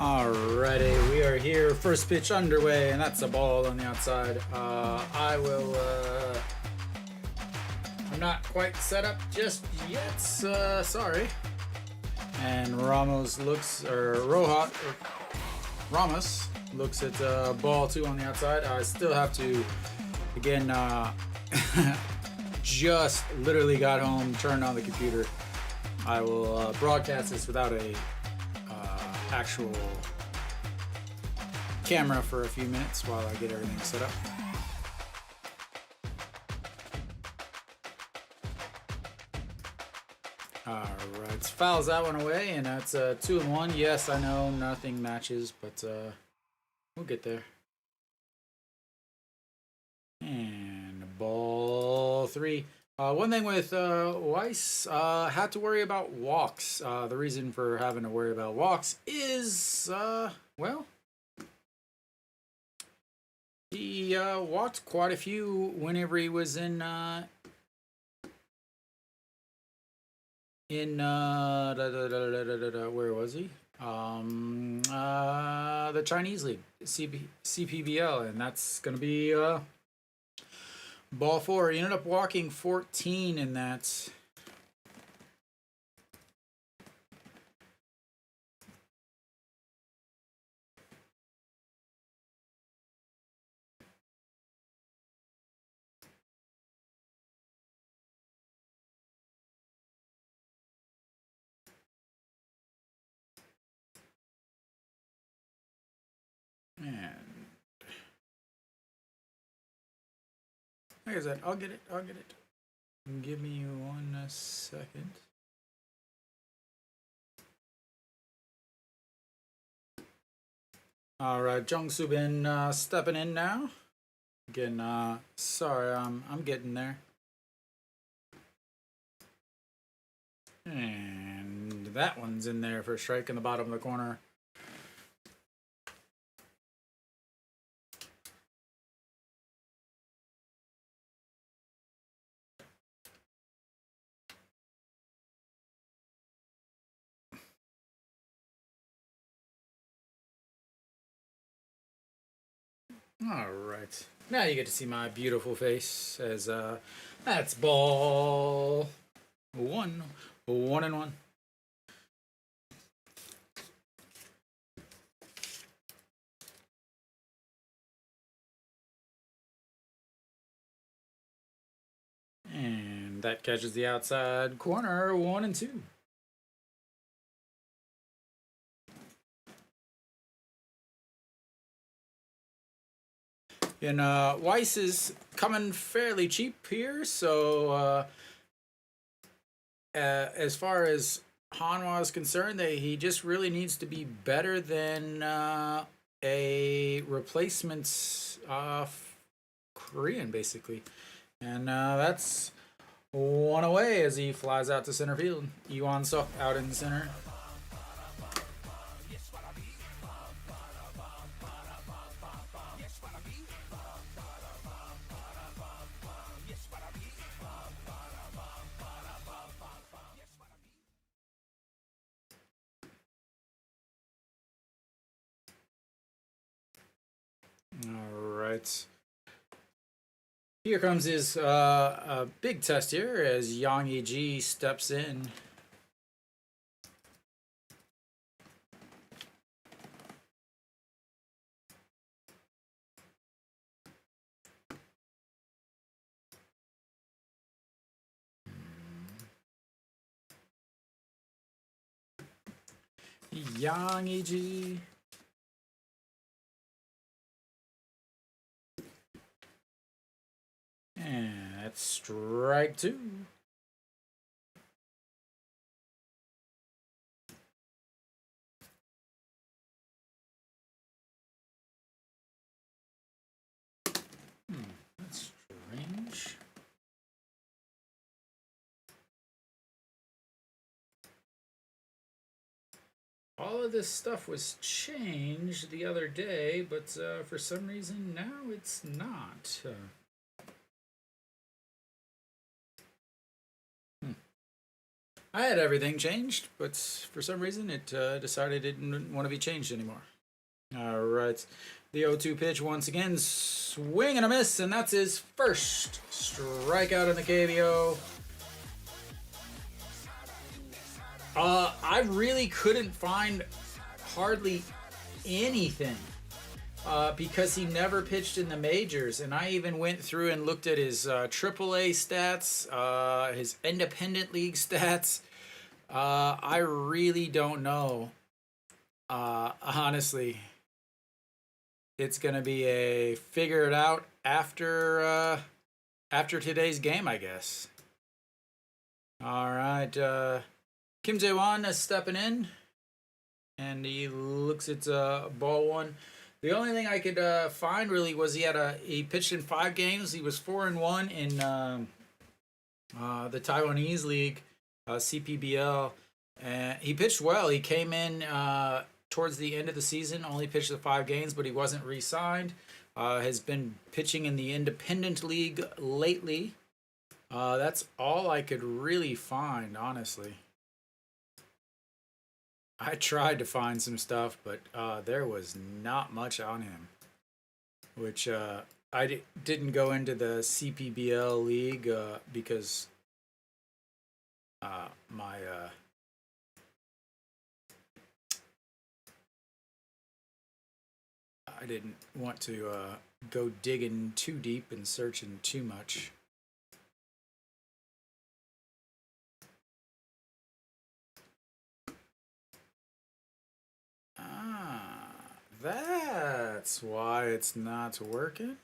Alrighty, we are here. First pitch underway, and that's a ball on the outside. I'm not quite set up just yet. Sorry. And Ramos looks at ball two on the outside. I still have to, again, just literally got home, turned on the computer. I will broadcast this without a actual camera for a few minutes while I get everything set up. Alright, fouls that one away, and that's 2-1. Yes, I know nothing matches, but we'll get there. And ball three. One thing with Weiss, had to worry about walks. The reason for having to worry about walks is, well, he walked quite a few whenever he was in where was he? The Chinese League, CPBL, and that's going to be ball four. He ended up walking 14 in that. And like I said, I'll get it. Give me 1 second. All right, Jung-Soo Bin stepping in now. Again, sorry, I'm getting there. And that one's in there for a strike in the bottom of the corner. All right, now you get to see my beautiful face as that's ball one, 1-1. And that catches the outside corner, 1-2. And Weiss is coming fairly cheap here, so as far as Hanwha is concerned, he just really needs to be better than a replacement Korean, basically. And that's one away as he flies out to center field. Iwan Suk out in center. All right. Here comes his big test here as Yang Yi steps in. Yang Yi. And that's strike two. That's strange. All of this stuff was changed the other day, but for some reason now it's not. I had everything changed, but for some reason it decided it didn't want to be changed anymore. All right. The 0-2 pitch once again, swing and a miss, and that's his first strikeout in the KBO. I really couldn't find hardly anything because he never pitched in the majors, and I even went through and looked at his AAA stats, his independent league stats. I really don't know. Honestly, it's gonna be a figure it out after today's game, I guess. All right, Kim Jae-won is stepping in, and he looks at ball one. The only thing I could find really was he pitched in 5 games. He was 4-1 in the Taiwanese league, CPBL, and he pitched well. He came in towards the end of the season, only pitched the 5 games, but he wasn't re-signed. Has been pitching in the independent league lately. That's all I could really find, honestly. I tried to find some stuff, but there was not much on him. Which I didn't go into the CPBL league because my I didn't want to go digging too deep and searching too much. That's why it's not working.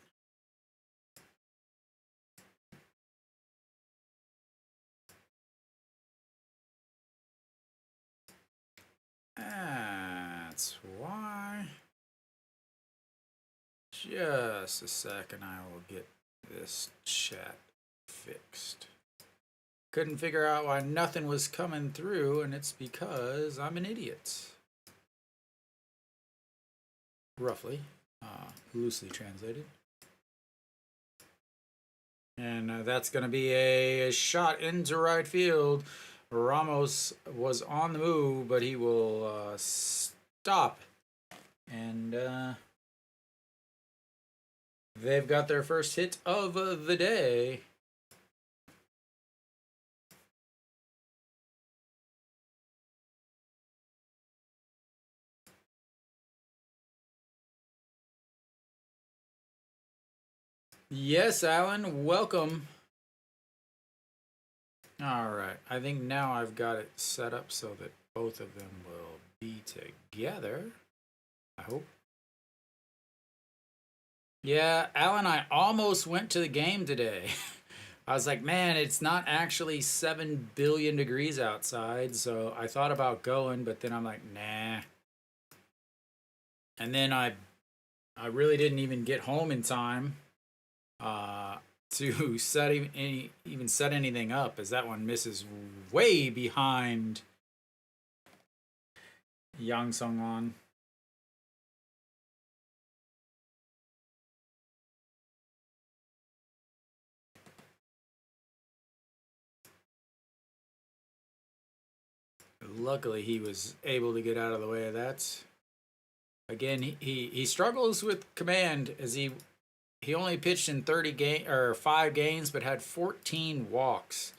That's why. Just a second, I will get this chat fixed. Couldn't figure out why nothing was coming through, and it's because I'm an idiot. Roughly, loosely translated. And that's going to be a shot into right field. Ramos was on the move, but he will stop. And they've got their first hit of the day. Yes, Alan, welcome. All right, I think now I've got it set up so that both of them will be together. I hope. Yeah, Alan, I almost went to the game today. I was like, man, it's not actually 7 billion degrees outside, so I thought about going, but then I'm like, nah. And then I really didn't even get home in time to even set anything up, as that one misses way behind Yang Sung-won. Luckily, he was able to get out of the way of that. Again, he struggles with command, as he only pitched in 5 games, but had 14 walks.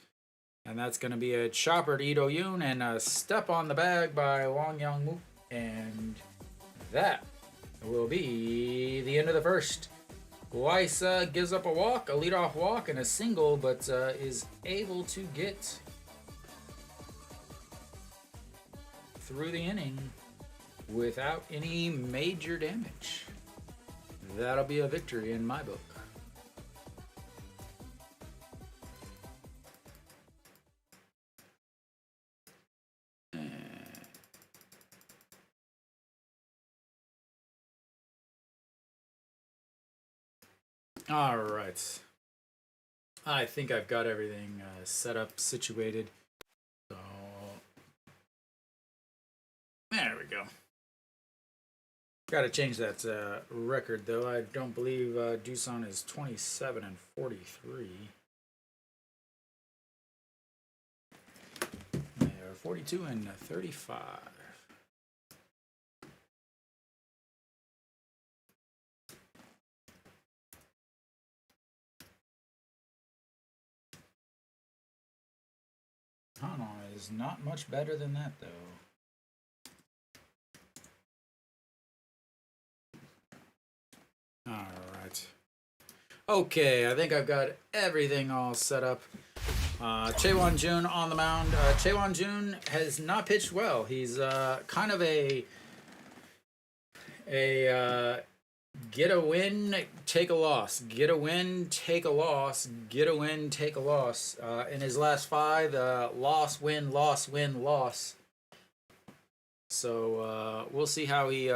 And that's going to be a chopper to Lee Do-yoon and a step on the bag by Wang Young-moo. And that will be the end of the first. Weiss gives up a walk, a leadoff walk, and a single, but is able to get through the inning without any major damage. That'll be a victory in my book. All right. I think I've got everything set up, situated. So there we go. Got to change that record, though. I don't believe Doosan is 27 and 43. 42 and 35. Hanwha is not much better than that, though. All right. Okay, I think I've got everything all set up. Chaewon Jun on the mound. Chaewon Jun has not pitched well. He's kind of a get a win, take a loss. Get a win, take a loss. Get a win, take a loss. In his last 5, loss, win, loss, win, loss. So we'll see how he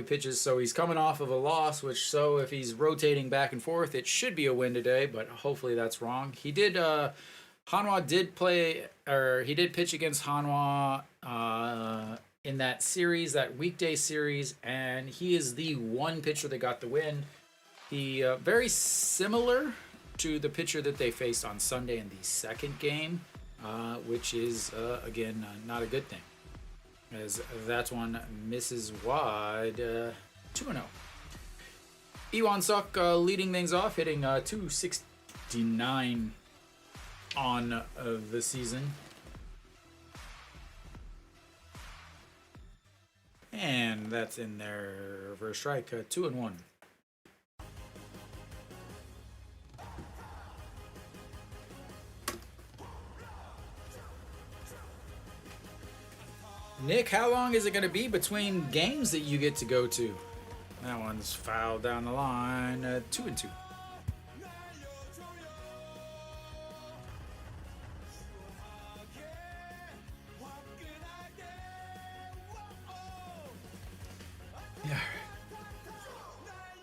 pitches. So he's coming off of a loss, which so if he's rotating back and forth, it should be a win today. But hopefully that's wrong. He did. Hanwha did play, or he did pitch against Hanwha in that series, that weekday series, and he is the one pitcher that got the win. He very similar to the pitcher that they faced on Sunday in the second game, which is again not a good thing, as that one misses wide, 2-0. Iwan Suk leading things off, hitting 269 on the season. And that's in there for a strike, 2-1. Nick, how long is it going to be between games that you get to go to? That one's fouled down the line, 2-2.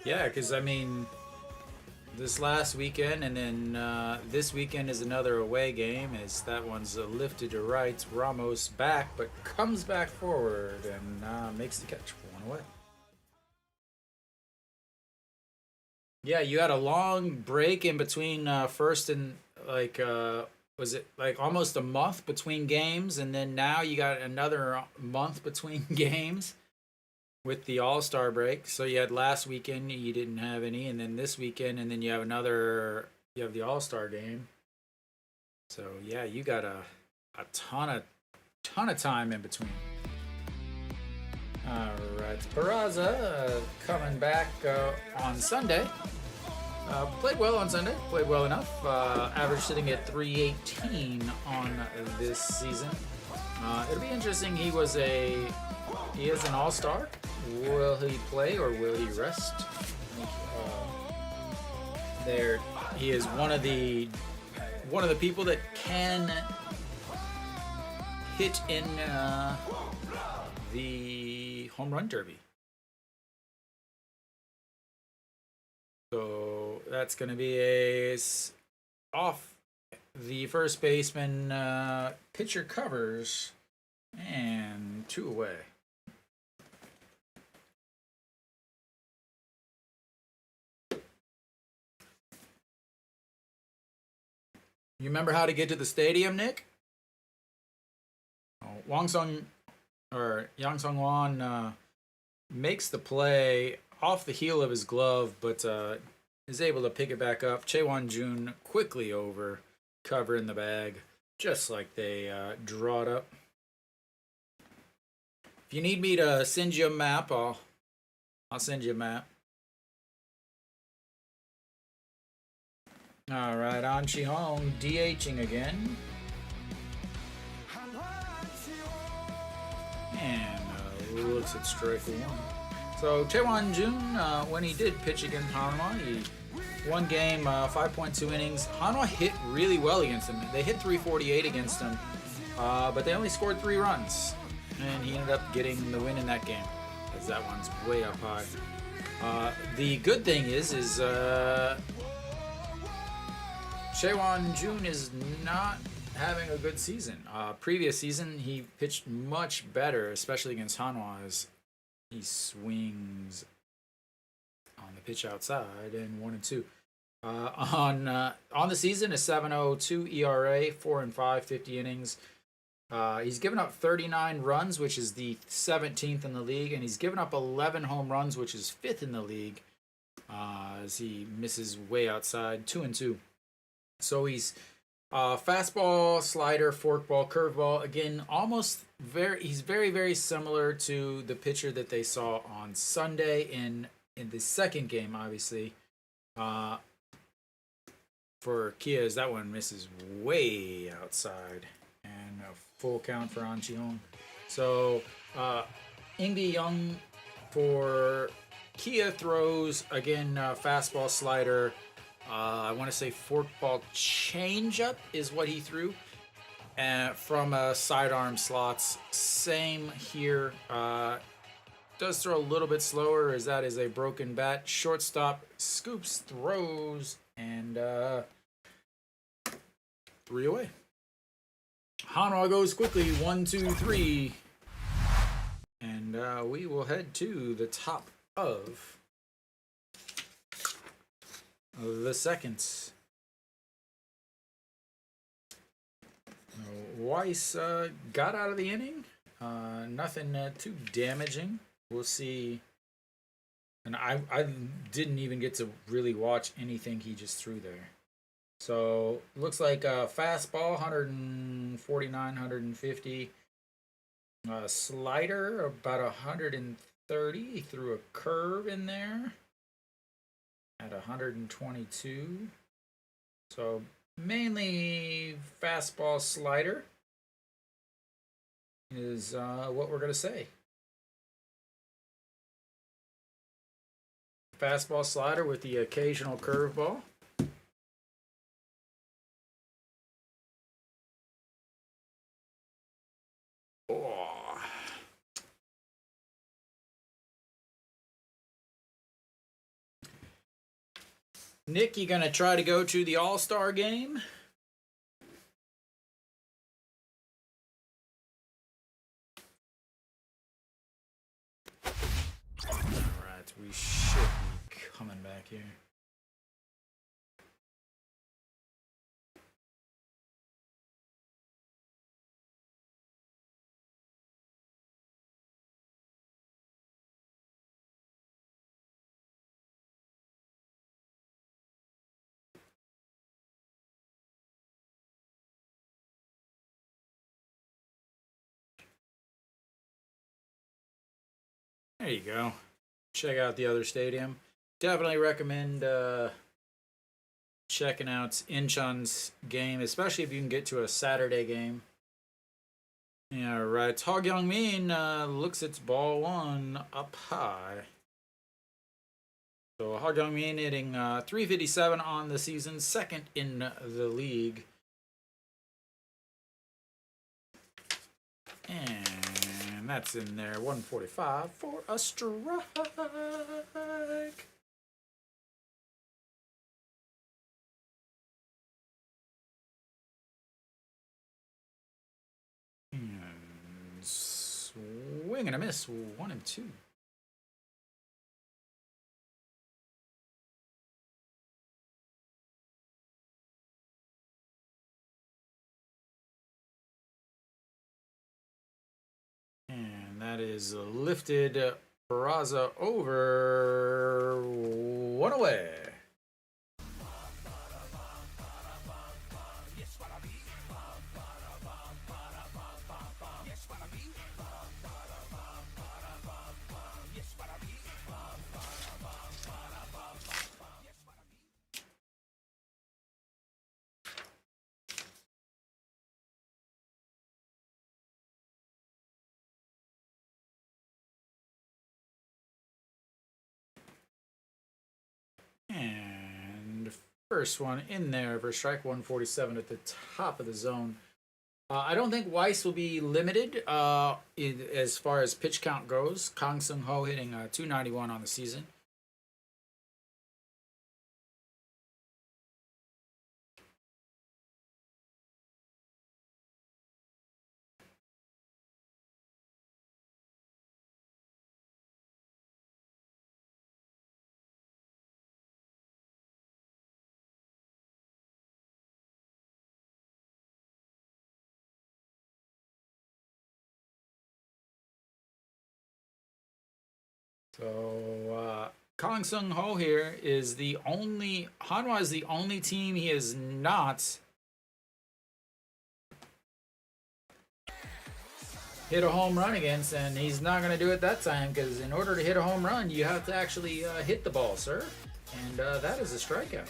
Yeah, because I mean, this last weekend and then this weekend is another away game. As that one's lifted to right. Ramos back, but comes back forward and makes the catch for one away. Yeah, you had a long break in between first and was it like almost a month between games, and then now you got another month between games with the All-Star break. So you had last weekend, you didn't have any, and then this weekend, and then you have the All-Star game. So yeah, you got a ton of time in between. All right, Peraza coming back on Sunday. Played well on Sunday. Played well enough. Average sitting at 318 on this season. It'll be interesting. He is an All-Star. Will he play or will he rest? There, he is one of the people that can hit in the home run derby. So that's going to be off the first baseman. Pitcher covers and 2 away. You remember how to get to the stadium, Nick? Yang Sung Wan makes the play off the heel of his glove, but is able to pick it back up. Chaewon Jun quickly over, cover in the bag, just like they draw it up. If you need me to send you a map, I'll send you a map. All right, An Chi-hong DHing again. And looks at strike 1. So Chaewon Jun, when he did pitch against Hanwha, he won game 5.2 innings. Hanwha hit really well against him. They hit 348 against him, but they only scored 3 runs. And he ended up getting the win in that game, as that one's way up high. The good thing is Chaewon Jun is not having a good season. Previous season, he pitched much better, especially against Hanwha, as he swings on the pitch outside and 1-2. On the season, a 7.02 ERA, 4 and 5, 50 innings. He's given up 39 runs, which is the 17th in the league, and he's given up 11 home runs, which is 5th in the league. As he misses way outside, 2-2. So he's fastball, slider, forkball, curveball. Again, he's very, very similar to the pitcher that they saw on Sunday in the second game, obviously. For Kia's, that one misses way outside. And a full count for An Chi-hong. So, Ingbi Young for Kia throws, again, fastball, slider. I want to say forkball changeup is what he threw. From sidearm slots. Same here. Does throw a little bit slower as that is a broken bat. Shortstop scoops, throws, and 3 away. Hanwha goes quickly, 1, 2, 3. And we will head to the top of the seconds. Weiss got out of the inning. Nothing too damaging. We'll see. And I didn't even get to really watch anything he just threw there. So, looks like a fastball, 149, 150. Slider, about 130. He threw a curve in there at 122. So, mainly fastball, slider is what we're going to say. Fastball, slider with the occasional curveball. Oh. Nick, you gonna try to go to the All-Star game? Alright, we should be coming back here. There you go. Check out the other stadium. Definitely recommend checking out Incheon's game, especially if you can get to a Saturday game. Yeah, right. Hog Young-min looks its ball one up high. So Hog Young-min hitting 357 on the season, second in the league. And that's in there, 145 for a strike. And swing and a miss, 1 and 2. And that is lifted Barraza over, 1 away. And first one in there for strike 147 at the top of the zone. I don't think Weiss will be limited as far as pitch count goes. Kang Seung-ho hitting 291 on the season. So Kang Sung Ho here is the only Hanwha is the only team he has not hit a home run against, and he's not going to do it that time because in order to hit a home run, you have to actually hit the ball, sir, and that is a strikeout.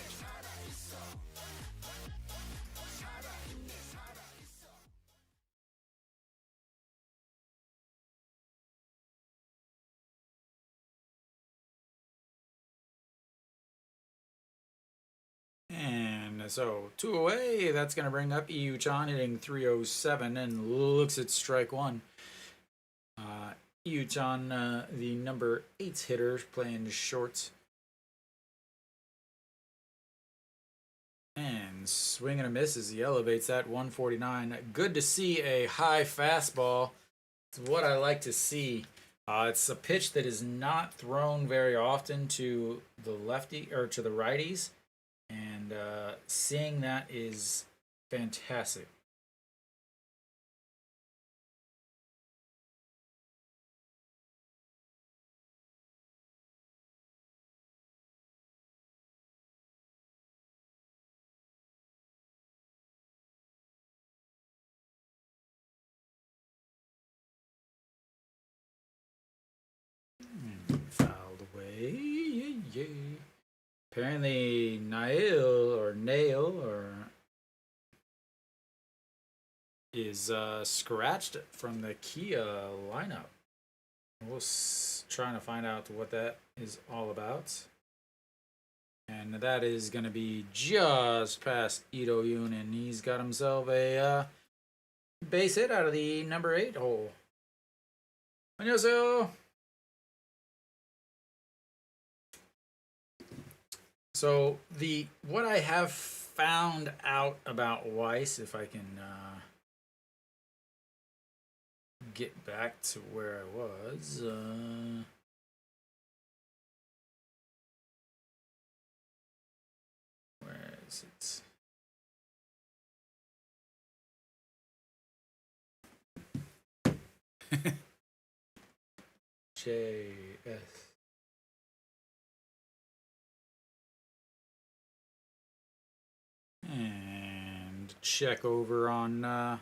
And so 2 away. That's going to bring up Yu Chan hitting 307 and looks at strike one. Yu Chan, the number 8 hitter, playing short. And swing and a miss as he elevates that 149. Good to see a high fastball. It's what I like to see. It's a pitch that is not thrown very often to the lefty or to the righties, and seeing that is fantastic. Fouled away. Yay, yay. Apparently, Nail is scratched from the Kia lineup. We're trying to find out what that is all about. And that is going to be just past Ito Yoon, and he's got himself a base hit out of the number 8 hole. 안녕하세요. So what I have found out about Weiss, if I can get back to where I was. Where is it? JS. And check over on oh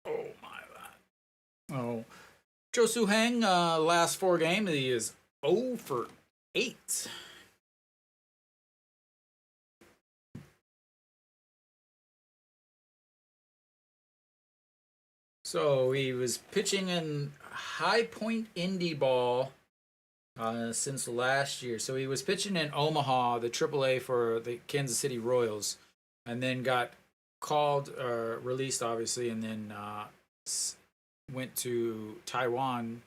my god. Oh, Cho Soo Hang, last 4 games, he is 0 for 8. So he was pitching in High Point Indie Ball since last year. So he was pitching in Omaha, the AAA for the Kansas City Royals, and then got called, released obviously, and then went to Taiwan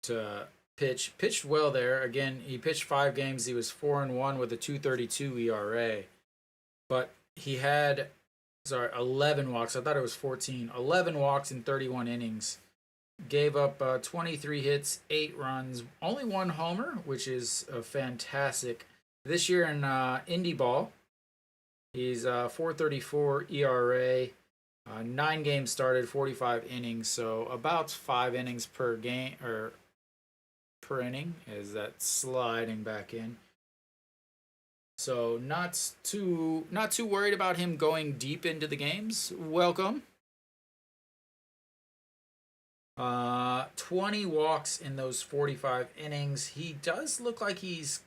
to pitch. Pitched well there. Again, he pitched 5 games. He was 4-1 with a 2.32 ERA, but he had 11 walks. I thought it was 14. 11 walks in 31 innings. Gave up 23 hits, 8 runs, only 1 homer, which is fantastic. This year in Indie Ball, he's 4.34 ERA, 9 games started, 45 innings, so about 5 innings per game or per inning as that sliding back in. So not too worried about him going deep into the games. Welcome. 20 walks in those 45 innings. He does look like he's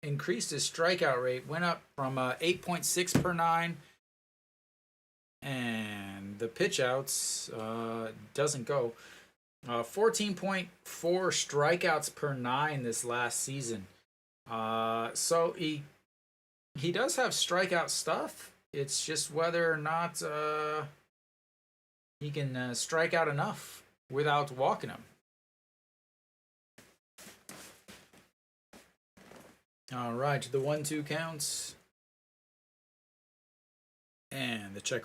increased his strikeout rate, went up from 8.6 per 9, and the pitch outs doesn't go. 14.4 strikeouts per 9 this last season. So he does have strikeout stuff. It's just whether or not he can strike out enough without walking him. All right, the 1-2 counts. And the check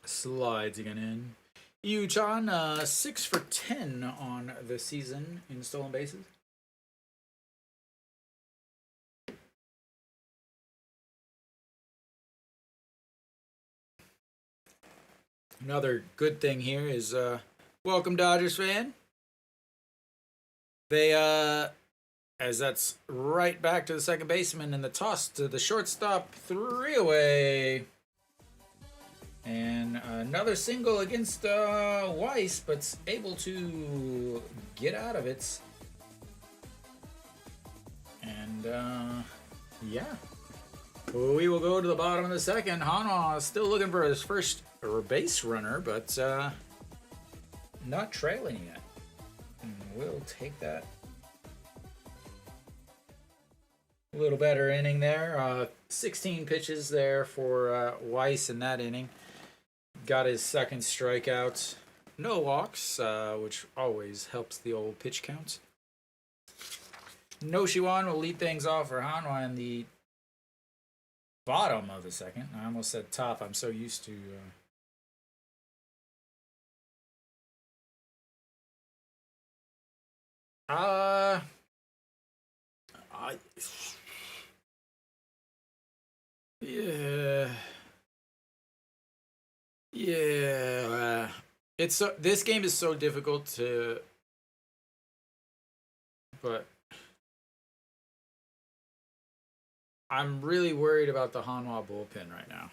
slides again in. Yu Chan, 6 for 10 on the season in stolen bases. Another good thing here is welcome Dodgers fan. They as that's right back to the second baseman and the toss to the shortstop, 3 away. And another single against Weiss, but able to get out of it. And yeah, we will go to the bottom of the second. Hanwha still looking for his first base runner, but not trailing yet. And we'll take that. A little better inning there. 16 pitches there for Weiss in that inning. Got his second strikeout. No walks, which always helps the old pitch count. Noshiwan will lead things off for Hanwha in the bottom of the second. I almost said top. I'm so used to... Yeah. Yeah. It's so, this game is so difficult to... But I'm really worried about the Hanwha bullpen right now.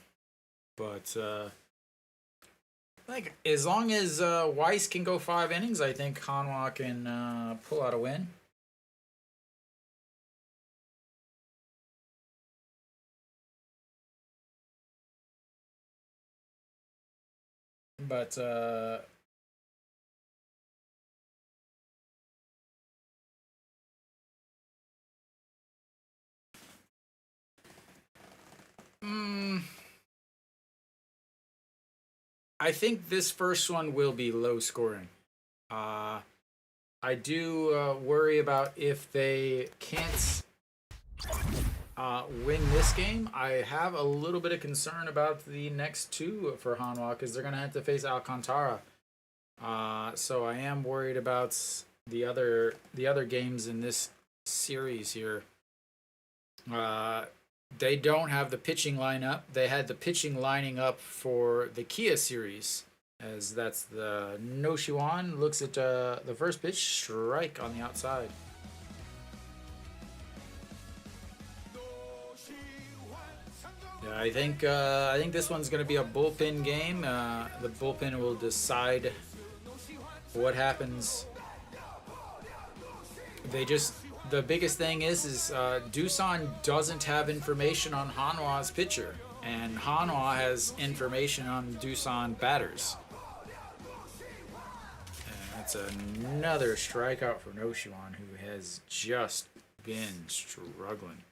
But like as long as Weiss can go 5 innings, I think Hanwha can pull out a win. But I think this first one will be low scoring. I do worry about if they can't win this game. I have a little bit of concern about the next two for Hanwha because they're going to have to face Alcantara. So I am worried about the other games in this series here. They don't have the pitching lineup. They had the pitching lining up for the Kia series, as that's the Noshiwan looks at the first pitch, strike on the outside. Yeah, I think this one's going to be a bullpen game. The bullpen will decide what happens. The biggest thing is Doosan doesn't have information on Hanwha's pitcher, and Hanwha has information on Doosan batters. And that's another strikeout for Noshiwan, who has just been struggling.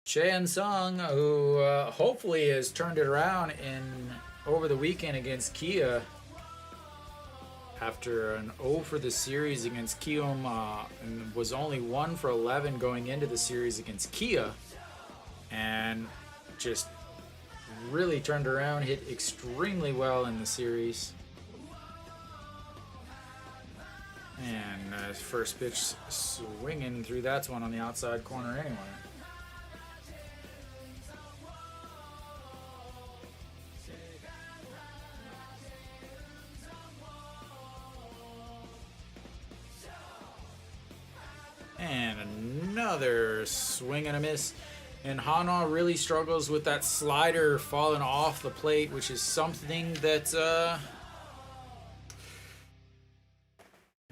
Chan Sung, who hopefully has turned it around over the weekend against Kia. After an 0 for the series against Kium, and was only 1 for 11 going into the series against Kia, and just really turned around, hit extremely well in the series. And his first pitch swinging through that one on the outside corner anyway. And another swing and a miss. And Hanwha really struggles with that slider falling off the plate, which is something that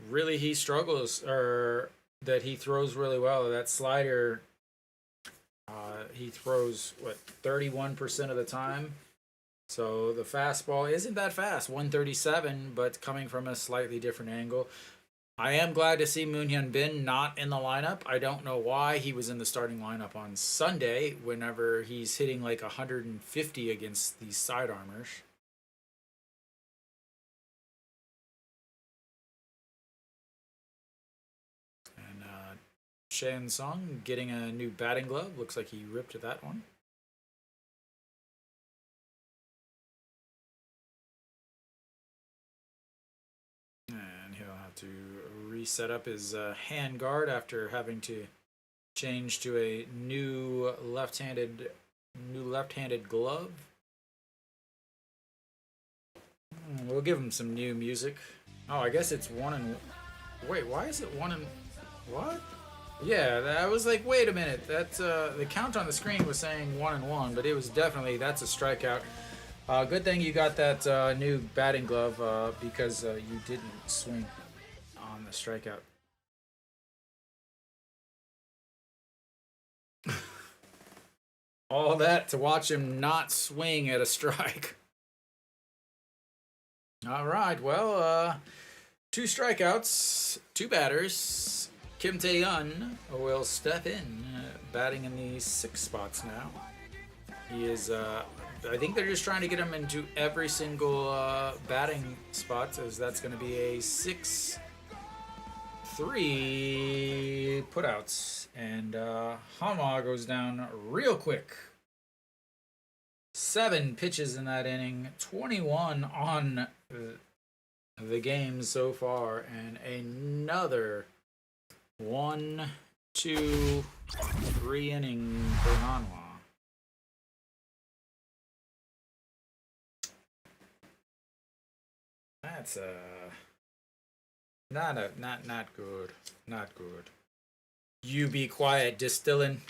really he struggles, or that he throws really well. That slider, he throws, 31% of the time. So the fastball isn't that fast, 137, but coming from a slightly different angle. I am glad to see Moon Hyun Bin not in the lineup. I don't know why he was in the starting lineup on Sunday whenever he's hitting like 150 against these sidearmers. And Shan Sung getting a new batting glove. Looks like he ripped that one. And he'll have to reset up his hand guard after having to change to a new left-handed glove. We'll give him some new music. Oh, I guess it's one and... Wait, why is it one and... What? Yeah, I was like, wait a minute. That's the count on the screen was saying 1-1, but it was definitely that's a strikeout. Good thing you got that new batting glove because you didn't swing on the strikeout. All that to watch him not swing at a strike. All right, well, 2 strikeouts, 2 batters. Kim Tae-yun will step in, batting in the 6th spots now. He is, I think they're just trying to get him into every single batting spot, as that's going to be a 6-3 putouts. And Hanwha goes down real quick. 7 pitches in that inning, 21 on the game so far, and another 1, 2, 3 inning for Hanwha. That's not good. Not good. You be quiet, distilling.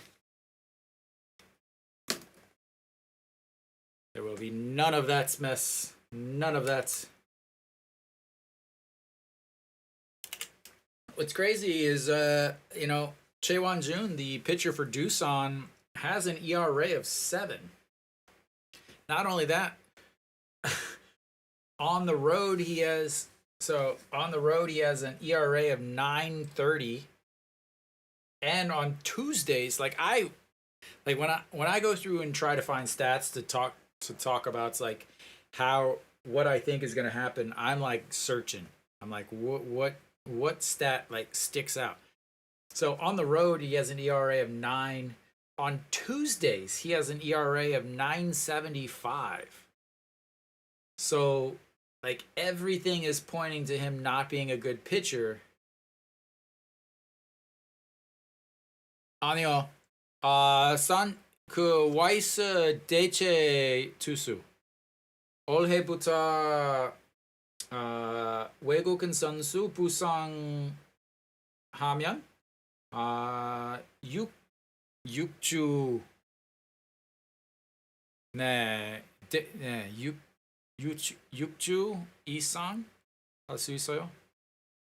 There will be none of that mess. None of that. What's crazy is, you know, Chae Won-jun, the pitcher for Doosan, has an ERA of 7. Not only that, on the road he has an ERA of 9.30, and on Tuesdays, when I go through and try to find stats to talk about, it's like what I think is going to happen. I'm like searching. I'm like, what stat like sticks out? So on the road he has an ERA of 9. On Tuesdays he has an ERA of 9.75. So like everything is pointing to him not being a good pitcher. 아니요. 그 와이스 대체 투수. 올해부터 외국인 선수 부상하면 6주 네, 6주 이상 할 수 있어요.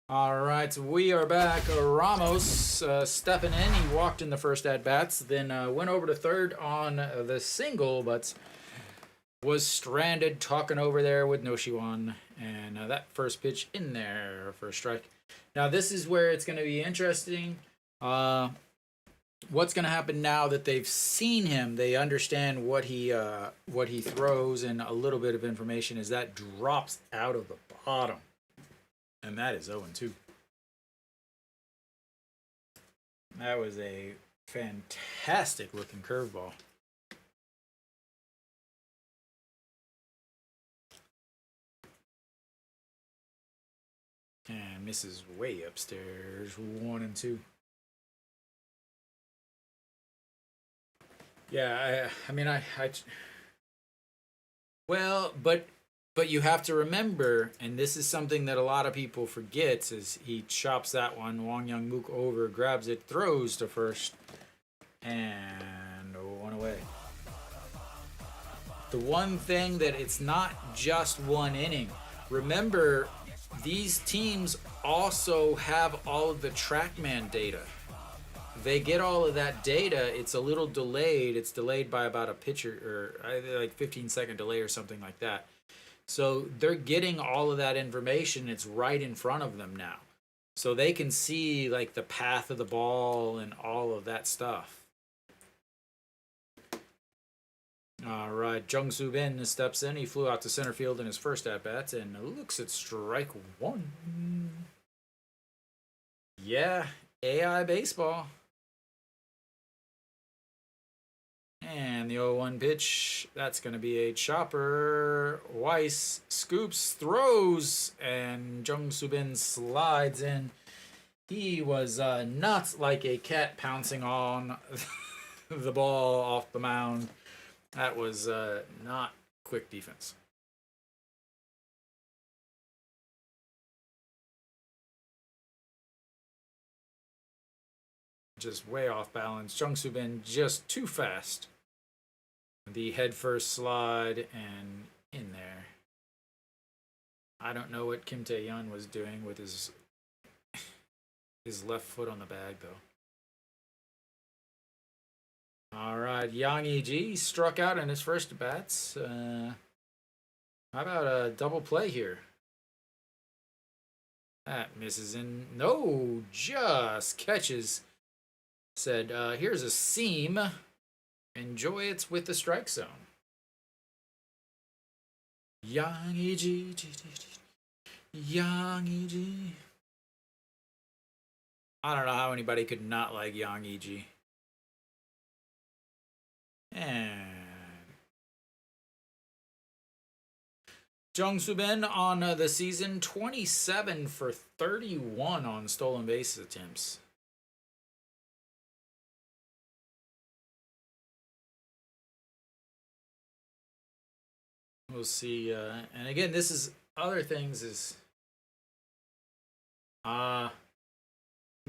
All right, we are back. Ramos stepping in. He walked in the first at-bats, then went over to third on the single, but was stranded talking over there with Noshiwan. And that first pitch in there for a strike. Now, this is where it's going to be interesting. What's going to happen now that they've seen him? They understand what he throws, and a little bit of information is that drops out of the bottom. And that is 0-2. That was a fantastic looking curveball. And misses way upstairs. 1-2. Yeah, I mean, well, but you have to remember, and this is something that a lot of people forget, is he chops that one, Wang Young-mook over, grabs it, throws to first, and 1 away. The one thing that it's not just 1 inning. Remember, these teams also have all of the TrackMan data. They get all of that data. It's a little delayed. It's delayed by about a pitcher, or like 15-second delay or something like that. So they're getting all of that information. It's right in front of them now. So they can see like the path of the ball and all of that stuff. All right, Jung Soo Bin steps in. He flew out to center field in his first at-bat and looks at strike 1. Yeah, AI baseball. And the 0-1 pitch, that's going to be a chopper. Weiss scoops, throws, and Jung Soo Bin slides in. He was nuts like a cat pouncing on the ball off the mound. That was not quick defense. just way off balance. Jung Soo Bin just too fast. The head first slide and in there. I don't know what Kim Tae-yeon was doing with his left foot on the bag, though. All right, Yang E.G. struck out in his first at bats. How about a double play here? That misses in. No, just catches. Said, here's a seam. Enjoy it with the strike zone. Yang E.G. Yang E.G. I don't know how anybody could not like Yang E.G. And Jung Soo Bin on the season, 27 for 31 on stolen base attempts. We'll see. And again, this is other things is you're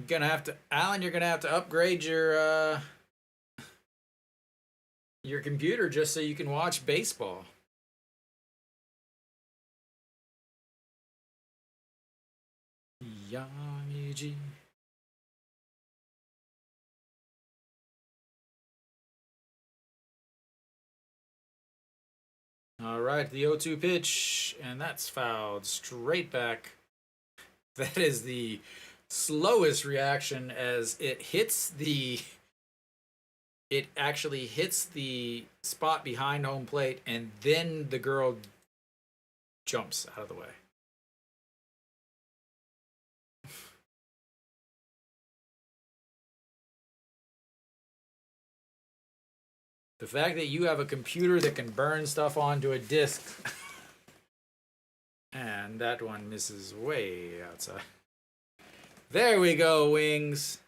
gonna have to, Alan, you're gonna have to upgrade your computer just so you can watch baseball. Yang E.G. All right, the 0-2 pitch, and that's fouled straight back. That is the slowest reaction as it hits the... It actually hits the spot behind home plate, and then the girl jumps out of the way. The fact that you have a computer that can burn stuff onto a disc. And that one misses way outside. There we go, Wings.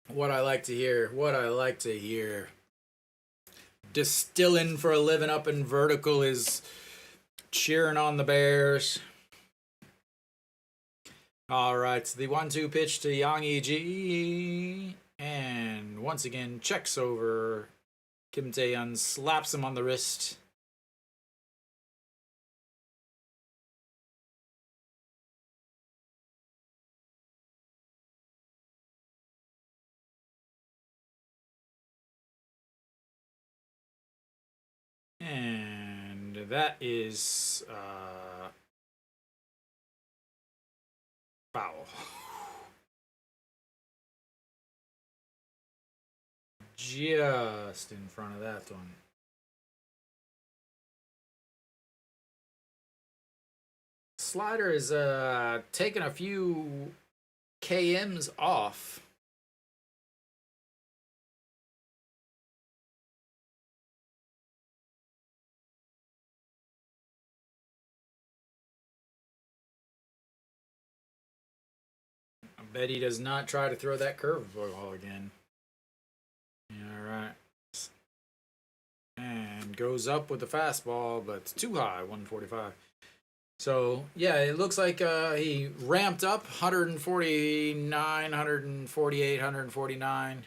What I like to hear. What I like to hear. Distilling for a living up in vertical is cheering on the Bears. All right, so the 1-2 pitch to Yang E.G. And once again, checks over. Kim Tae-yeon slaps him on the wrist. And that is foul. Just in front of that one. Slider is taking a few KMs off. I bet he does not try to throw that curveball again. All right. And goes up with the fastball, but it's too high, 145. So, yeah, it looks like he ramped up 149, 148, 149.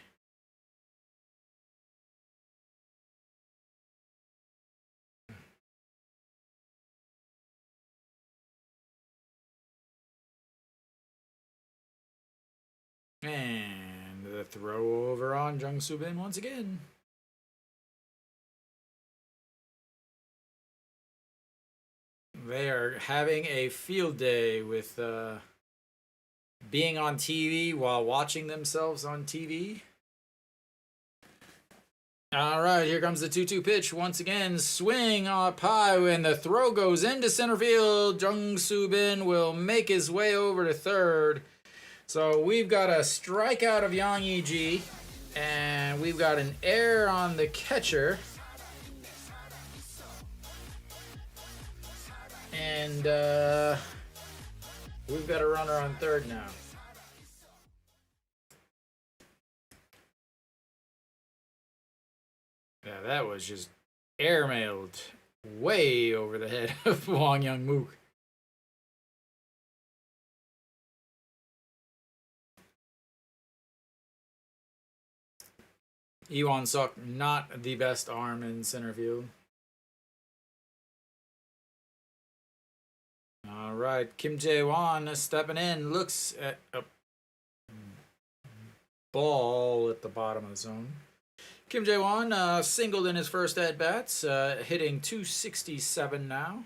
And the throw over on Jung Soo Bin once again. They are having a field day with being on TV while watching themselves on TV. All right, here comes the 2-2 pitch. Once again, swing up high, and the throw goes into center field. Jung Soo Bin will make his way over to third. So we've got a strikeout of Yang E.G. and we've got an error on the catcher. And we've got a runner on third now. Yeah, that was just airmailed way over the head of Wong Young Mook. Iwan Suk, not the best arm in center field. All right, Kim Jae-won stepping in, looks at a ball at the bottom of the zone. Kim Jae-won singled in his first at-bats, hitting 267 now.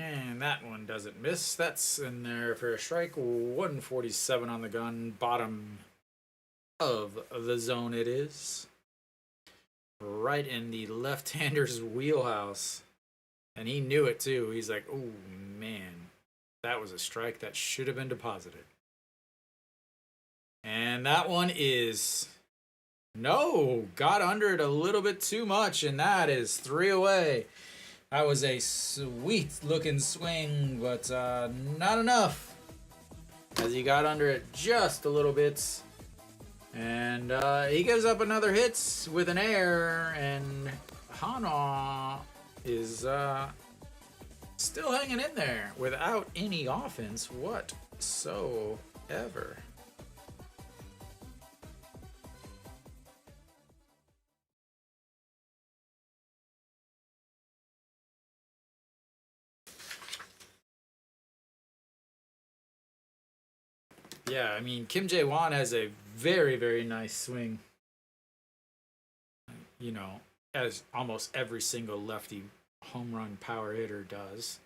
And that one doesn't miss. That's in there for a strike. 147 on the gun. Bottom of the zone it is. Right in the left-hander's wheelhouse. And he knew it too. He's like, oh man, that was a strike that should have been deposited. And that one is... no, got under it a little bit too much, and that is 3 away. That was a sweet-looking swing, but not enough, as he got under it just a little bit. And he gives up another hit with an error, and Hanwha is still hanging in there without any offense whatsoever. Yeah, I mean, Kim Jae-won has a very, very nice swing. You know, as almost every single lefty home run power hitter does.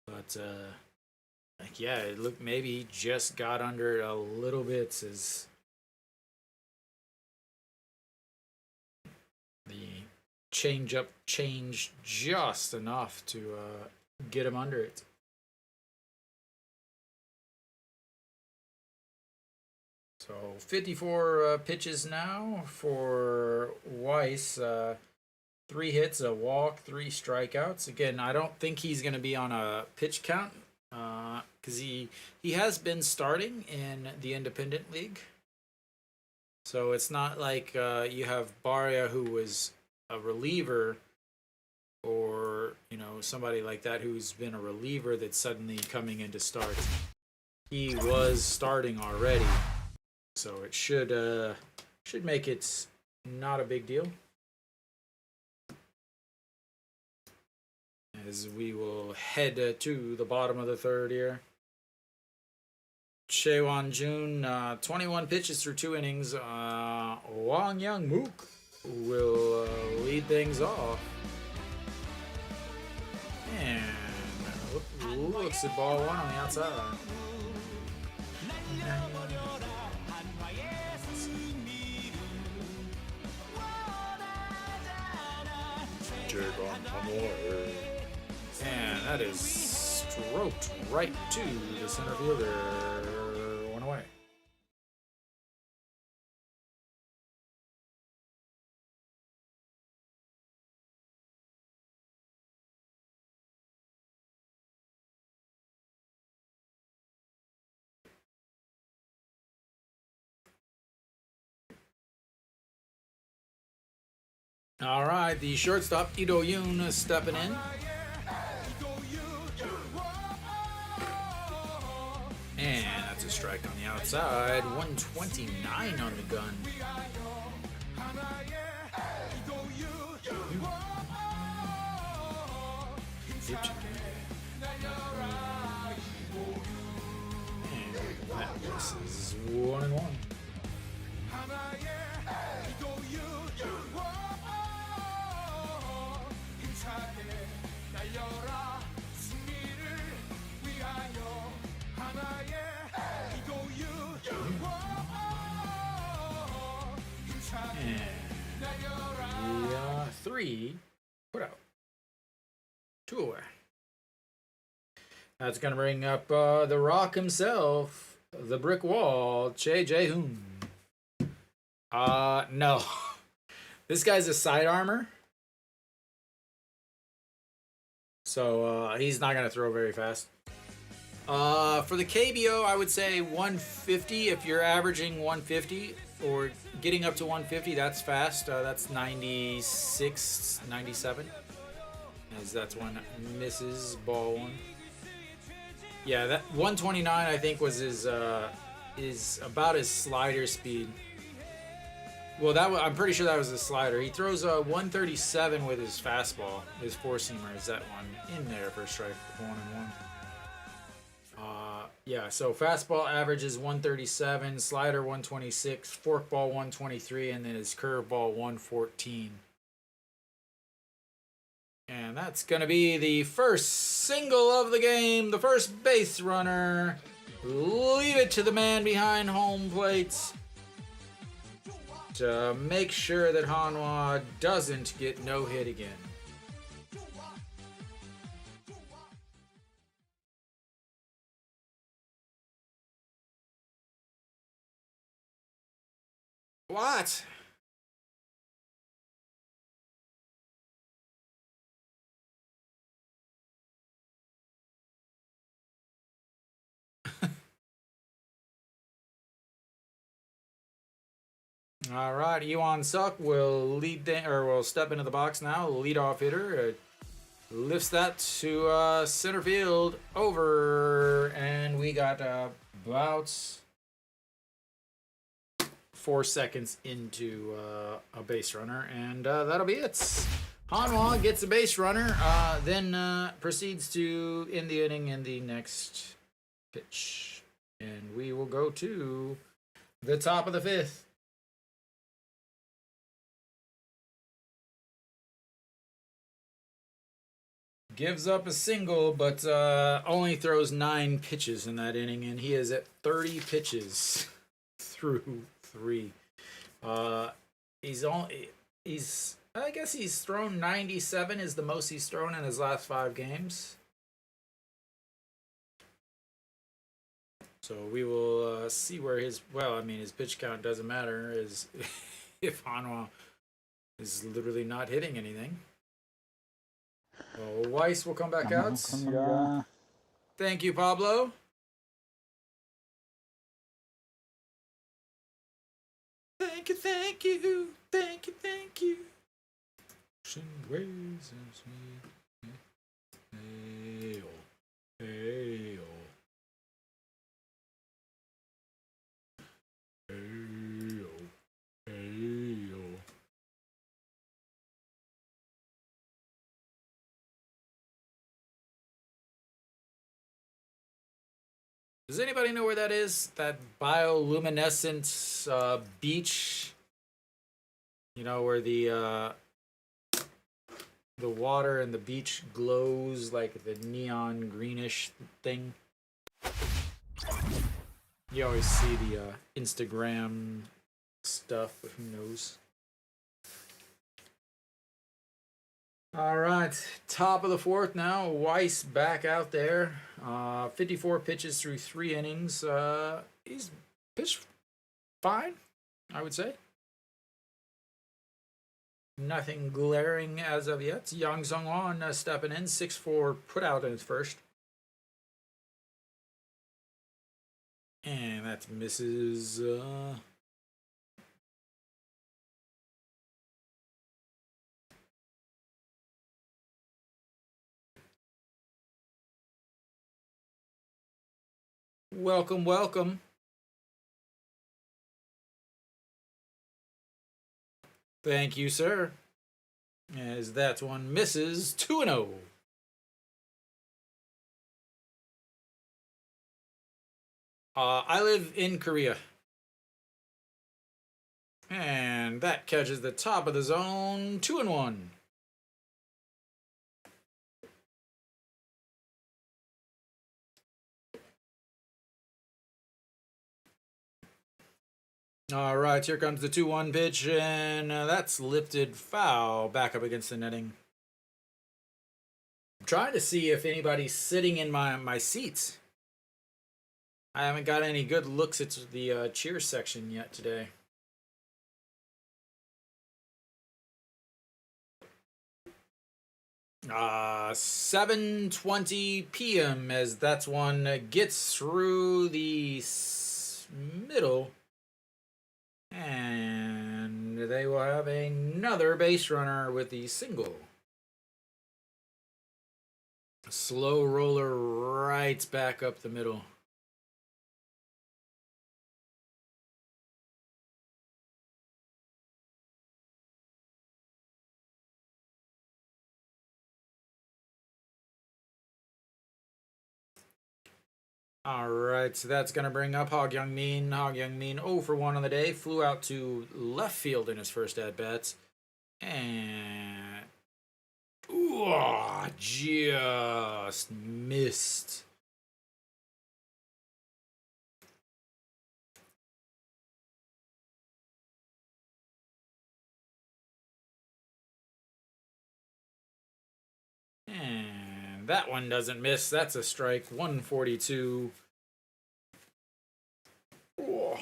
But, like, yeah, it looked maybe he just got under it a little bit as the changeup changed just enough to get him under it. So 54 pitches now for Weiss. 3 hits, a walk, 3 strikeouts. Again, I don't think he's going to be on a pitch count because he has been starting in the independent league. So it's not like you have Barria, who was a reliever, or somebody like that who's been a reliever that's suddenly coming in to start. He was starting already. So it should make it not a big deal. As we will head to the bottom of the third here. Chaewon Jun, 21 pitches through 2 innings. Wang Young Mook will lead things off. And looks at ball 1 on the outside. And that is stroked right to the center fielder. 1 away. All right, the shortstop, Lee Do-yoon, stepping in. And that's a strike on the outside. 129 on the gun. And that misses 1-1. And 3 put out. 2 away. That's going to bring up the Rock himself, the brick wall, Choi Jae-hoon. No. This guy's a side armor. So he's not going to throw very fast. For the KBO, I would say 150. If you're averaging 150 or getting up to 150, that's fast. That's 96, 97. As that's one misses, ball 1. Yeah, that 129 I think was his is about his slider speed. Well, I'm pretty sure that was a slider. He throws a 137 with his fastball. His four seamer is that one in there for strike 1-1. Yeah, so fastball averages 137, slider 126, forkball 123, and then his curveball 114. And that's going to be the first single of the game, the first base runner. Leave it to the man behind home plate to make sure that Hanwha doesn't get no hit again. What? All right, Yuan Suk will will step into the box now. Leadoff hitter lifts that to center field over, and we got about 4 seconds into a base runner, and that'll be it. Hanwha gets a base runner, then proceeds to end the inning in the next pitch, and we will go to the top of the fifth. Gives up a single, but only throws 9 pitches in that inning, and he is at 30 pitches through 3. I guess he's thrown 97 is the most he's thrown in his last 5 games. So we will see where his pitch count doesn't matter is if Hanwha is literally not hitting anything. Well, Weiss will come back out. Thank you, Pablo. Thank you, thank you, thank you, thank you. Does anybody know where that is? That bioluminescent beach? You know, where the water and the beach glows like the neon greenish thing. You always see the Instagram stuff, but who knows? All right, top of the fourth now. Weiss back out there. 54 pitches through 3 innings. He's pitched fine, I would say. Nothing glaring as of yet. Yang Zhongwan stepping in. 6-4 put out in his first. And that misses... Welcome, welcome. Thank you, sir. As that one misses 2-0. I live in Korea. And that catches the top of the zone. 2-1. All right, here comes the 2-1 pitch, and that's lifted foul back up against the netting. I'm trying to see if anybody's sitting in my seats. I haven't got any good looks at the cheer section yet today. Uh, 7:20 p.m. as that's one gets through the middle. And they will have another base runner with the single. Slow roller right back up the middle. All right, so that's going to bring up Hog Young Min. Hog Young Min 0 for 1 on the day. Flew out to left field in his first at-bats. And... Ooh, just missed. And that one doesn't miss. That's a strike. 142. Ooh.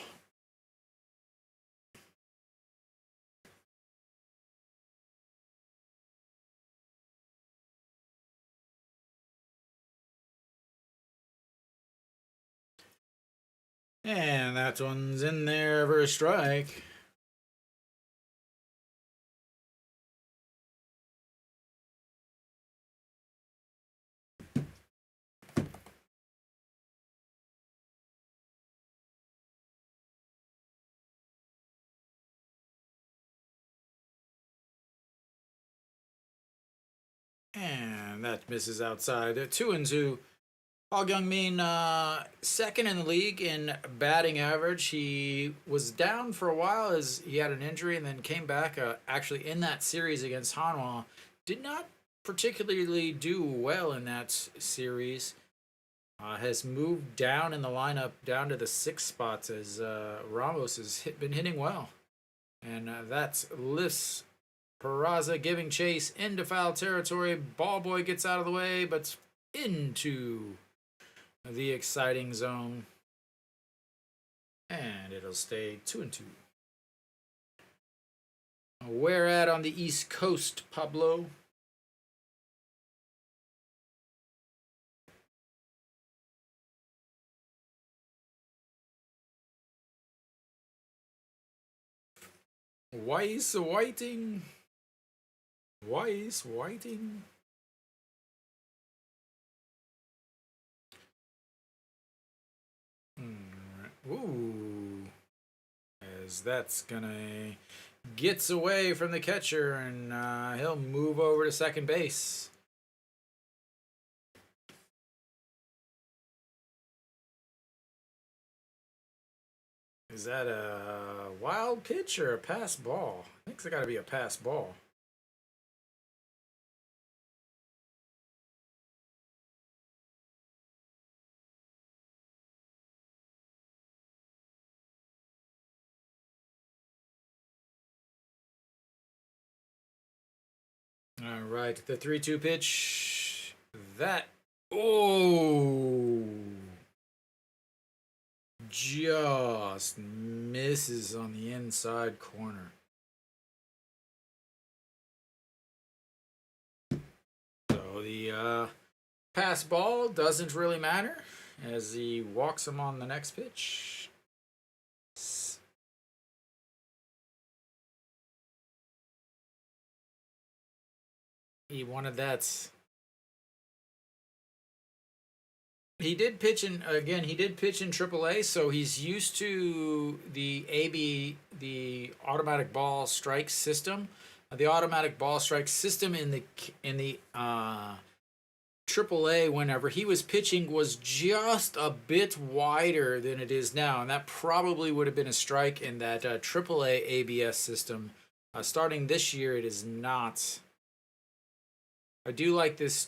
And that one's in there for a strike. And that misses outside. 2-2. Hog Young Min, second in the league in batting average. He was down for a while as he had an injury and then came back. Actually, in that series against Hanwha, did not particularly do well in that series. Has moved down in the lineup down to the 6th spots as Ramos has been hitting well. And that's lifts Peraza giving chase into foul territory. Ball boy gets out of the way, but into the exciting zone. And it'll stay 2-2. Where at on the East Coast, Pablo? Weiss Whiting. Weiss Whiting. Ooh. As that's gonna gets away from the catcher and he'll move over to second base. Is that a wild pitch or a pass ball? I think it's got to be a pass ball. All right, the 3-2 pitch. That. Oh. Just misses on the inside corner. So the pass ball doesn't really matter as he walks him on the next pitch. He wanted that. He did pitch in again. He did pitch in AAA, so he's used to the the automatic ball strike system. The automatic ball strike system in the AAA, whenever he was pitching, was just a bit wider than it is now, and that probably would have been a strike in that AAA ABS system. Starting this year, it is not. I do like this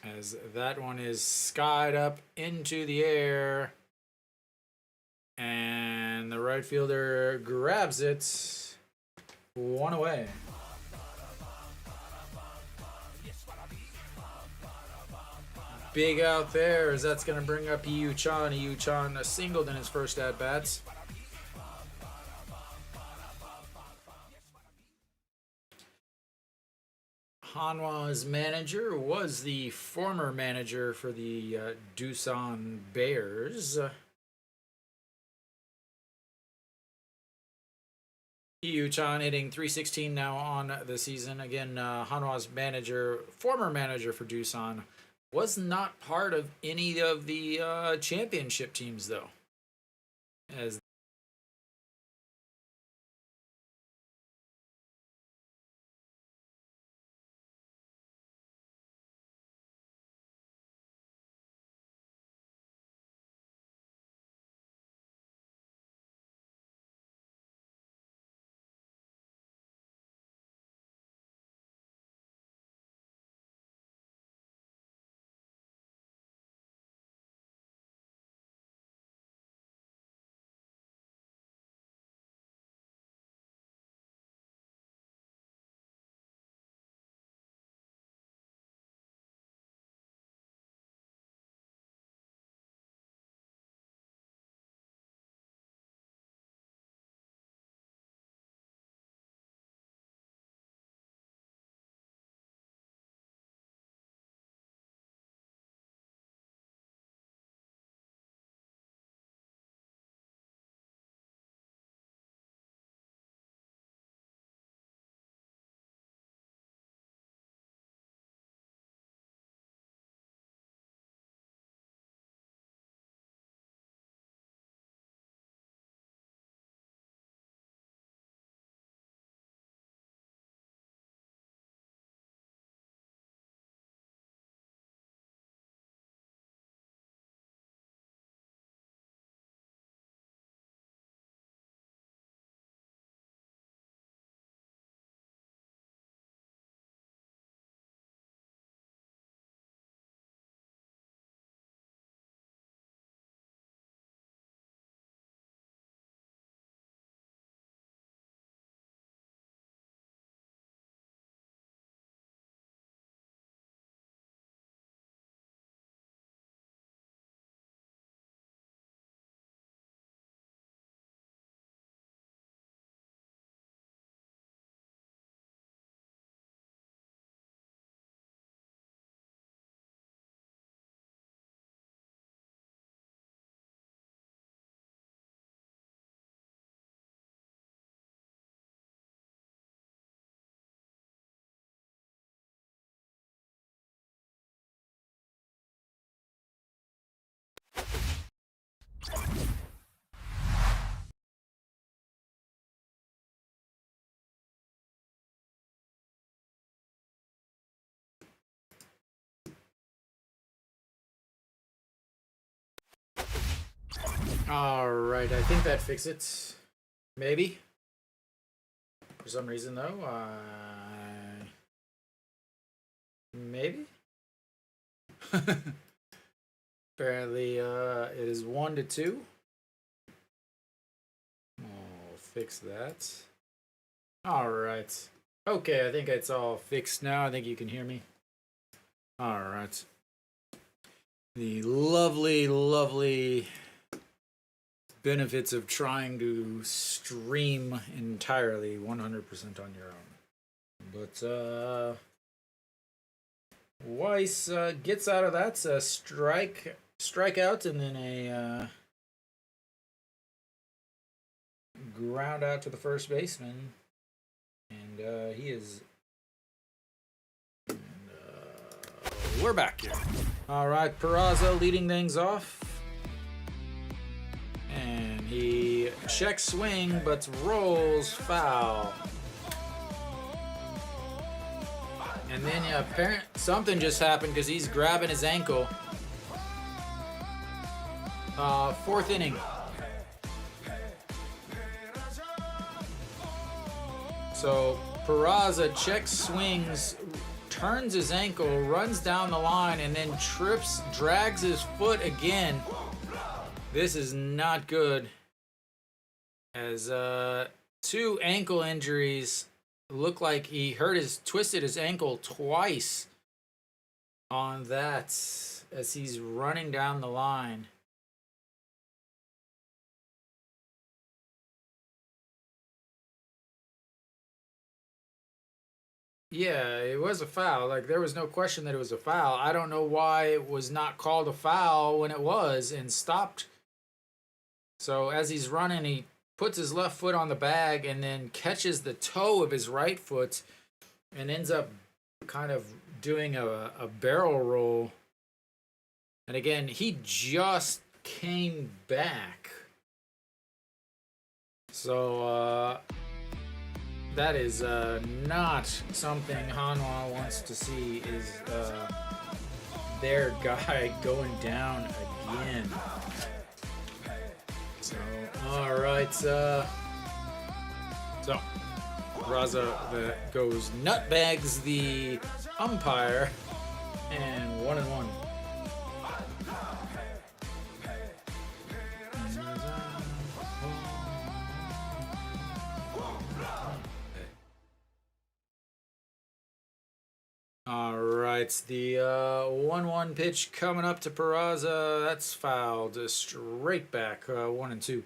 as that one is skied up into the air, and the right fielder grabs it. One away. Big out there as that's going to bring up Yu Chan. Yu Chan singled in his first at-bats. Hanwha's manager was the former manager for the Doosan Bears. Yu Chan hitting 316 now on the season. Again, Hanwha's manager, former manager for Doosan, was not part of any of the championship teams, though. As Alright, I think that fixes it. Maybe. For some reason, though, maybe? Apparently, it is 1-2. I'll fix that. Alright. Okay, I think it's all fixed now. I think you can hear me. Alright. The lovely, lovely benefits of trying to stream entirely 100% on your own. But Weiss gets out of that strikeout and then a ground out to the first baseman, and he is. And, we're back here. All right, Peraza leading things off. And he checks swing, but rolls foul. And then something just happened because he's grabbing his ankle. Fourth inning. So Peraza checks swings, turns his ankle, runs down the line, and then drags his foot again. This is not good, as 2 ankle injuries. Look like he twisted his ankle twice on that as he's running down the line. Yeah, it was a foul. Like, there was no question that it was a foul. I don't know why it was not called a foul when it was and stopped. So as he's running, he puts his left foot on the bag and then catches the toe of his right foot and ends up kind of doing a barrel roll. And again, he just came back. So that is not something Hanwha wants to see, is their guy going down again. So, all right. So Raza goes nutbags the umpire, and 1-1. All right, the 1-1 pitch coming up to Peraza. That's fouled straight back, 1-2.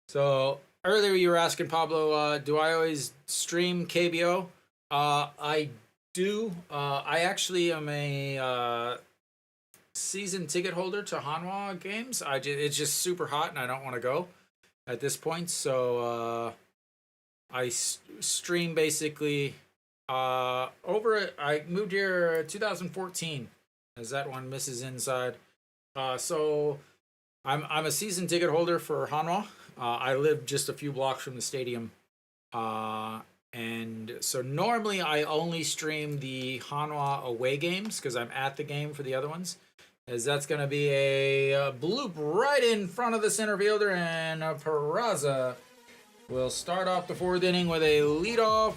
So earlier you were asking Pablo, do I always stream KBO? I do. I actually am a season ticket holder to Hanwha games. It's just super hot and I don't want to go at this point. So I stream basically I moved here 2014, as that one misses inside. So I'm a season ticket holder for Hanwha. I live just a few blocks from the stadium. And so normally I only stream the Hanwha away games because I'm at the game for the other ones. As that's going to be a bloop right in front of the center fielder, and Peraza will start off the 4th inning with a leadoff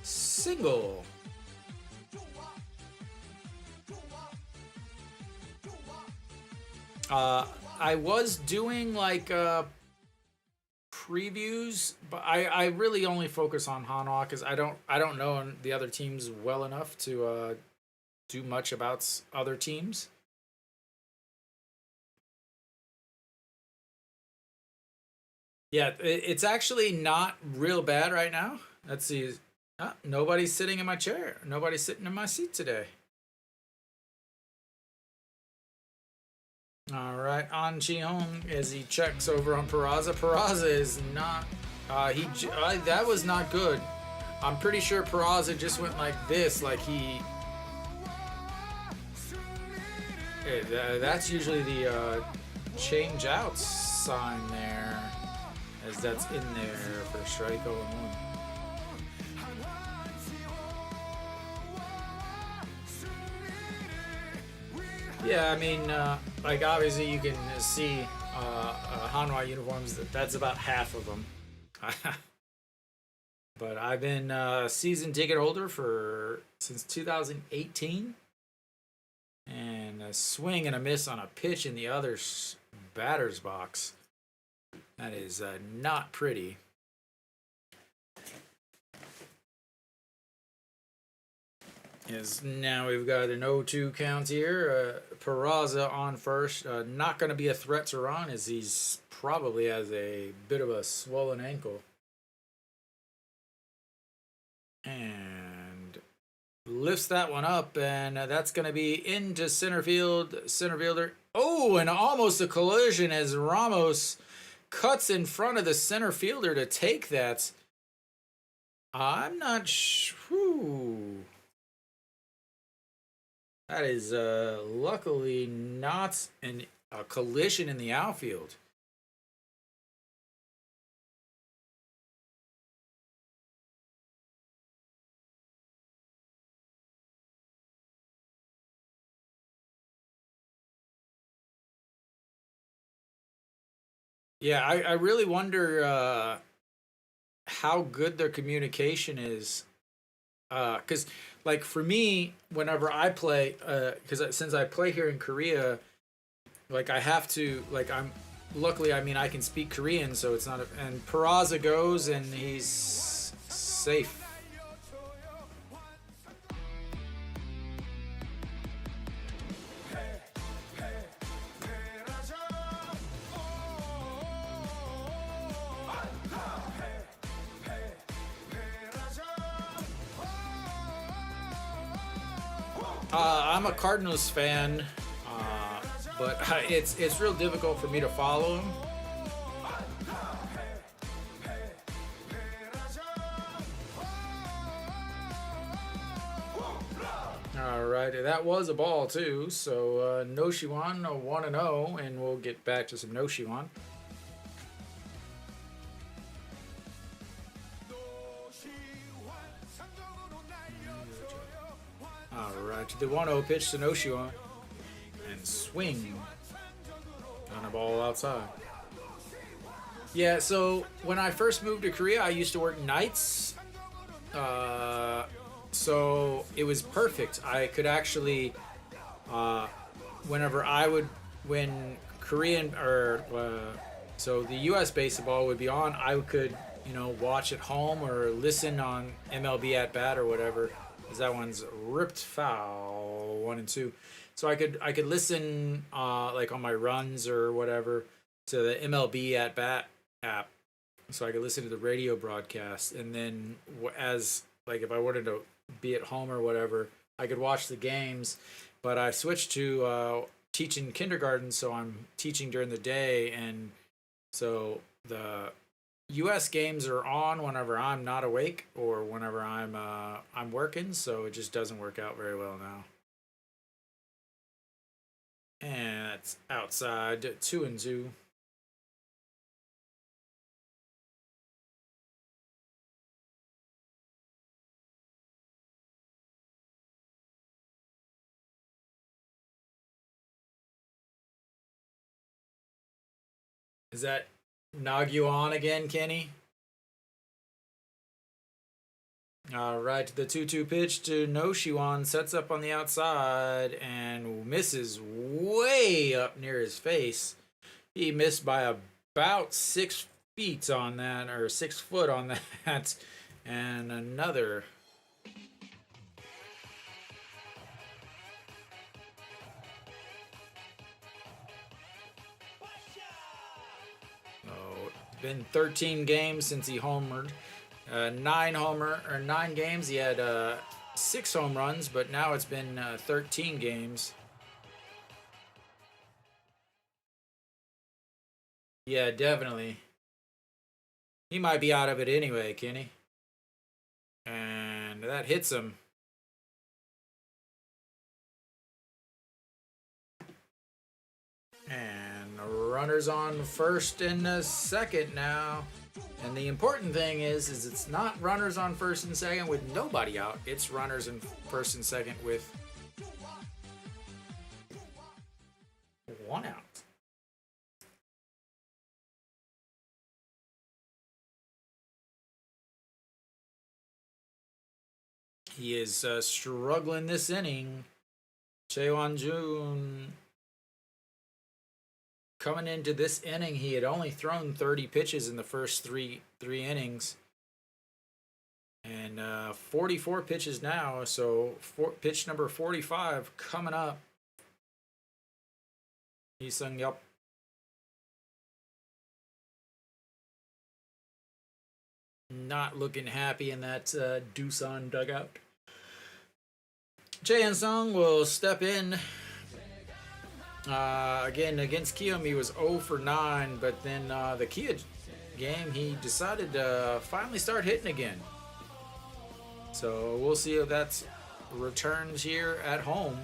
single. I was doing like previews, but I really only focus on Hanwha because I don't know the other teams well enough to do much about other teams. Yeah, it's actually not real bad right now. Let's see. Nobody's sitting in my chair. Nobody's sitting in my seat today. All right, An Chi-hong as he checks over on Peraza. Peraza is not. That was not good. I'm pretty sure Peraza just went like this, like he. That's usually the change out sign there, as that's in there for strike 0-1. Yeah, I mean, like obviously you can see Hanwha uniforms. That's about half of them. But I've been a season ticket holder for since 2018, and a swing and a miss on a pitch in the other batter's box. That is not pretty. Is now we've got an 0-2 count here. Peraza on first. Not going to be a threat to Ron, as he's probably has a bit of a swollen ankle. And lifts that one up, and that's going to be into center field. Center fielder. Oh, and almost a collision as Ramos cuts in front of the center fielder to take that. I'm not sure. That is luckily not a collision in the outfield. Yeah, I really wonder how good their communication is. Because, like, for me, whenever I play, because since I play here in Korea, like, I have to, like, luckily, I mean, I can speak Korean, so it's not, and Peraza goes, and he's safe. I'm a Cardinals fan, but it's real difficult for me to follow him. All right, that was a ball too. So Noshiwan 1-0, and we'll get back to some Noshiwan. Alright, to the 1-0 pitch to Noshiwan. And swing on a ball outside. Yeah, so when I first moved to Korea, I used to work nights. So it was perfect. I could actually, when Korean, or, so the US baseball would be on, I could, watch at home or listen on MLB at bat or whatever. That one's ripped foul, 1-2. So I could listen like on my runs or whatever to the MLB at bat app. So I could listen to the radio broadcast, and then as like if I wanted to be at home or whatever, I could watch the games. But I switched to teaching kindergarten, so I'm teaching during the day, and so the U.S. games are on whenever I'm not awake or whenever I'm working, so it just doesn't work out very well now. And that's outside 2-2. Is that Nagyuan again, Kenny? All right, the 2-2 pitch to Noshiwan, sets up on the outside and misses way up near his face. He missed by about 6 feet on that, or 6 foot on that, and another. Oh, it's been 13 games since he homered. 9 games. He had 6 home runs, but now it's been 13 games. Yeah, definitely. He might be out of it anyway, Kenny. And that hits him. And Runners on first and second now. And the important thing is it's not runners on first and second with nobody out. It's runners in first and second with one out. He is struggling this inning. Jaewon-jun coming into this inning, he had only thrown 30 pitches in the first three innings. And 44 pitches now, so pitch number 45 coming up. Hee-sung Yup. Not looking happy in that Doosan dugout. Jae-sung will step in. Again, against Kiyomi, he was 0 for 9, but then the Kia game, he decided to finally start hitting again. So we'll see if that returns here at home.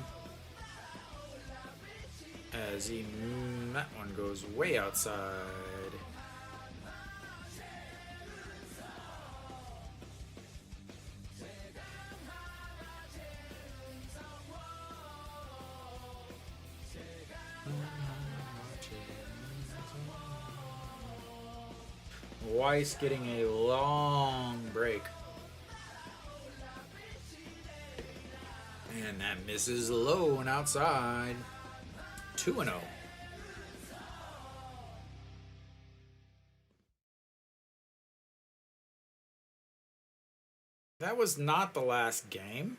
As that one goes way outside. Weiss getting a long break. And that misses low and outside. 2-0. That was not the last game.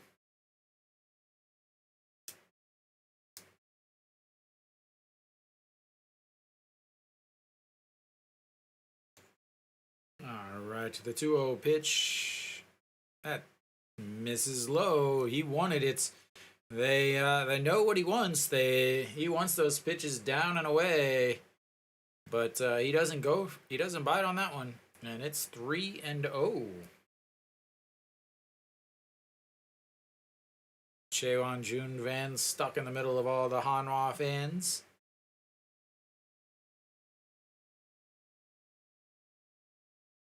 All right, to the 2-0 pitch. That misses low. He wanted it. They know what he wants. He wants those pitches down and away, but he doesn't go. He doesn't bite on that one, and it's 3-0. Jaewon-jun van stuck in the middle of all the Hanwha fans.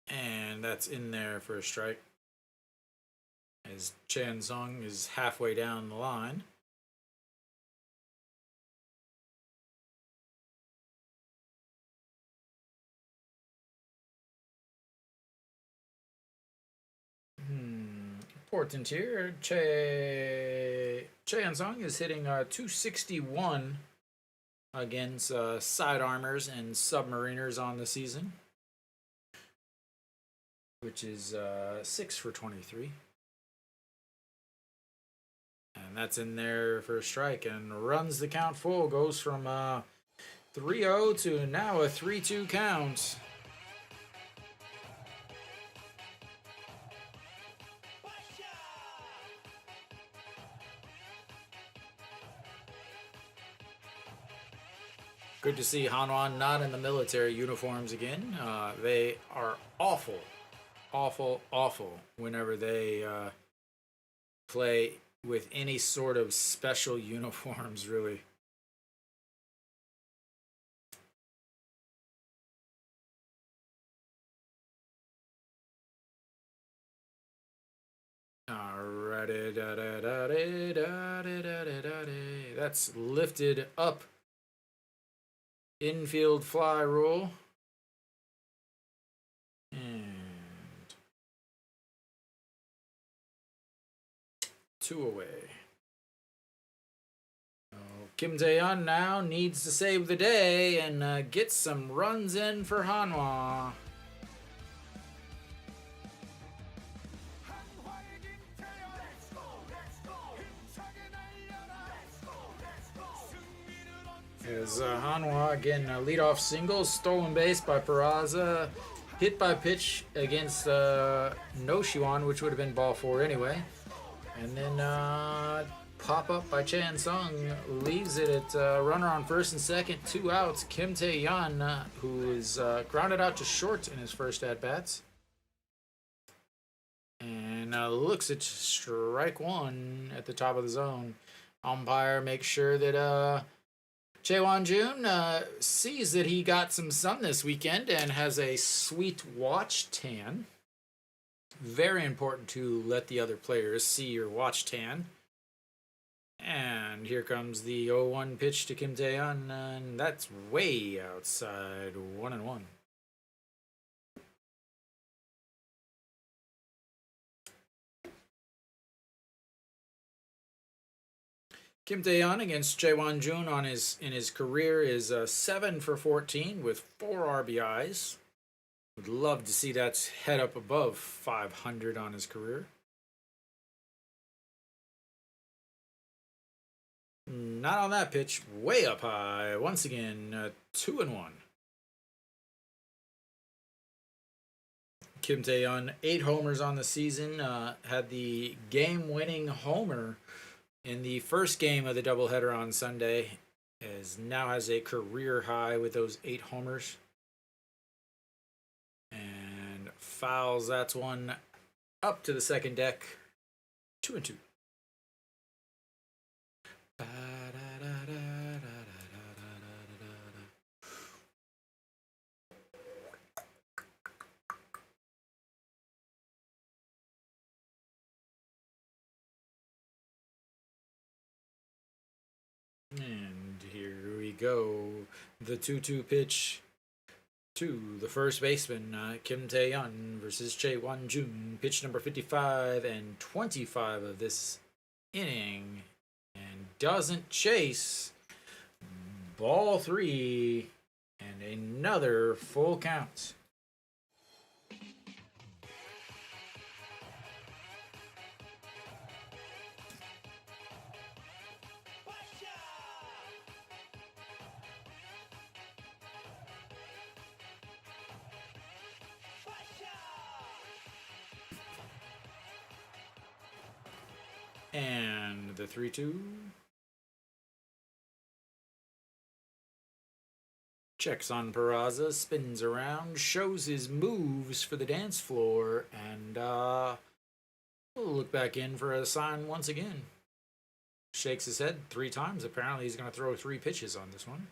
And that's in there for a strike. As Jae-sung is halfway down the line. Important here. Jae-sung is hitting 261 against side armors and submariners on the season, which is 6 for 23. And that's in there for a strike and runs the count full. Goes from 3-0 to now a 3-2 count. Good to see Hanwha not in the military uniforms again. They are awful, awful, awful whenever they play with any sort of special uniforms, really. Alrighty, that's lifted up. Infield fly rule. And 2 away. Kim Tae-yeon now needs to save the day and get some runs in for Hanwha. As Hanwha again leadoff single, stolen base by Peraza, hit by pitch against Noshiwan, which would have been ball 4 anyway, and then pop up by Jae-sung leaves it at runner on first and second, 2 outs. Kim Tae-yeon, who is grounded out to short in his first at bats, and looks at strike 1 at the top of the zone. Umpire makes sure that Jaewon Jun sees that he got some sun this weekend and has a sweet watch tan. Very important to let the other players see your watch tan. And here comes the 0-1 pitch to Kim Tae-yeon, and that's way outside 1-1. Kim Tae-yeon against Jaewon Jun in his career is 7 for 14 with 4 RBIs. Would love to see that head up above 500 on his career. Not on that pitch. Way up high. Once again, 2-1. Kim Tae-yeon, 8 homers on the season. Had the game-winning homer in the first game of the doubleheader on Sunday. Now has a career high with those 8 homers. And fouls. That's one up to the second deck. 2-2. And here we go. The 2-2 pitch to the first baseman, Kim Tae-yeon versus Jaewon Jun. Pitch number 55 and 25 of this inning. And doesn't chase. Ball 3. And another full count. And the 3-2. Checks on Peraza, spins around, shows his moves for the dance floor, and we'll look back in for a sign once again. Shakes his head 3 times. Apparently he's going to throw 3 pitches on this one.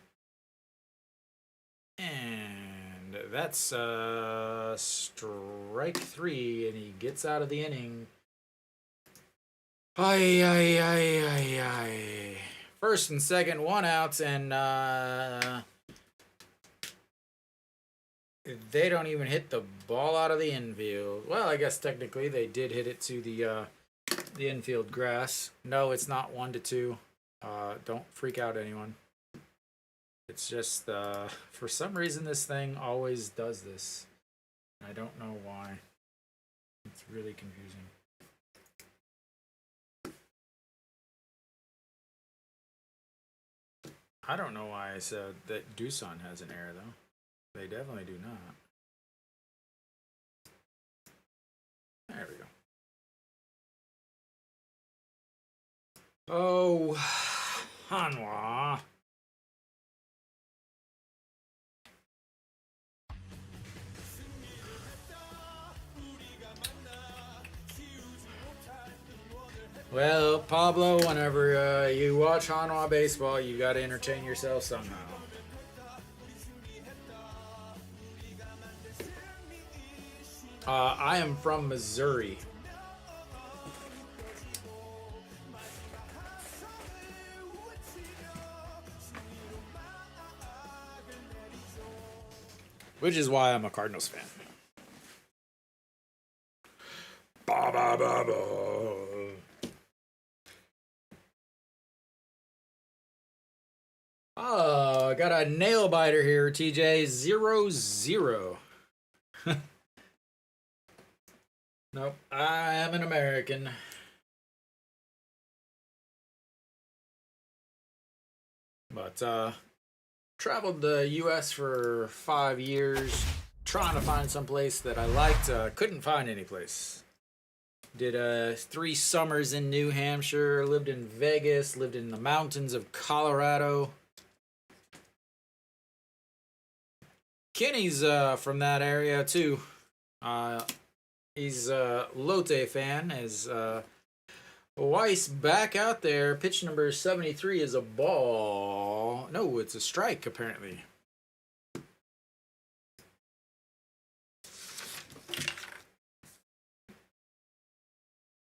And that's strike 3, and he gets out of the inning. First and second, 1 out, and they don't even hit the ball out of the infield. Well, I guess technically they did hit it to the infield grass. No, it's not 1-2. Don't freak out, anyone. It's just for some reason this thing always does this. I don't know why. It's really confusing. I don't know why I said that Doosan has an error, though. They definitely do not. There we go. Oh, Hanwha. Well, Pablo, whenever you watch Hanwha baseball, you got to entertain yourself somehow. I am from Missouri. Which is why I'm a Cardinals fan. Ba ba ba ba. Oh, I got a nail biter here, TJ. 0-0. Nope, I am an American. But, traveled the U.S. for 5 years, trying to find some place that I liked. Couldn't find any place. Did 3 summers in New Hampshire, lived in Vegas, lived in the mountains of Colorado. Kenny's from that area too. He's a Lotte fan. Is Weiss back out there? Pitch number 73 is a ball. No, it's a strike, apparently.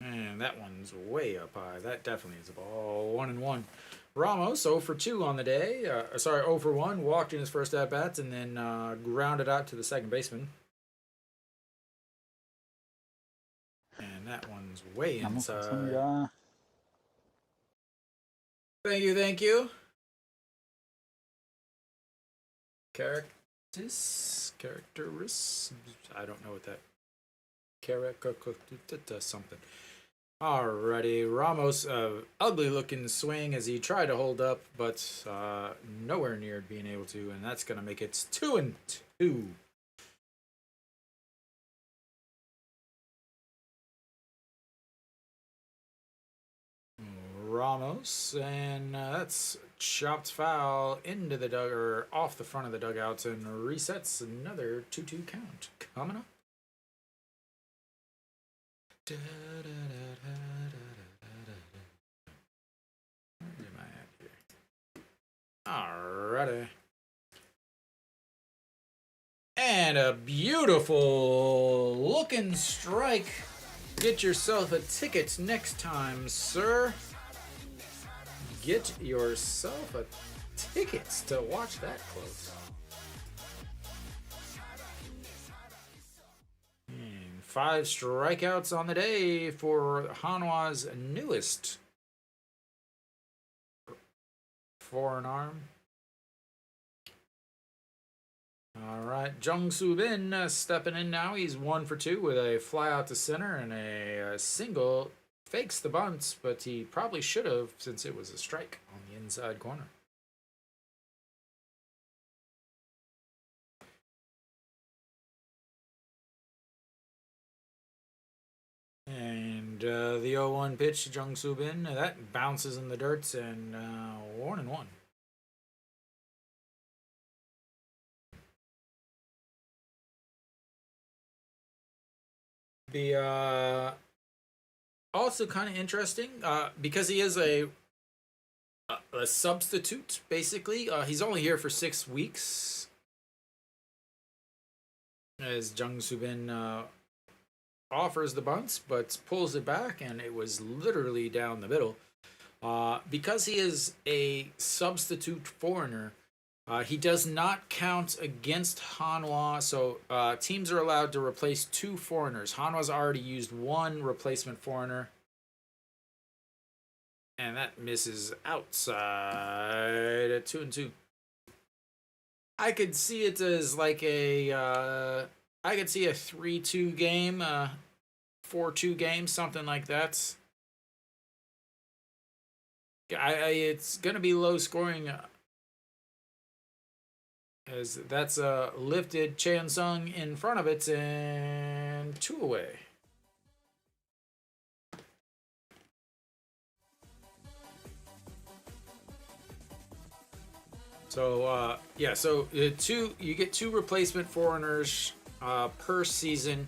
And that one's way up high. That definitely is a ball. 1-1. Ramos 0 for 2 on the day. 0 for 1. Walked in his first at bats and then grounded out to the second baseman. And that one's way inside. Thank you, thank you. Characteris. I don't know what that. Something. Alrighty, Ramos, ugly looking swing as he tried to hold up, but nowhere near being able to, and that's gonna make it 2-2. Ramos, and that's chopped foul into the or off the front of the dugout, and resets another 2-2 count. Coming up. Where am I at here? Alrighty. And a beautiful looking strike. Get yourself a ticket next time, sir. Get yourself a ticket to watch that close. And 5 strikeouts on the day for Hanwha's newest foreign arm. All right, Jung Soo Bin stepping in now. He's 1 for 2 with a fly out to center and a single. Fakes the bunts, but he probably should have since it was a strike on the inside corner. And the 0-1 pitch, Jung Soo Bin, that bounces in the dirt, and 1-1. The also kind of interesting because he is a substitute, basically. He's only here for 6 weeks, as Jung Soo Bin offers the bunts, but pulls it back, and it was literally down the middle. Because he is a substitute foreigner, he does not count against Hanwha, so teams are allowed to replace 2 foreigners. Hanwha's already used 1 replacement foreigner, and that misses outside at 2-2. I could see it as like a I could see a 3-2 game, 4-2 game, something like that. It's going to be low scoring, as that's lifted Chan Sung in front of it, and 2 away. So yeah, so you get 2 replacement foreigners per season.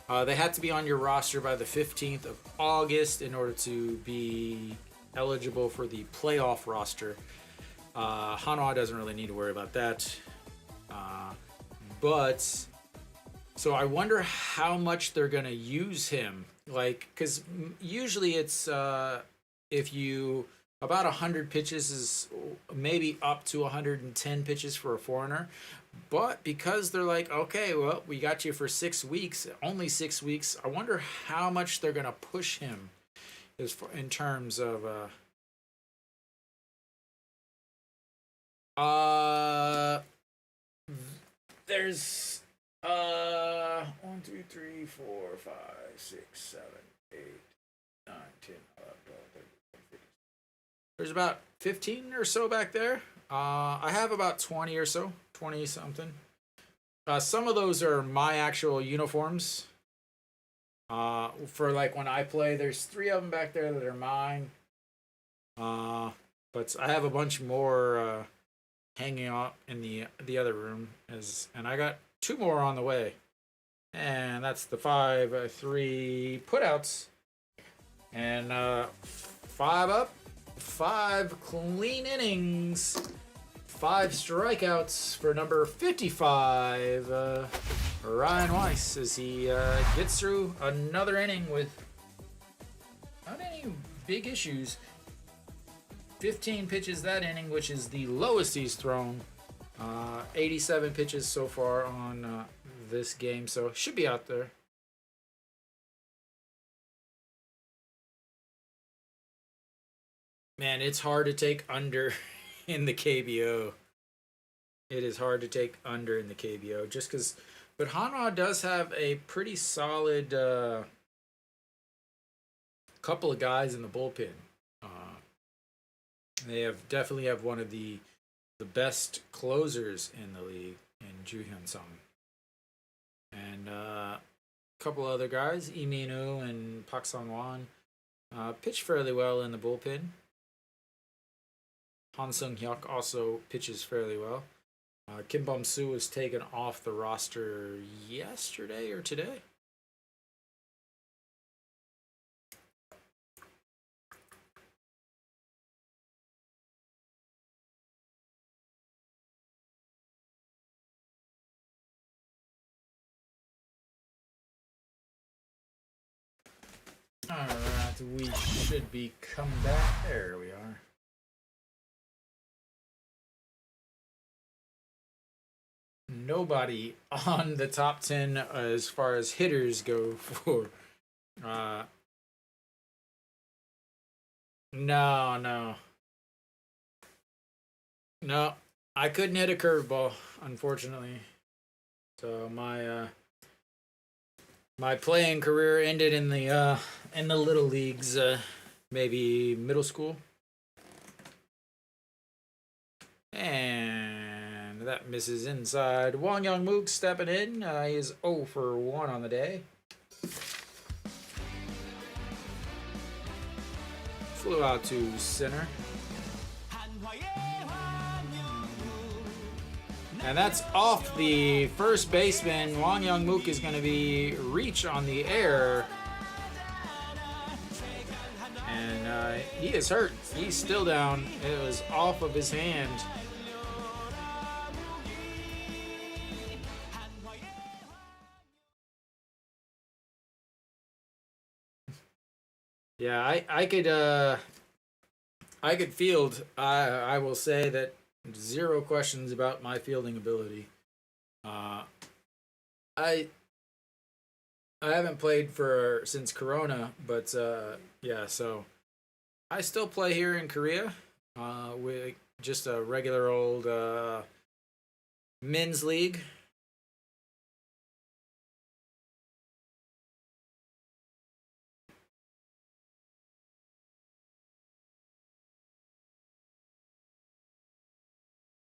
They have to be on your roster by the 15th of August in order to be eligible for the playoff roster. Hanwha doesn't really need to worry about that. But so I wonder how much they're gonna use him. Like, because usually it's if you about 100 pitches is maybe up to 110 pitches for a foreigner. But because they're like, okay, well, we got you for 6 weeks, only 6 weeks. I wonder how much they're gonna push him, in terms of there's 1, 2, 3, 4, 5, 6, 7, 8, 9, 10, 11, 12, 13, 14. There's about 15 or so back there. I have about 20 or so, 20 something. Some of those are my actual uniforms. For like when I play, there's 3 of them back there that are mine. But I have a bunch more hanging out in the other room, and I got 2 more on the way. And that's the 5 3 putouts, and 5 up, 5 clean innings 5 strikeouts for number 55, Ryan Weiss, as he gets through another inning with not any big issues. 15 pitches that inning, which is the lowest he's thrown. 87 pitches so far on this game, so should be out there. Man, it's hard to take under in the KBO. It is hard to take under in the KBO just because. But Hanwha does have a pretty solid couple of guys in the bullpen. They definitely have one of the best closers in the league in Ju Hyun Sung, and a couple other guys, Lee Min-woo and Park Sung-won, pitch fairly well in the bullpen. Han Sung-hyuk also pitches fairly well. Kim Bum-soo was taken off the roster yesterday or today. Alright, we should be coming back. There we are. Nobody on the top 10 as far as hitters go for no, I couldn't hit a curveball, unfortunately. So my playing career ended in the little leagues, maybe middle school. And that misses inside. Wang Young-mook stepping in. He is 0 for 1 on the day. Flew out to center. And that's off the first baseman. Wang Young-mook is going to be reach on the air. And he is hurt. He's still down. It was off of his hand. Yeah, I could field. I will say that 0 questions about my fielding ability. I haven't played since Corona, but yeah, so I still play here in Korea with just a regular old men's league.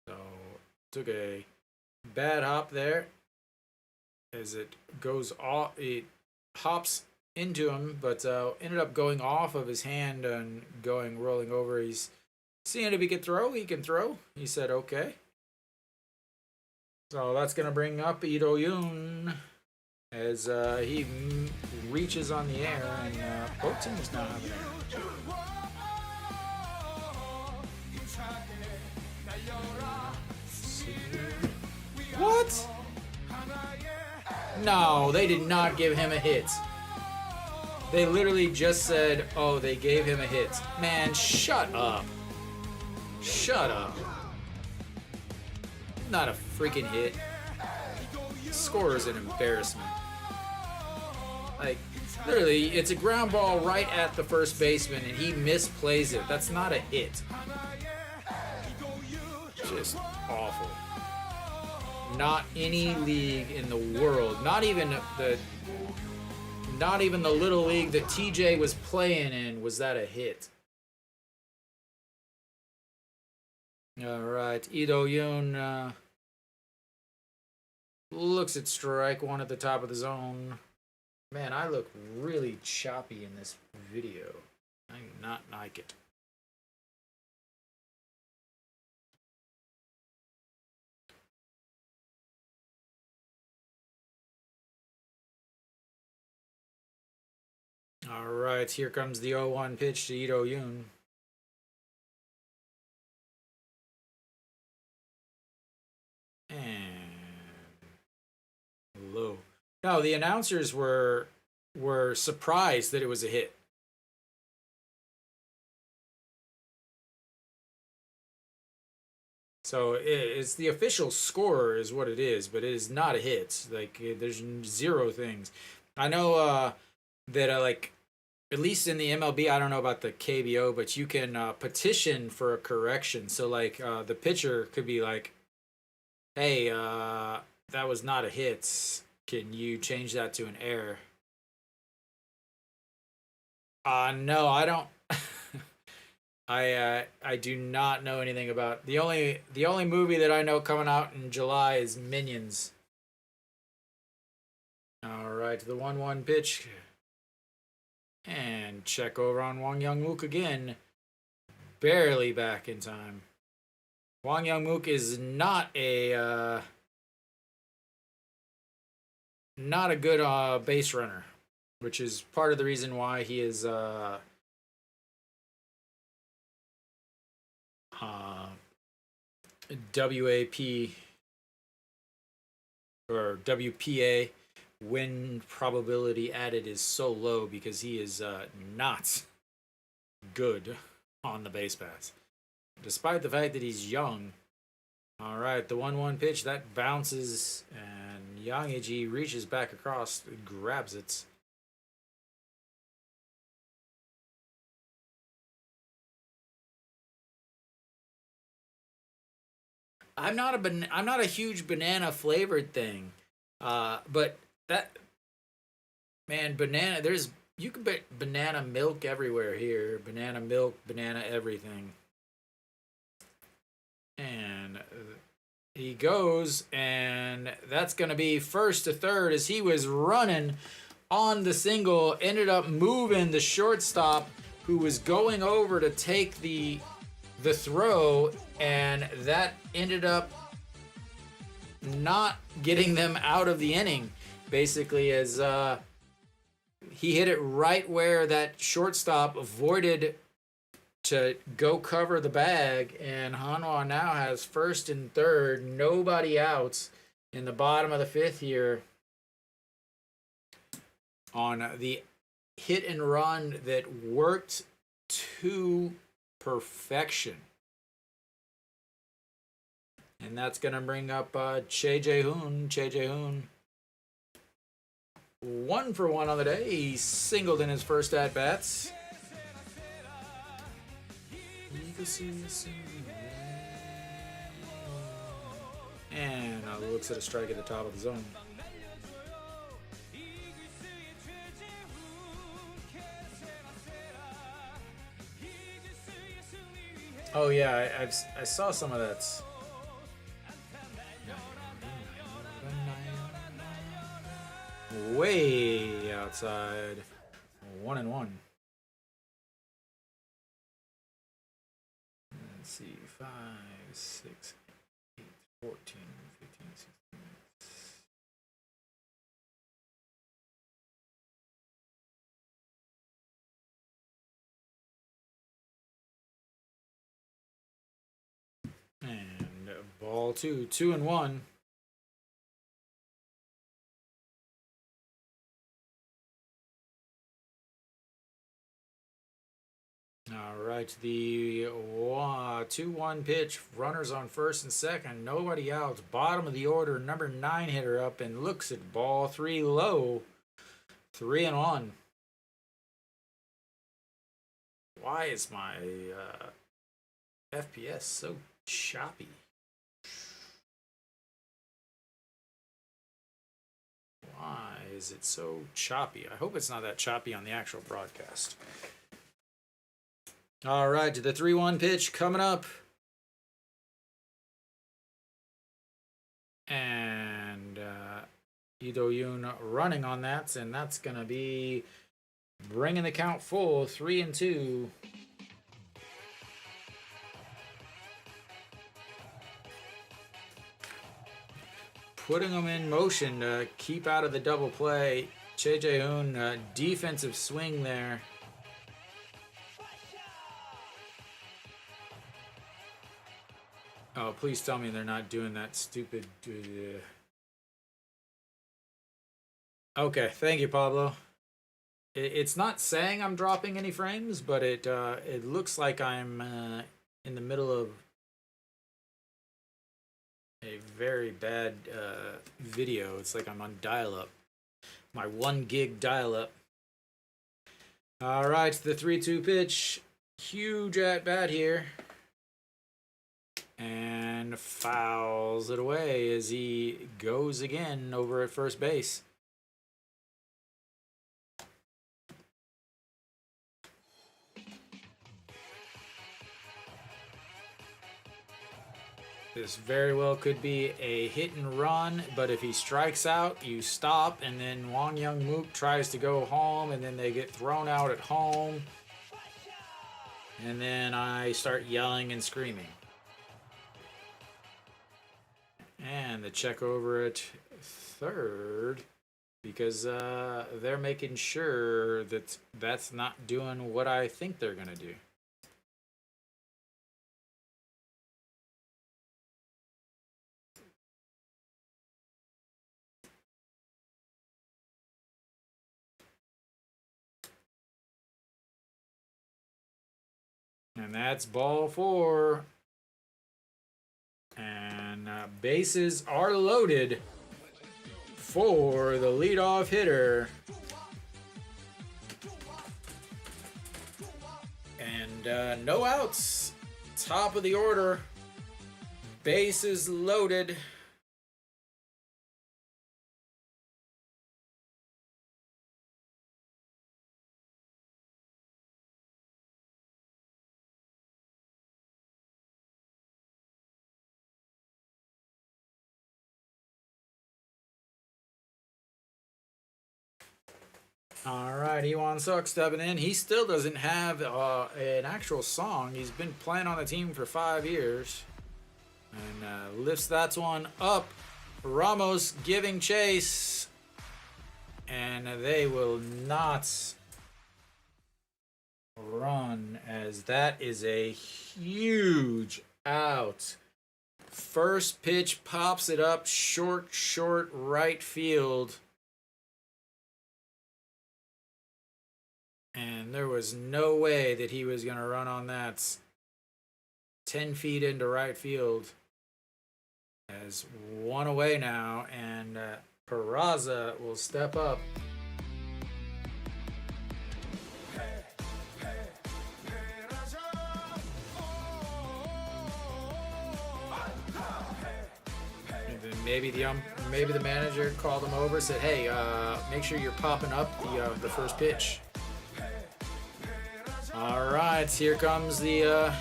So took a bad hop there as it goes off. It hops into him, but ended up going off of his hand and rolling over. He's seeing if he can throw. He can throw. He said okay. So that's gonna bring up Lee Do-yoon as he reaches on the air, and both teams now have an air. What? No, they did not give him a hit. They literally just said, oh, they gave him a hit. Man, shut up. Shut up. Not a freaking hit. Score is an embarrassment. Like, literally, it's a ground ball right at the first baseman, and he misplays it. That's not a hit. Just awful. Not any league in the world, not even the little league that TJ was playing in, was that a hit. All right, Lee Do-yoon looks at strike one at the top of the zone. Man, I look really choppy in this video. I do not like it. All right, here comes the 0-1 pitch to Lee Do-yoon. And low. No, the announcers were surprised that it was a hit. So it's the official score is what it is, but it is not a hit. Like there's zero things. I know that like at least in the MLB, I don't know about the KBO, but you can petition for a correction. So like the pitcher could be like, "Hey, that was not a hit. Can you change that to an error?" No, I don't. I do not know anything about the only movie that I know coming out in July is Minions. All right, the 1-1 pitch, and check over on Wang Young-mook again, barely back in time. Wang Young-mook is not a good base runner, which is part of the reason why he is WAP or WPA win probability added is so low because he is not good on the base paths, despite the fact that he's young. All right, the 1-1 pitch that bounces, and Yang Eji reaches back across, grabs it. I'm not a huge banana flavored thing, but that man banana. You can bet banana milk everywhere here. Banana milk, banana everything. And he goes, and that's going to be first to third as he was running on the single. Ended up moving the shortstop who was going over to take the throw, and that ended up not getting them out of the inning, basically, as he hit it right where that shortstop avoided to go cover the bag, and Hanwha now has first and third, nobody out in the bottom of the fifth here on the hit and run that worked to perfection. And that's going to bring up Che Jae-hoon. Che Jae-hoon, 1 for 1 on the day. He singled in his first at-bats. And looks at a strike at the top of the zone. Oh yeah, I saw some of that. Way outside. 1-1. Let's see. 5, 6, 8, 14, 15, 16. And ball 2, 2-1. All right, the 2-1 pitch. Runners on first and second. Nobody out. Bottom of the order. Number 9 hitter up and looks at ball 3 low. 3-1. Why is my FPS so choppy? Why is it so choppy? I hope it's not that choppy on the actual broadcast. All right, the 3-1 pitch coming up. And Lee Do-yoon running on that, and that's going to be bringing the count full, 3-2. Putting them in motion to keep out of the double play. Che Jae-hoon, defensive swing there. Oh, please tell me they're not doing that stupid. Okay, thank you, Pablo. It's not saying I'm dropping any frames, but it looks like I'm in the middle of a very bad video. It's like I'm on dial-up, my 1 gig dial-up. All right, the 3-2 pitch, huge at bat here, and fouls it away as he goes again over at first base. This very well could be a hit and run, but if he strikes out, you stop, and then Wang Young Mook tries to go home, and then they get thrown out at home. And then I start yelling and screaming. And the check over at third, because they're making sure that that's not doing what I think they're going to do. And that's ball 4. And bases are loaded for the leadoff hitter. And no outs. Top of the order. Bases loaded. All right, Ewan Suk stepping in. He still doesn't have an actual song. He's been playing on the team for 5 years. And lifts that one up. Ramos giving chase. And they will not run, as that is a huge out. First pitch pops it up short right field. And there was no way that he was going to run on that. 10 feet into right field. As one away now, and Peraza will step up. Maybe the manager called him over, said, "Hey, make sure you're popping up the first pitch." All right, here comes the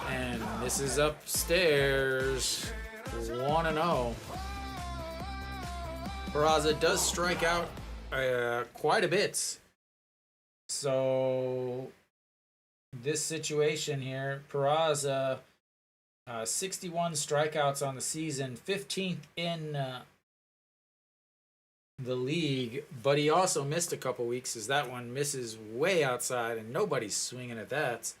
and this is upstairs, 1-0. Peraza does strike out quite a bit. So this situation here, Peraza, 61 strikeouts on the season, 15th in the league, but he also missed a couple weeks as that one misses way outside and nobody's swinging at that.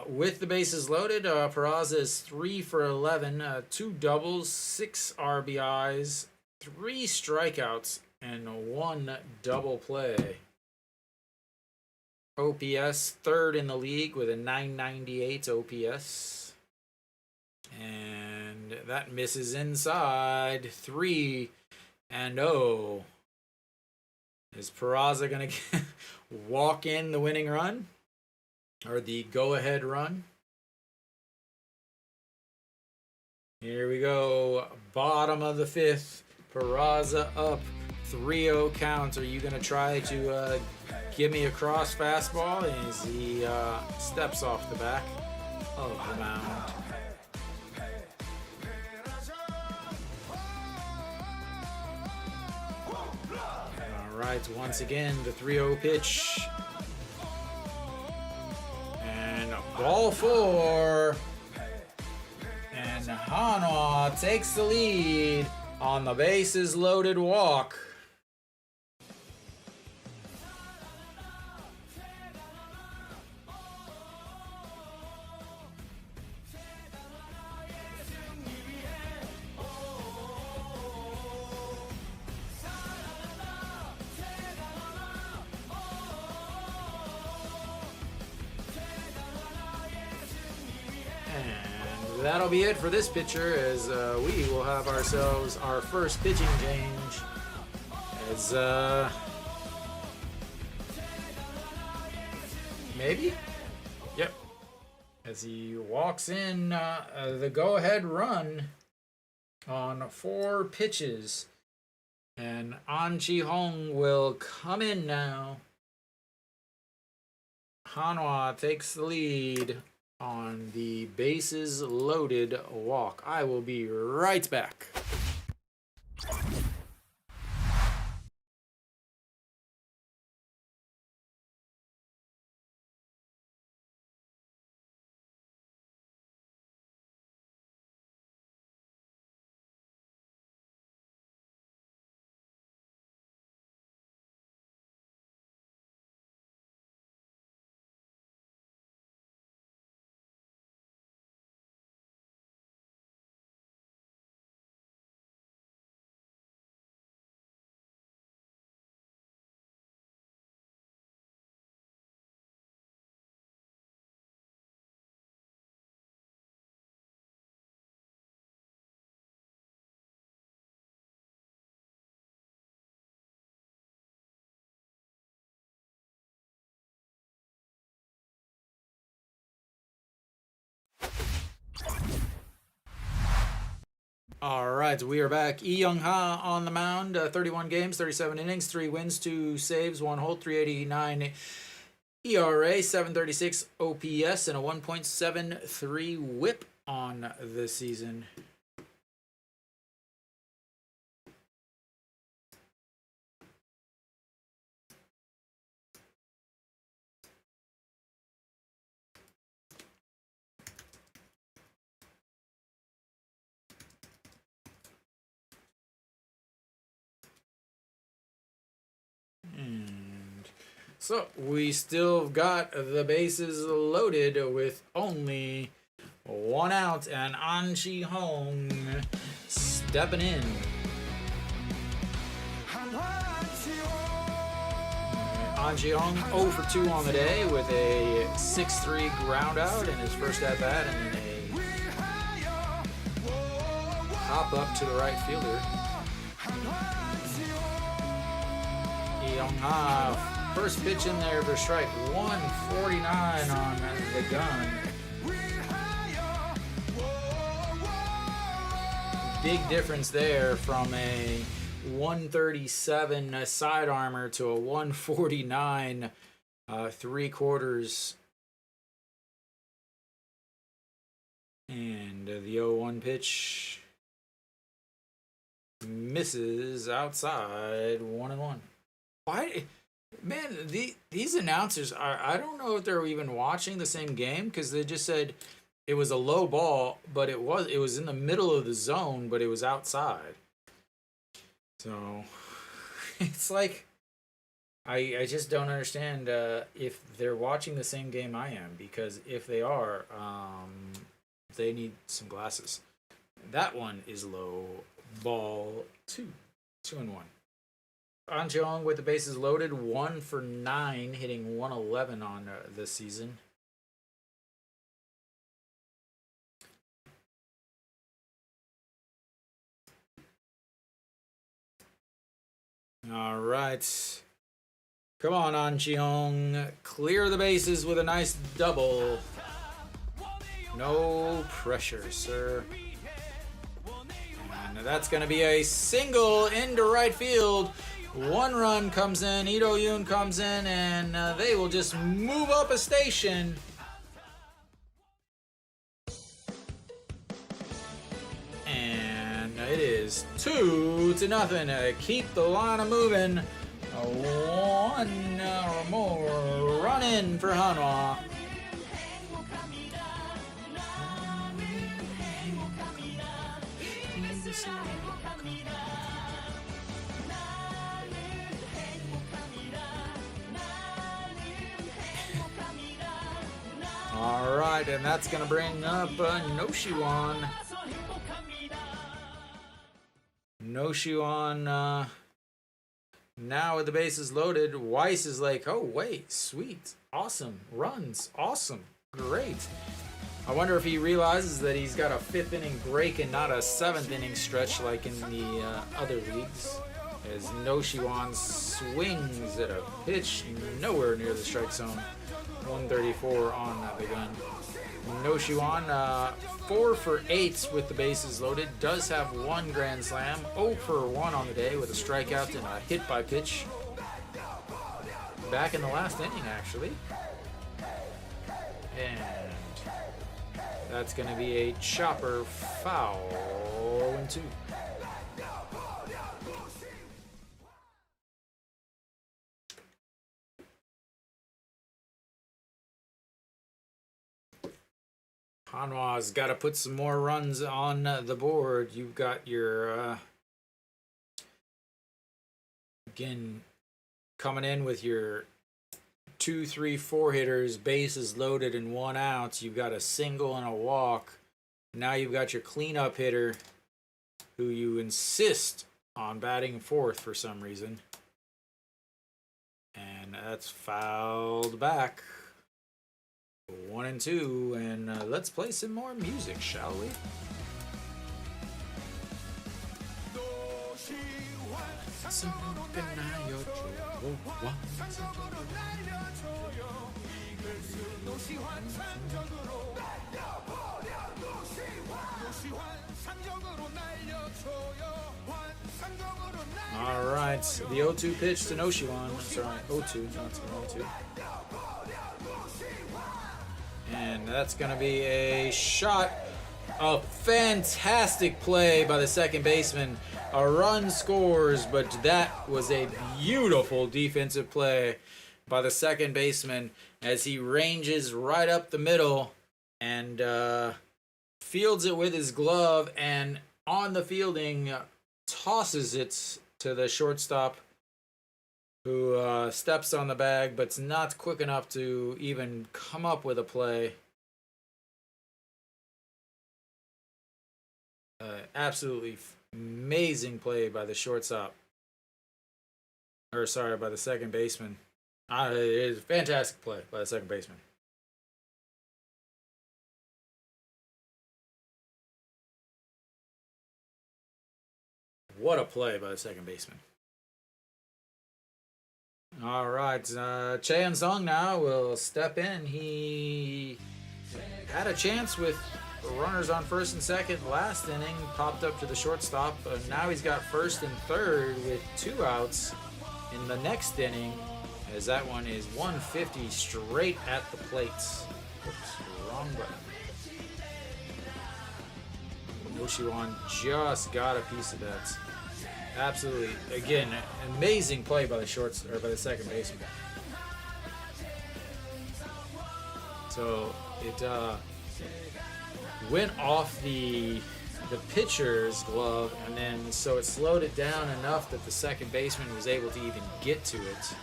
With the bases loaded, Peraza is 3 for 11, 2 doubles, 6 RBIs, 3 strikeouts, and 1 double play. OPS, 3rd in the league with a 998 OPS. And that misses inside, 3-0. Is Peraza going to walk in the winning run? Or the go-ahead run? Here we go. Bottom of the 5th. Peraza up. 3-0 count. Are you going to try to give me a cross fastball as he steps off the back of the mound? All right. Once again, the 3-0 pitch. Ball 4, and Hanwha takes the lead on the bases loaded walk. that'll be it for this pitcher, as we will have ourselves our first pitching change. As maybe? Yep. As he walks in the go-ahead run on 4 pitches. And An Chi-hong will come in now. Hanwha takes the lead on the bases loaded walk. I will be right back. All right, we are back. Lee Young-ha on the mound. 31 games, 37 innings, 3 wins, 2 saves, 1 hold, 389 ERA, 736 OPS, and a 1.73 WHIP on the season. So we still got the bases loaded with only 1 out, and An Chi-hong stepping in. An Chi-hong 0 for 2 on the day with a 6-3 ground out in his first at bat, and then a hop up to the right fielder. Lee Young-ha, first pitch in there for strike, 149 on the gun. Big difference there from a 137 side armor to a 149 3/4. And the 0-1 pitch misses outside, 1-1. Why? Man, these announcers I don't know if they're even watching the same game, because they just said it was a low ball, but it was in the middle of the zone, but it was outside. So it's like I just don't understand if they're watching the same game I am, because if they are, they need some glasses. That one is low, ball 2-1. An Chi-hong with the bases loaded, 1 for 9, hitting 111 on this season. All right. Come on, An Chi-hong. Clear the bases with a nice double. No pressure, sir. And that's going to be a single into right field. 1 run comes in, Lee Do-yoon comes in, and they will just move up a station. And it is 2-0. Keep the line moving. 1 more run in for Hanwha. All right, and that's going to bring up No Shiwan. No Shiwan now with the bases loaded. Weiss is like, oh, wait, sweet, awesome, runs, awesome, great. I wonder if he realizes that he's got a 5th inning break and not a 7th inning stretch like in the other leagues. As Noshiwan swings at a pitch nowhere near the strike zone. 134 on the gun. Noshiwan 4 for 8 with the bases loaded. Does have 1 grand slam. 0 for 1 on the day with a strikeout and a hit by pitch. Back in the last inning, actually. And that's going to be a chopper foul. 0-2. Hanwha's got to put some more runs on the board. You've got your, again, coming in with your 2, 3, 4 hitters, bases loaded and 1 out. You've got a single and a walk. Now you've got your cleanup hitter who you insist on batting 4th for some reason. And that's fouled back. 1-2, and let's play some more music, shall we? All right, the 0-2 pitch to Noshiwan. Sorry, 0-2, not 0-2. And that's going to be a shot. A fantastic play by the second baseman. A run scores, but that was a beautiful defensive play by the second baseman as he ranges right up the middle and fields it with his glove, and on the fielding tosses it to the shortstop, who steps on the bag but's not quick enough to even come up with a play. Absolutely amazing play by the shortstop. Or sorry, by the second baseman. It is a fantastic play by the second baseman. What a play by the second baseman. All right, Chaehyun Sung now will step in. He had a chance with runners on first and second last inning, popped up to the shortstop. Now he's got first and third with 2 outs in the next inning, as that one is 150 straight at the plates. Oops, wrong button. Noshiwan just got a piece of that. Absolutely, again, amazing play by the by the second baseman. So it went off the pitcher's glove, and then so it slowed it down enough that the second baseman was able to even get to it.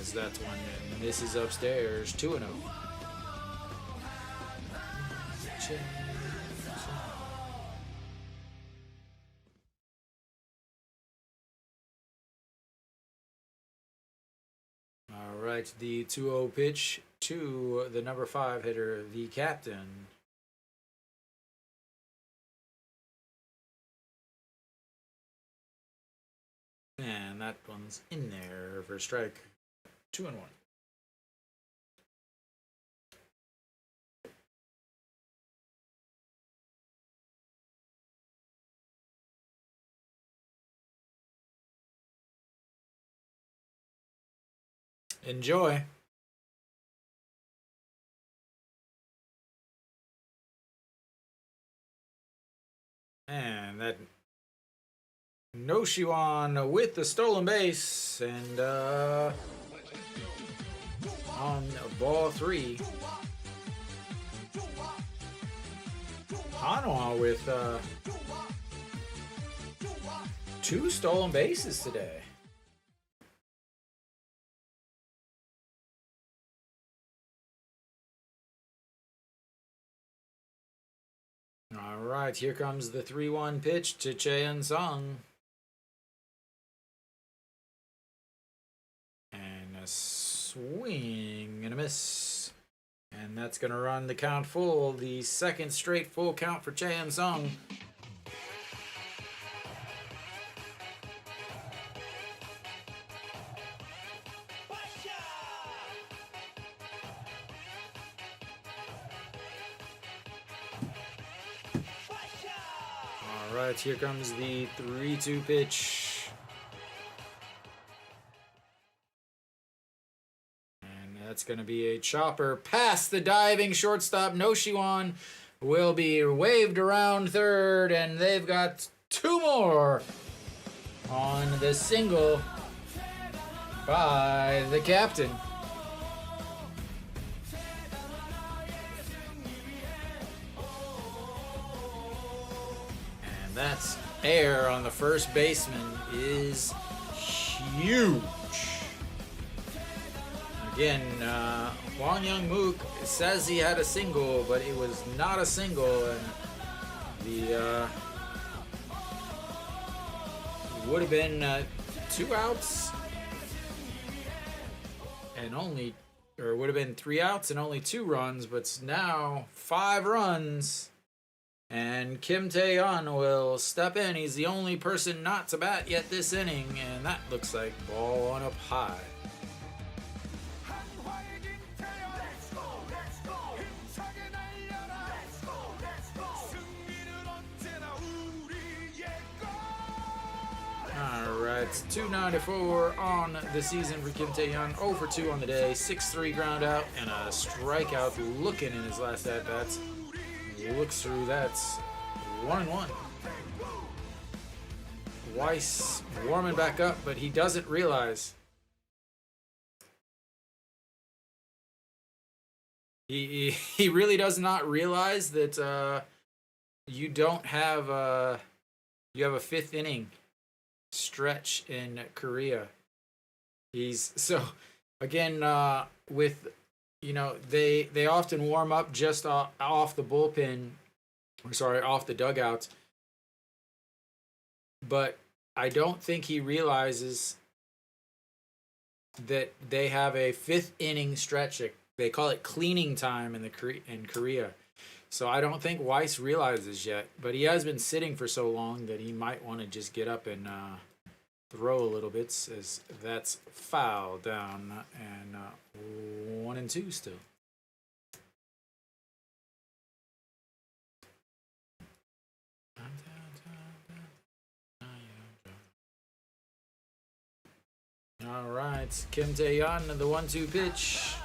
As that's one that misses upstairs, 2-0. All right, the 2-0 pitch to the number 5 hitter, the captain. And that one's in there for a strike. 2-1. Enjoy. And that Noshiwan with the stolen base, and on ball 3. Hanwha with 2 stolen bases today. All right, here comes the 3-1 pitch to Chaehyun Sung. And a swing and a miss. And that's going to run the count full, the second straight full count for Chaeun Sung. All right, here comes the 3-2 pitch. That's going to be a chopper past the diving shortstop. No Shiwan will be waved around third, and they've got two more on the single by the captain. And that's air on the first baseman is huge. Again, Wang Young Mook says he had a single, but it was not a single, and the would have been 2 outs and only, or would have been 3 outs and only 2 runs, but it's now 5 runs, and Kim Tae-yeon will step in. He's the only person not to bat yet this inning, and that looks like ball on up high. It's 294 on the season for Kim Tae-yeon. 0 for 2 on the day. 6-3 ground out and a strikeout looking in his last at-bats. Looks through that's 1-1. Weiss warming back up, but he doesn't realize. He really does not realize that you don't have you have a 5th inning stretch in Korea. He's so again with they often warm up just off the bullpen, off the dugout, but I don't think he realizes that they have a 5th inning stretch. They call it cleaning time in Korea. So I don't think Weiss realizes yet, but he has been sitting for so long that he might want to just get up and throw a little bit, as that's foul down and 1-2 still. All right, Kim Tae-yeon, the 1-2 pitch.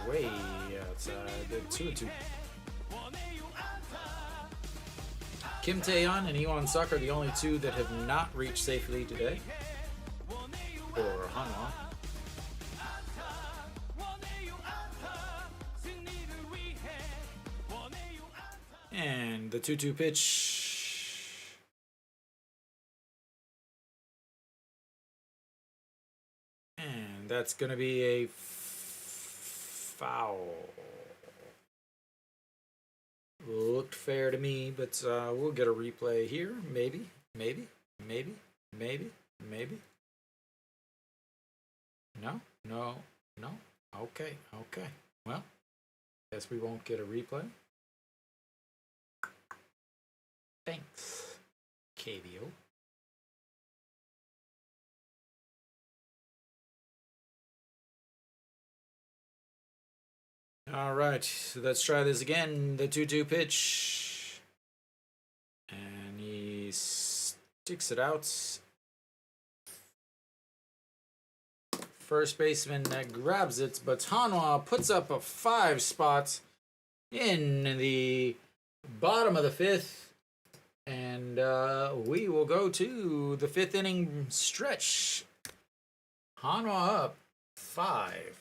Way outside the 2-2. Kim Tae-yeon and Iwon Suk are the only 2 that have not reached safely today for Hanwha. And the 2-2 pitch. And that's going to be a foul. Looked fair to me, but we'll get a replay here. Maybe. No. Okay. Well, guess we won't get a replay. Thanks, KBO. All right, so let's try this again. The 2-2 pitch. And he sticks it out. First baseman grabs it, but Hanwha puts up a 5 spot in the bottom of the 5th. And we will go to the 5th inning stretch. Hanwha up 5-0.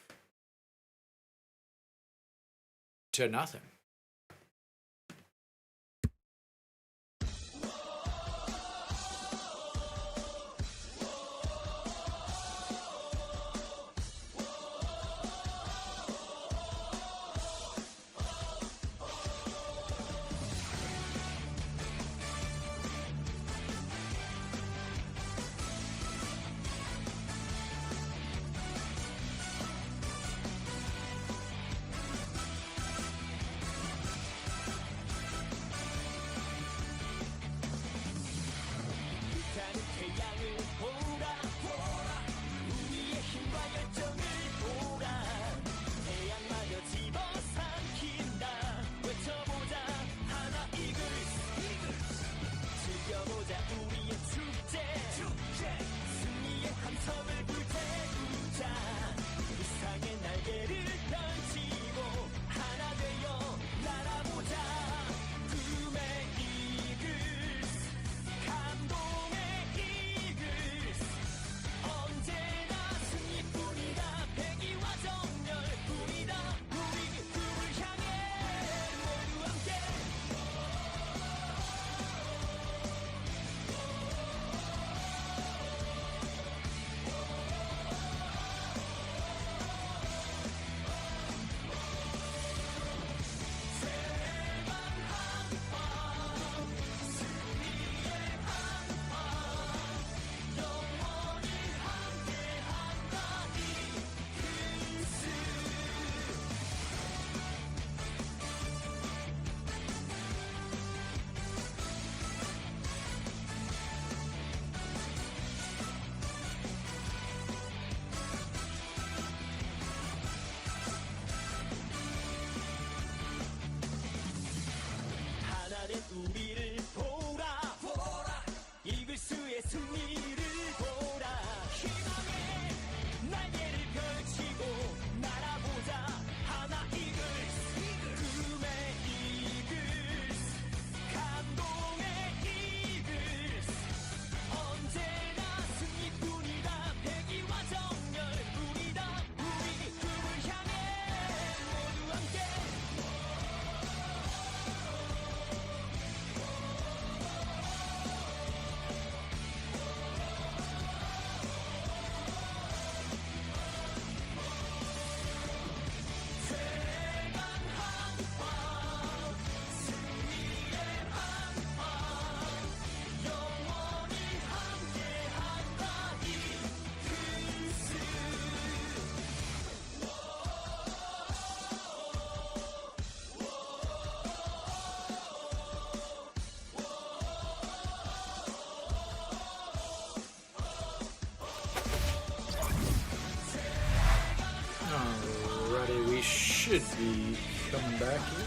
should be coming back here.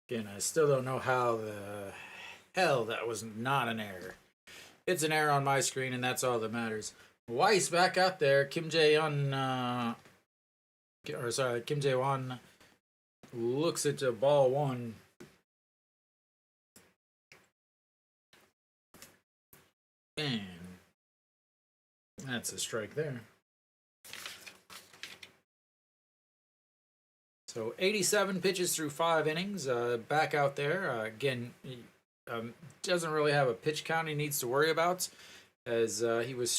Again, I still don't know how the hell that was not an error. It's an error on my screen, and that's all that matters. Weiss back out there. Kim Jae-won, Kim Jae-won looks at the ball one. And that's a strike there. So 87 pitches through 5 innings. Back out there. Again, doesn't really have a pitch count he needs to worry about, as he was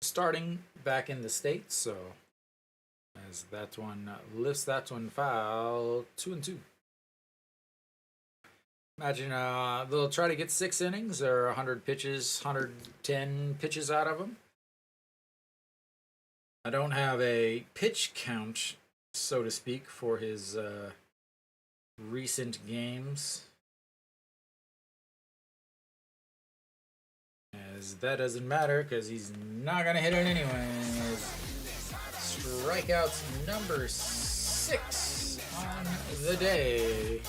starting back in the States. So as that one lifts that one foul, 2-2. Imagine they'll try to get 6 innings or 100 pitches, 110 pitches out of him. I don't have a pitch count, so to speak, for his recent games, as that doesn't matter because he's not gonna hit it anyways. Strikeouts number 6 on the day.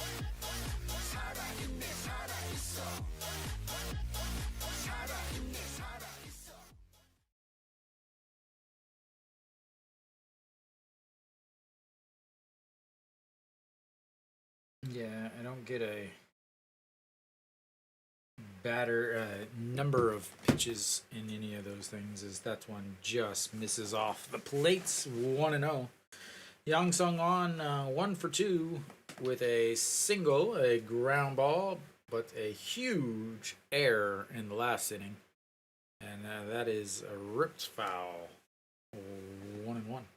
Yeah, I don't get a number of pitches in any of those things, as that one just misses off the plates. 1-0. Yang Sung-won 1 for 2 with a single, a ground ball, but a huge error in the last inning, and that is a ripped foul. 1-1.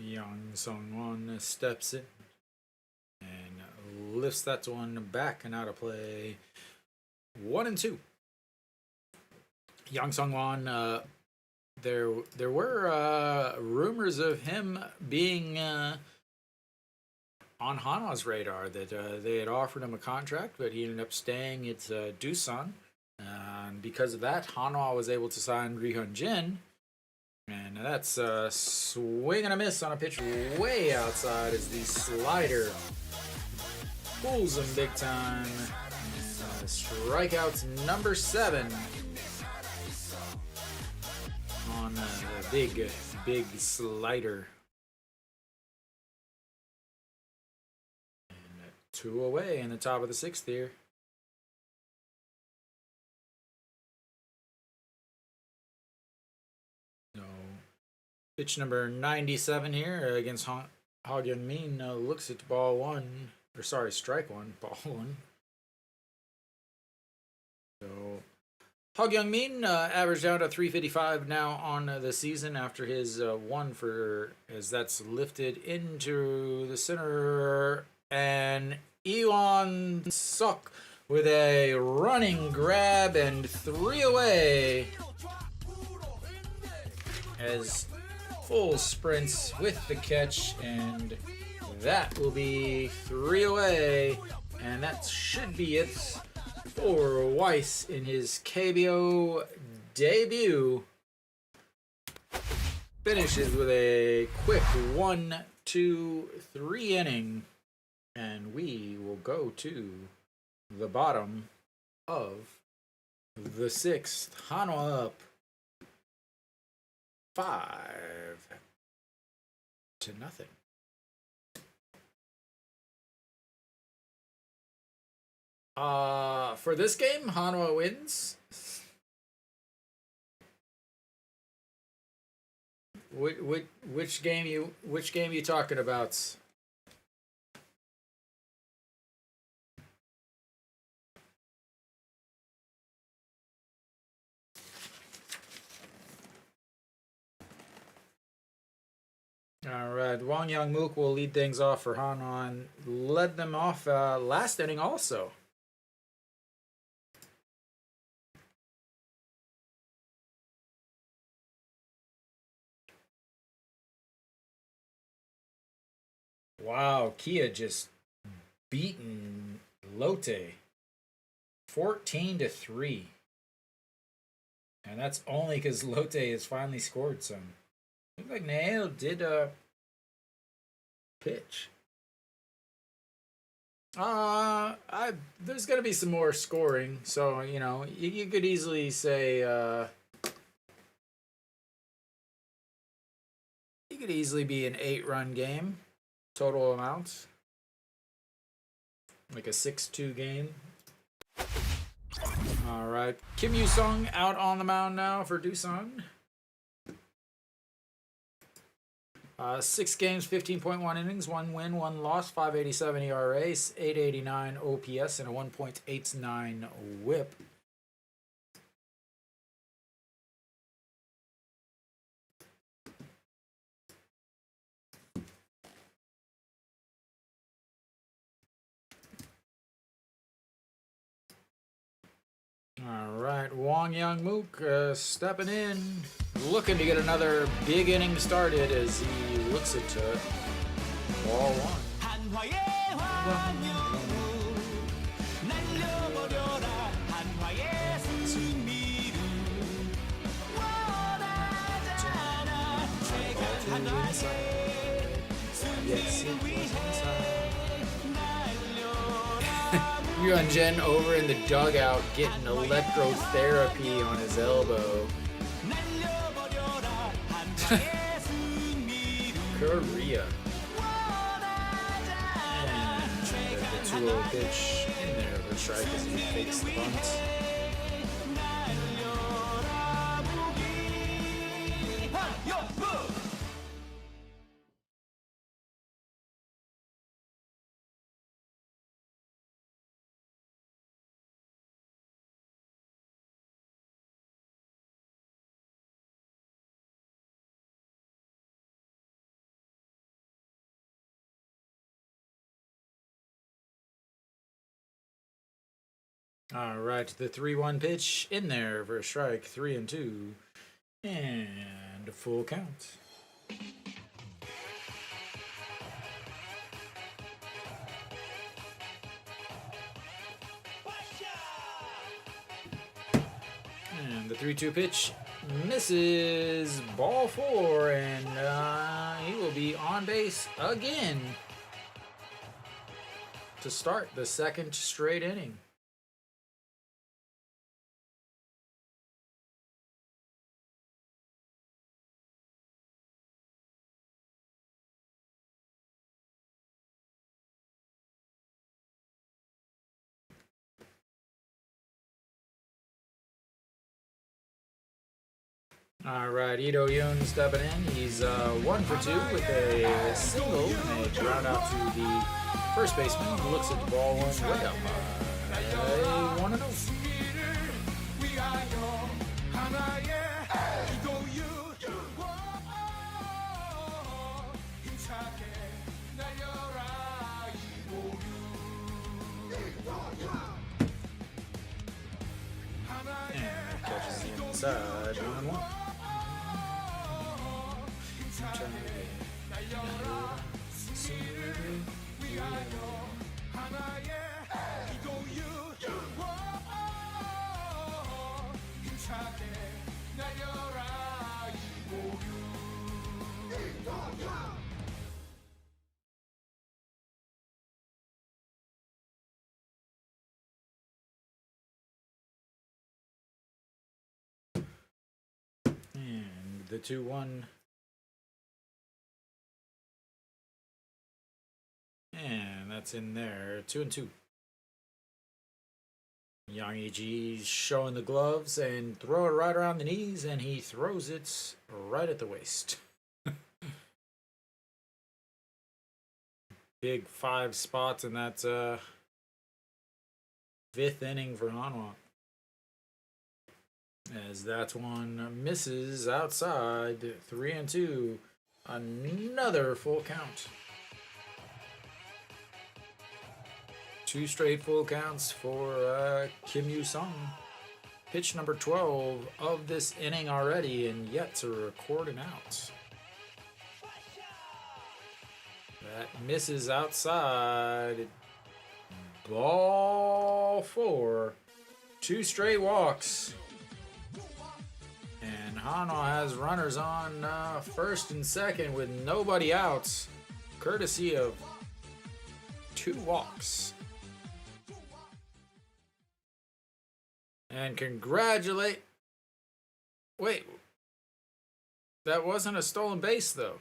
Yang Sung-won steps in and lifts that one back and out of play. 1-2. Yang Sung-won, there were rumors of him being on Hanwha's radar, that they had offered him a contract, but he ended up staying at Doosan. And because of that, Hanwha was able to sign Ri-Hyun Jin. And that's a swing and a miss on a pitch way outside, as the slider pulls him big time. And strikeouts number 7 on the big slider. And 2 away in the top of the 6th here. Pitch number 97 here against Ha Hyung-min, looks at ball 1, or sorry, strike 1, ball 1. So Ha Hyung-min averaged out at 355 now on the season after his 1 for, as that's lifted into the center, and Iwon Suk with a running grab and 3 away, as full sprints with the catch, and that will be 3 away, and that should be it for Weiss in his KBO debut. Finishes with a quick 1, 2, 3 inning, and we will go to the bottom of the 6th. Hanwha up 5-0. For this game, Hanwha wins. Which game you talking about? All right, Wang Yang Mook will lead things off for Hanwha. Led them off last inning also. Wow, Kia just beaten Lotte 14-3. And that's only because Lotte has finally scored some. Looks like Nail did pitch. There's gonna be some more scoring, so you know you could easily say it could easily be an 8-run game, total amount, like a 6-2 game. All right, Kim Yu Sung out on the mound now for Doosan. 6 games, 15.1 innings, 1 win, 1 loss, 5.87 ERA, 8.89 OPS, and a 1.89 WHIP. All right, Wang Yang Mook stepping in, looking to get another big inning started as he looks at ball one. You and Jen over in the dugout getting electrotherapy on his elbow. Korea. And the 2-0 pitch in there for a strike as he fakes the bunt. All right, the 3-1 pitch in there for a strike, 3-2, and a full count. And the 3-2 pitch misses, ball 4, and he will be on base again to start the second straight inning. All right, Ito Yoon stepping in. He's 1 for 2 with a single and a ground out to the first baseman. He looks at the ball one way up. 1-0. And catches the inside. 1-1. And the 2-1. And that's in there. 2-2. Yang Yi showing the gloves and throw it right around the knees, and he throws it right at the waist. Big 5 spots in that 5th inning for Hanwha. As that one misses outside, 3-2. Another full count. 2 straight full counts for Kim Yu-sung. Pitch number 12 of this inning already, and yet to record an out. That misses outside. Ball 4. 2 straight walks. And Hanwha has runners on first and second with nobody out, courtesy of 2 walks. And congratulate. Wait, that wasn't a stolen base though.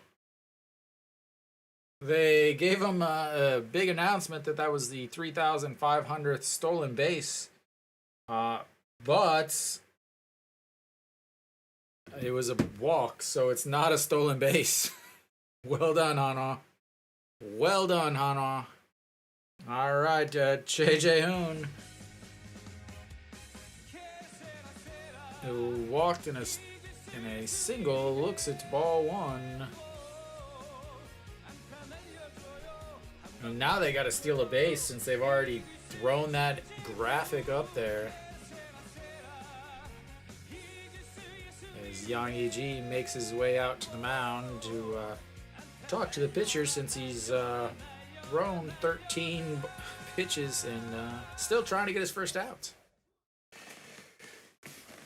They gave him a big announcement that was the 3,500th stolen base. But it was a walk, so it's not a stolen base. Well done, Hanwha. Well done, Hanwha. All right, Jae-hoon, who walked in a single, looks at ball 1. And now they got to steal a base since they've already thrown that graphic up there. As Yang Yi-ji makes his way out to the mound to talk to the pitcher since he's thrown 13 pitches and still trying to get his first out.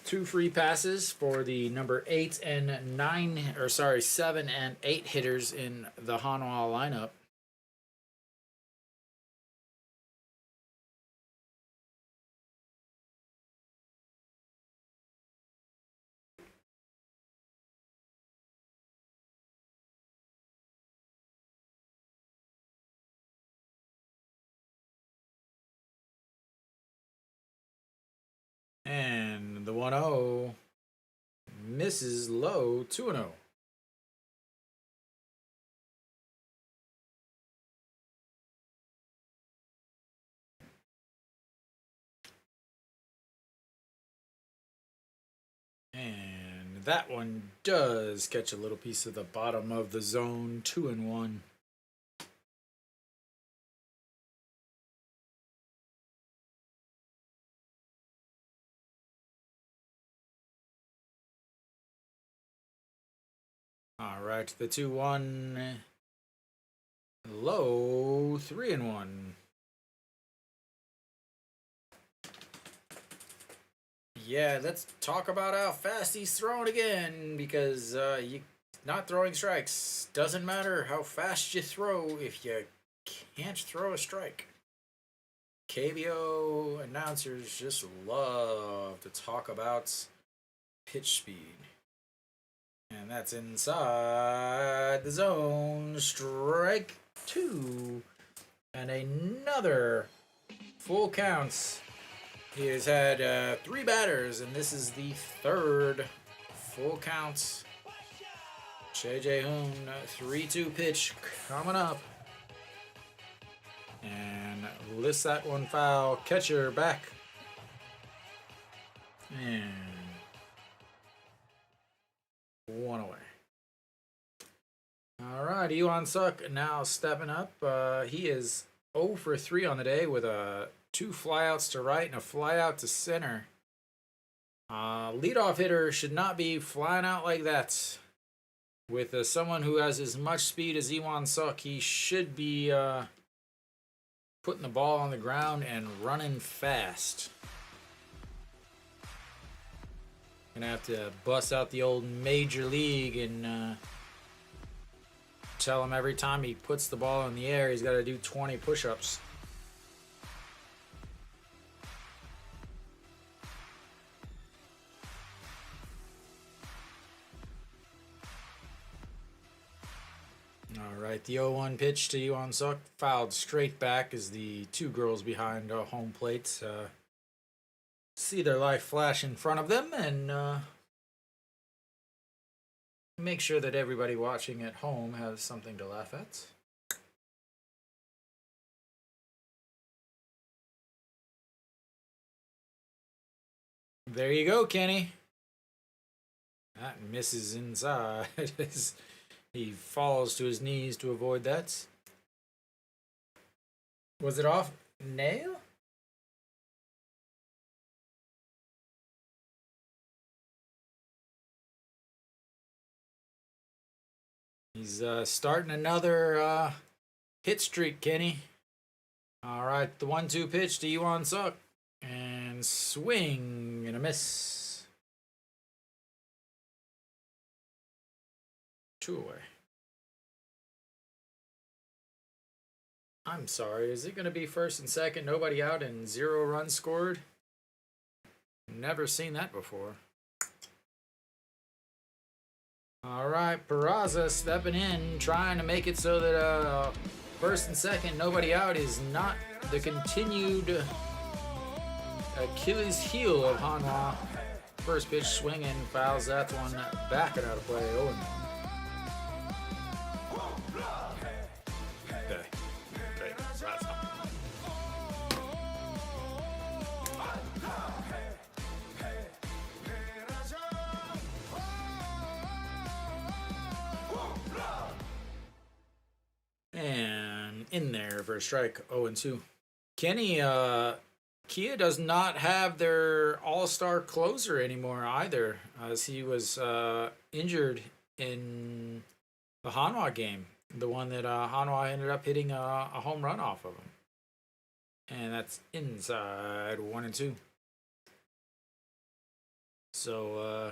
2 free passes for the number 7 and 8 hitters in the Hanwha lineup. And the 1-0 misses low, 2-0. And that one does catch a little piece of the bottom of the zone, 2-1. All right, the 2-1 low, 3-1. Yeah, let's talk about how fast he's throwing again, because you not throwing strikes doesn't matter how fast you throw if you can't throw a strike. KBO announcers just love to talk about pitch speed. And that's inside the zone. Strike 2. And another full counts. He has had 3 batters, and this is the 3rd full count. Jae-hoon, 3-2 pitch coming up. And lifts that one foul. Catcher back. And 1 away. All right, Iwan-suk now stepping up. He is 0 for 3 on the day with 2 flyouts to right and a flyout to center. Leadoff hitter should not be flying out like that. With someone who has as much speed as Iwan-suk, he should be putting the ball on the ground and running fast. Gonna have to bust out the old major league and tell him every time he puts the ball in the air, he's got to do 20 push-ups. All right, the 0-1 pitch to Iwan-suk, fouled straight back as the 2 girls behind home plate see their life flash in front of them and make sure that everybody watching at home has something to laugh at. There you go, Kenny. That misses inside. He falls to his knees to avoid that. Was it off nail? He's starting another hit streak, Kenny. All right, the 1-2 pitch to Yuan Suk. And swing and a miss. 2 away. I'm sorry, is it going to be first and second, nobody out, and 0 runs scored? Never seen that before. All right, Peraza stepping in, trying to make it so that first and second, nobody out is not the continued Achilles heel of Hanwha. First pitch swinging, fouls that one back and out of play. Oh, and in there for a strike. 0-2. Kenny, Kia does not have their all-star closer anymore either, as he was injured in the Hanwha game, the one that Hanwha ended up hitting a home run off of him. And that's inside 1-2. So,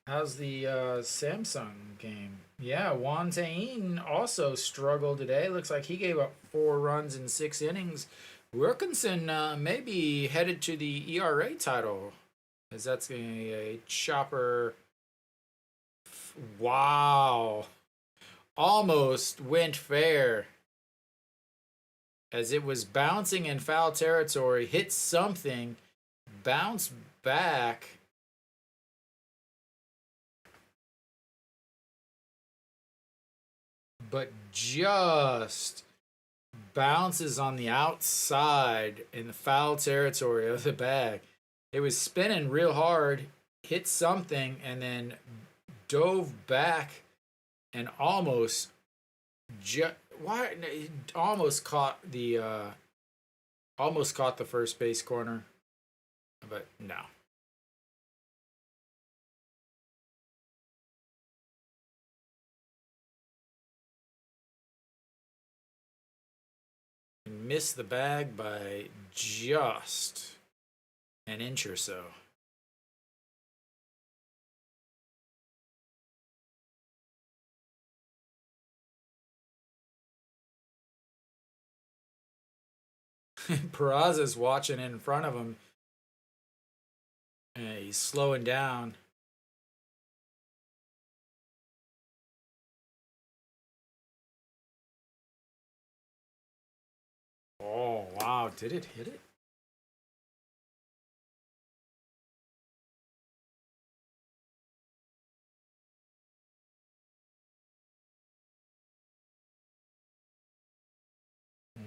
how's the Samsung game? Yeah, Juan Tain also struggled today. Looks like he gave up 4 runs in 6 innings. Wilkinson may be headed to the ERA title, as that's a chopper. Wow. Almost went fair. As it was bouncing in foul territory, hit something, bounced back. But just bounces on the outside in the foul territory of the bag. It was spinning real hard, hit something, and then dove back and almost caught the first base corner, but no. Missed the bag by just an inch or so. Peraza's watching in front of him. And he's slowing down. Oh, wow. Did it hit it?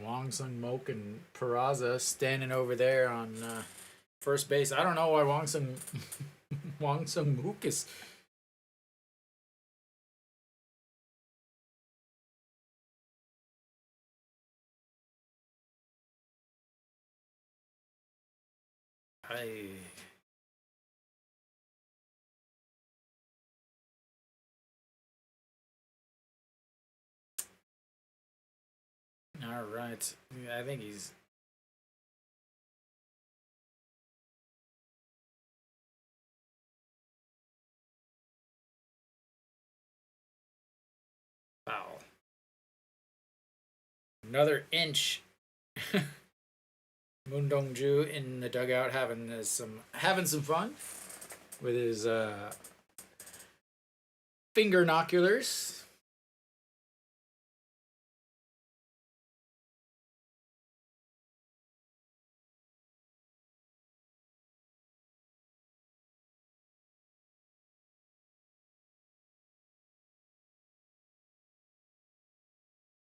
Wang Sung Mok and Peraza standing over there on first base. I don't know why Wang Sung Mok is. All right. I think he's. Foul. Another inch. Moon Dongju in the dugout having some fun with his finger noculars.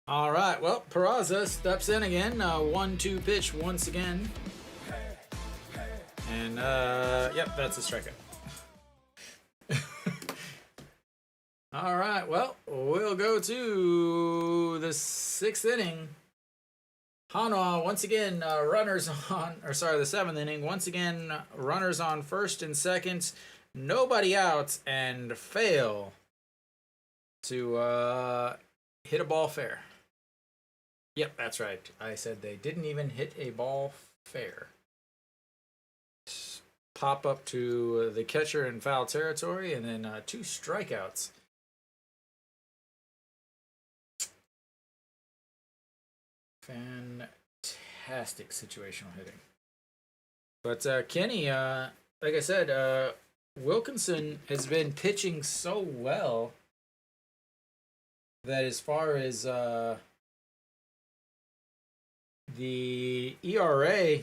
All right, well, Peraza steps in again. 1-2 pitch once again. And, yep, that's a strikeout. All right, well, we'll go to the 6th inning. Hanwha, once again, runners on, or sorry, the 7th inning. Once again, runners on first and second, nobody out, and fail to hit a ball fair. Yep, that's right. I said they didn't even hit a ball fair. Pop up to the catcher in foul territory, and then 2 strikeouts. Fantastic situational hitting. But Kenny, like I said, Wilkinson has been pitching so well that as far as the ERA,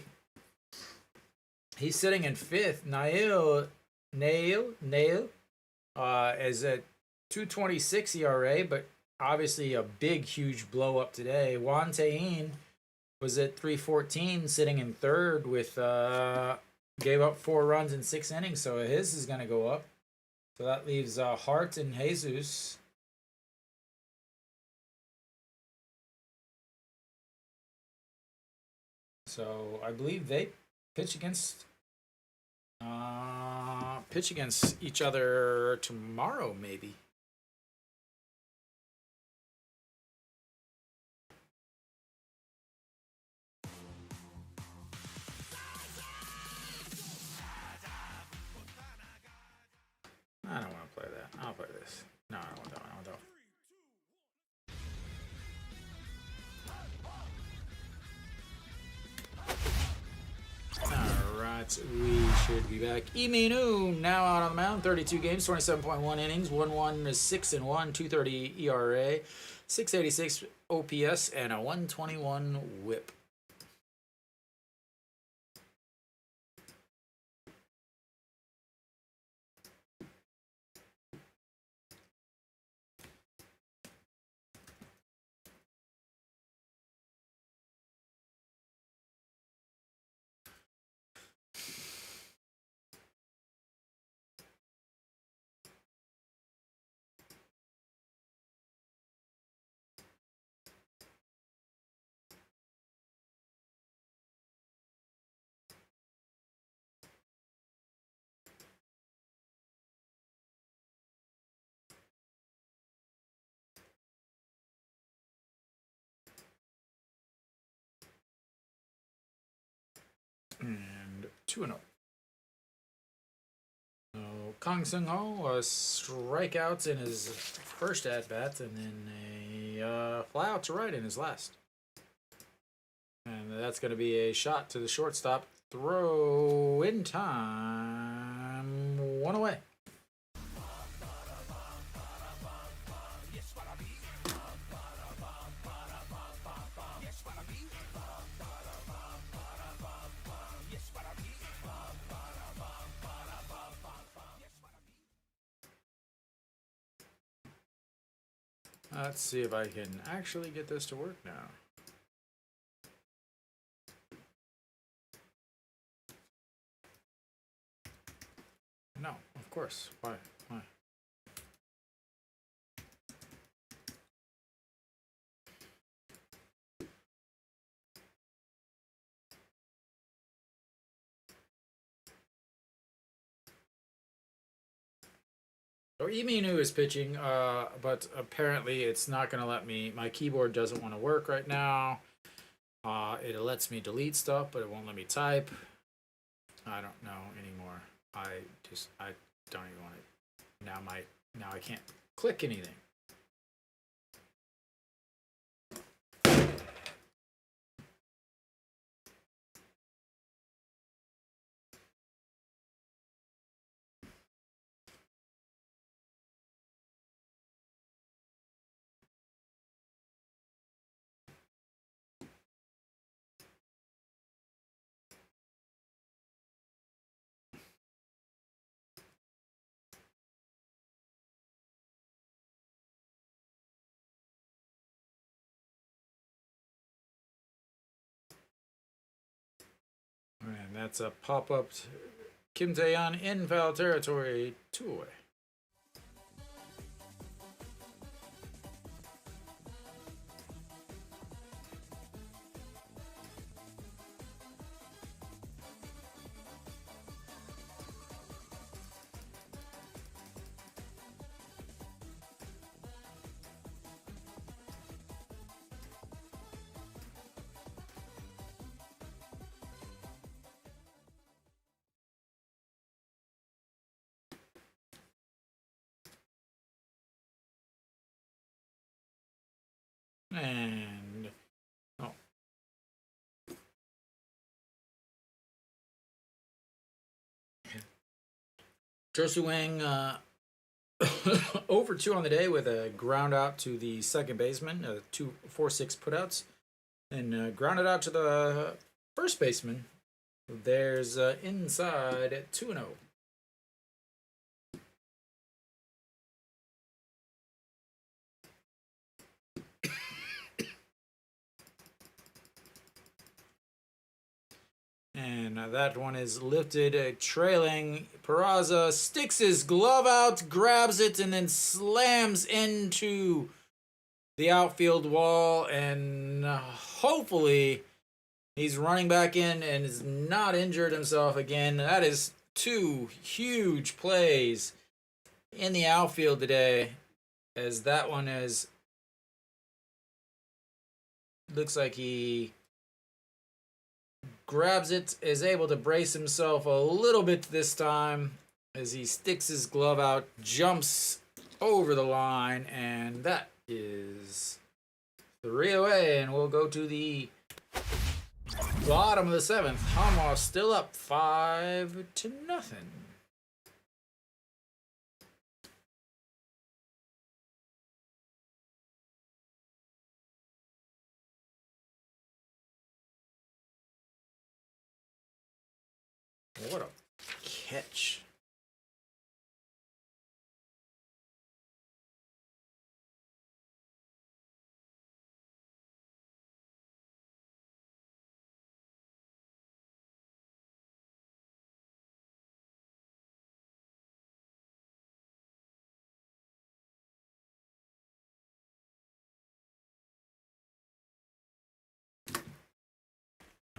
he's sitting in 5th. Nail is at 2.26 ERA, but obviously a big, huge blow up today. Juan Tayin was at 3.14, sitting in 3rd with gave up 4 runs in 6 innings, so his is going to go up. So that leaves Hart and Jesus. So I believe they pitch against each other tomorrow, maybe. I don't want to play that. I'll play this. No, I don't want that. I want that. Alright, we should be back. Iminu now out on the mound. 32 games, 27.1 innings, 1-1, 6-1, 2.30 ERA, 6.86 OPS, and a 1.21 WHIP. And 2-0. So Kang Seung Ho strikeouts in his first at bat, and then a fly out to right in his last. And that's going to be a shot to the shortstop. Throw in time. 1 away. Let's see if I can actually get this to work now. No, of course. Why? So Iminu is pitching, but apparently it's not going to let me. My keyboard doesn't want to work right now. It lets me delete stuff, but it won't let me type. I don't know anymore. I don't even want it. Now I can't click anything. And that's a pop-up. Kim Tae-yeon in foul territory, 2 away. And oh, Josu Wang over 2 on the day with a ground out to the second baseman, 2-4-6 putouts, and grounded out to the first baseman. There's inside at 2-0. And that one is lifted, trailing. Peraza sticks his glove out, grabs it, and then slams into the outfield wall. And hopefully he's running back in and is not injured himself again. That is 2 huge plays in the outfield today, as that one is, looks like he grabs it, is able to brace himself a little bit this time as he sticks his glove out, jumps over the line, and that is 3 away. And we'll go to the bottom of the 7th. Hanwha still up 5-0. What a catch.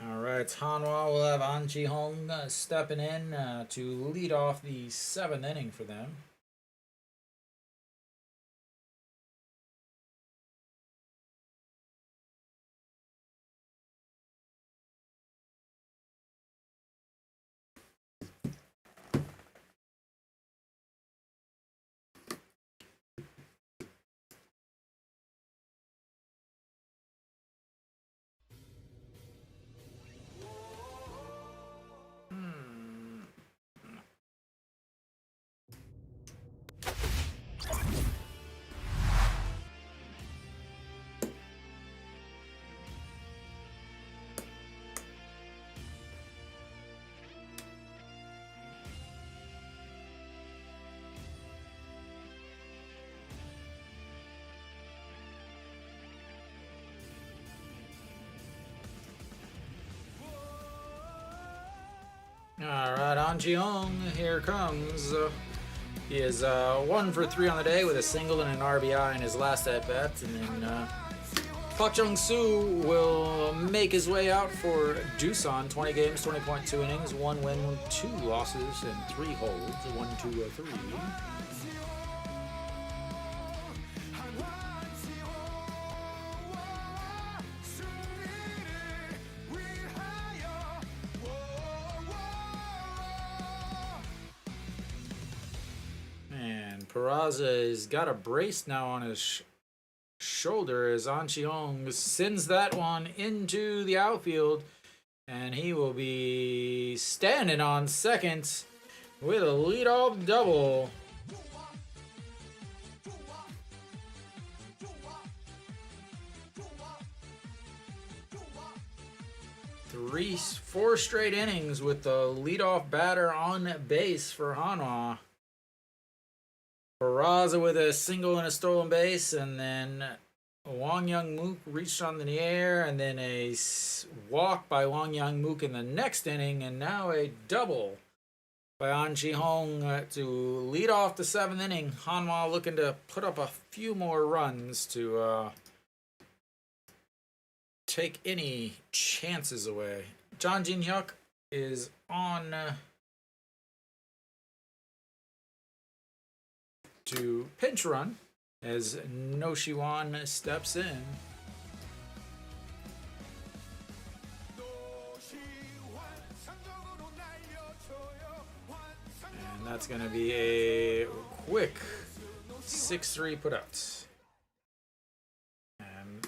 All right, Hanwha will have An Ji-hong stepping in to lead off the 7th inning for them. All right, An Ji-hong, here comes. He is 1 for 3 on the day with a single and an RBI in his last at bat, and then Park Jung-soo will make his way out for Doosan. 20 games, 20.2 innings, 1 win, 2 losses, and 3 holds. 1, 2, 3. Peraza has got a brace now on his shoulder as An Ji-hong sends that one into the outfield, and he will be standing on second with a leadoff double. Four straight innings with the leadoff batter on base for Hanwha. Peraza with a single and a stolen base, and then Wang Young-mook reached on the air, and then a walk by Wang Young-mook in the next inning, and now a double by An Ji-hong to lead off the 7th inning. Hanwha looking to put up a few more runs to take any chances away. John Jin-hyuk is on to pinch run as No Shiwan steps in. And that's going to be a quick 6-3 putout. And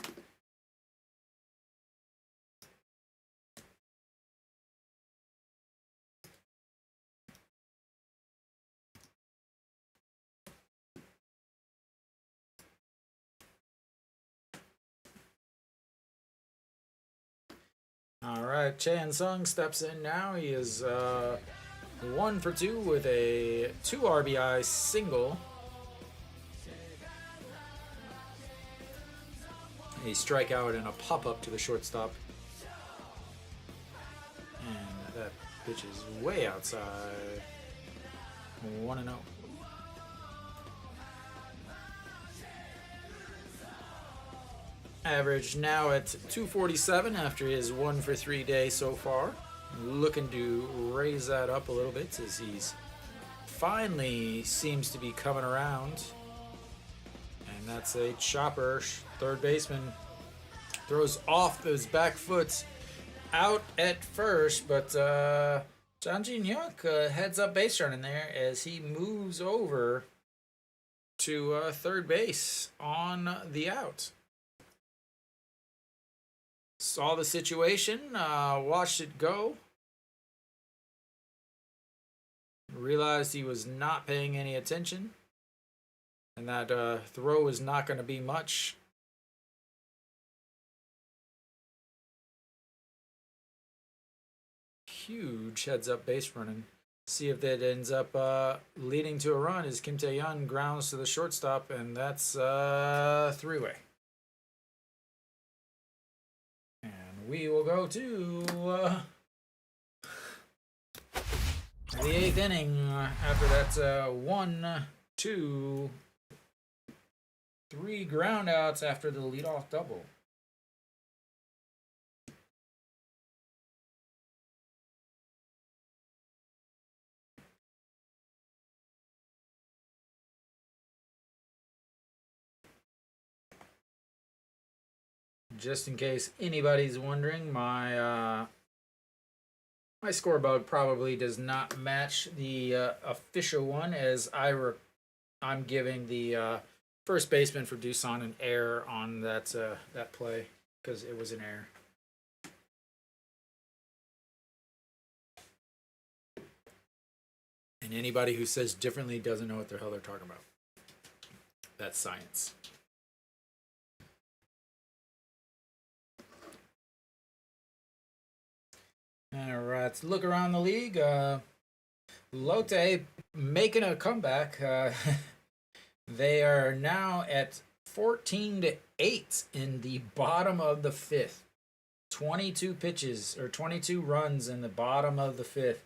All right, Chan Sung steps in now. He is 1 for 2 with a 2 RBI single. A strikeout and a pop-up to the shortstop. And that pitch is way outside. 1-0. Average now at 247 after his 1 for 3 day so far. Looking to raise that up a little bit as he's finally seems to be coming around. And that's a chopper. Third baseman throws off those back foot out at first, but Jang Hyuk heads up base running there as he moves over to third base on the out. Saw the situation, watched it go, realized he was not paying any attention, and that throw was not going to be much. Huge heads up base running. See if that ends up leading to a run as Kim Tae-yeon grounds to the shortstop, and that's three-way. And we will go to the eighth inning after that 1, 2, 3 groundouts after the leadoff double. Just in case anybody's wondering, my my scorebug probably does not match the official one, as I'm giving the first baseman for Doosan an error on that that play because it was an error. And anybody who says differently doesn't know what the hell they're talking about. That's science. All right, let's look around the league. Lotte making a comeback. They are now at 14-8 in the bottom of the fifth. 22 pitches or 22 runs in the bottom of the fifth.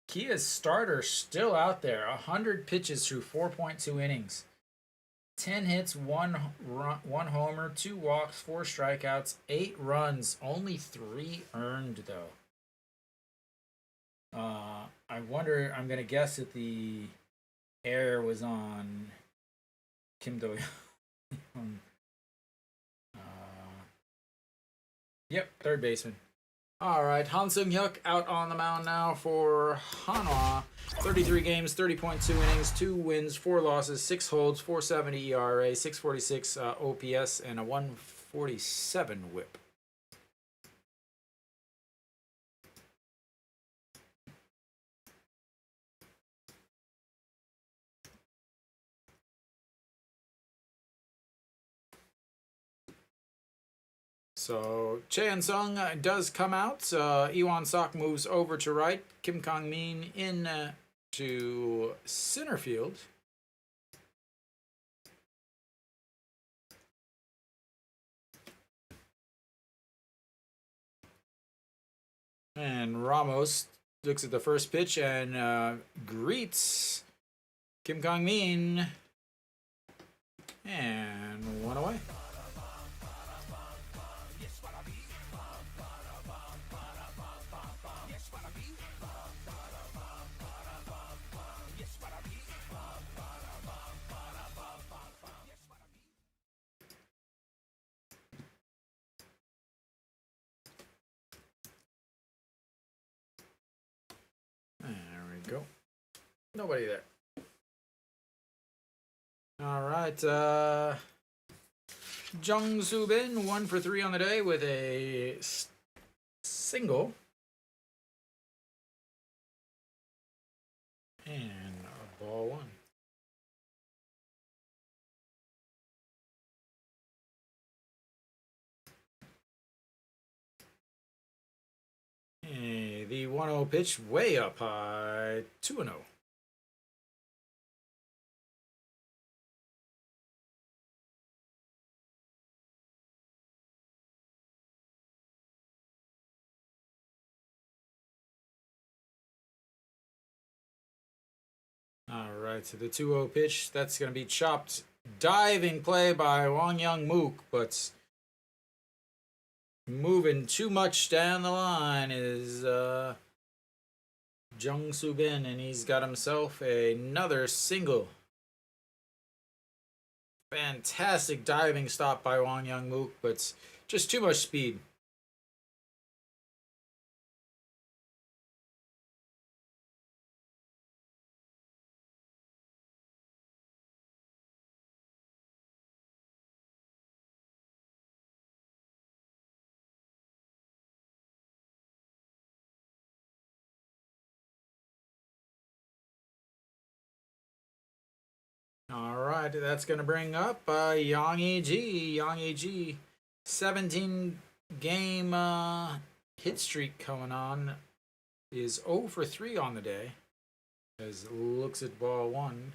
Kia's starter still out there. 100 pitches through 4.2 innings. 10 hits, 1 homer, 2 walks, 4 strikeouts, 8 runs, only 3 earned though. I wonder, I'm going to guess that the error was on Kim Do-yeon. Yep, third baseman. All right, Han Sung-hyuk out on the mound now for Hanwha. 33 games, 30.2 innings, 2 wins, 4 losses, 6 holds, 4.70 ERA, 6.46 OPS, and a 1.47 WHIP. So Chan Sung does come out. Iwan Sok moves over to right. Kim Kang-min in to center field. And Ramos looks at the first pitch and greets Kim Kang-min. And 1 away. Go. Nobody there. All right. Jung Soo-bin, 1 for 3 on the day with a single. And a ball 1. The 1-0 pitch way up high, 2-0. All right, so the 2-0 pitch, that's going to be chopped. Diving play by Wang Young Mook, but moving too much down the line is Jung Soo Bin, and he's got himself another single. Fantastic diving stop by Wang Young Mook, but just too much speed. All right, that's going to bring up Yang E.G. Yang E.G. 17 game hit streak coming on. Is 0 for 3 on the day. As looks at ball one.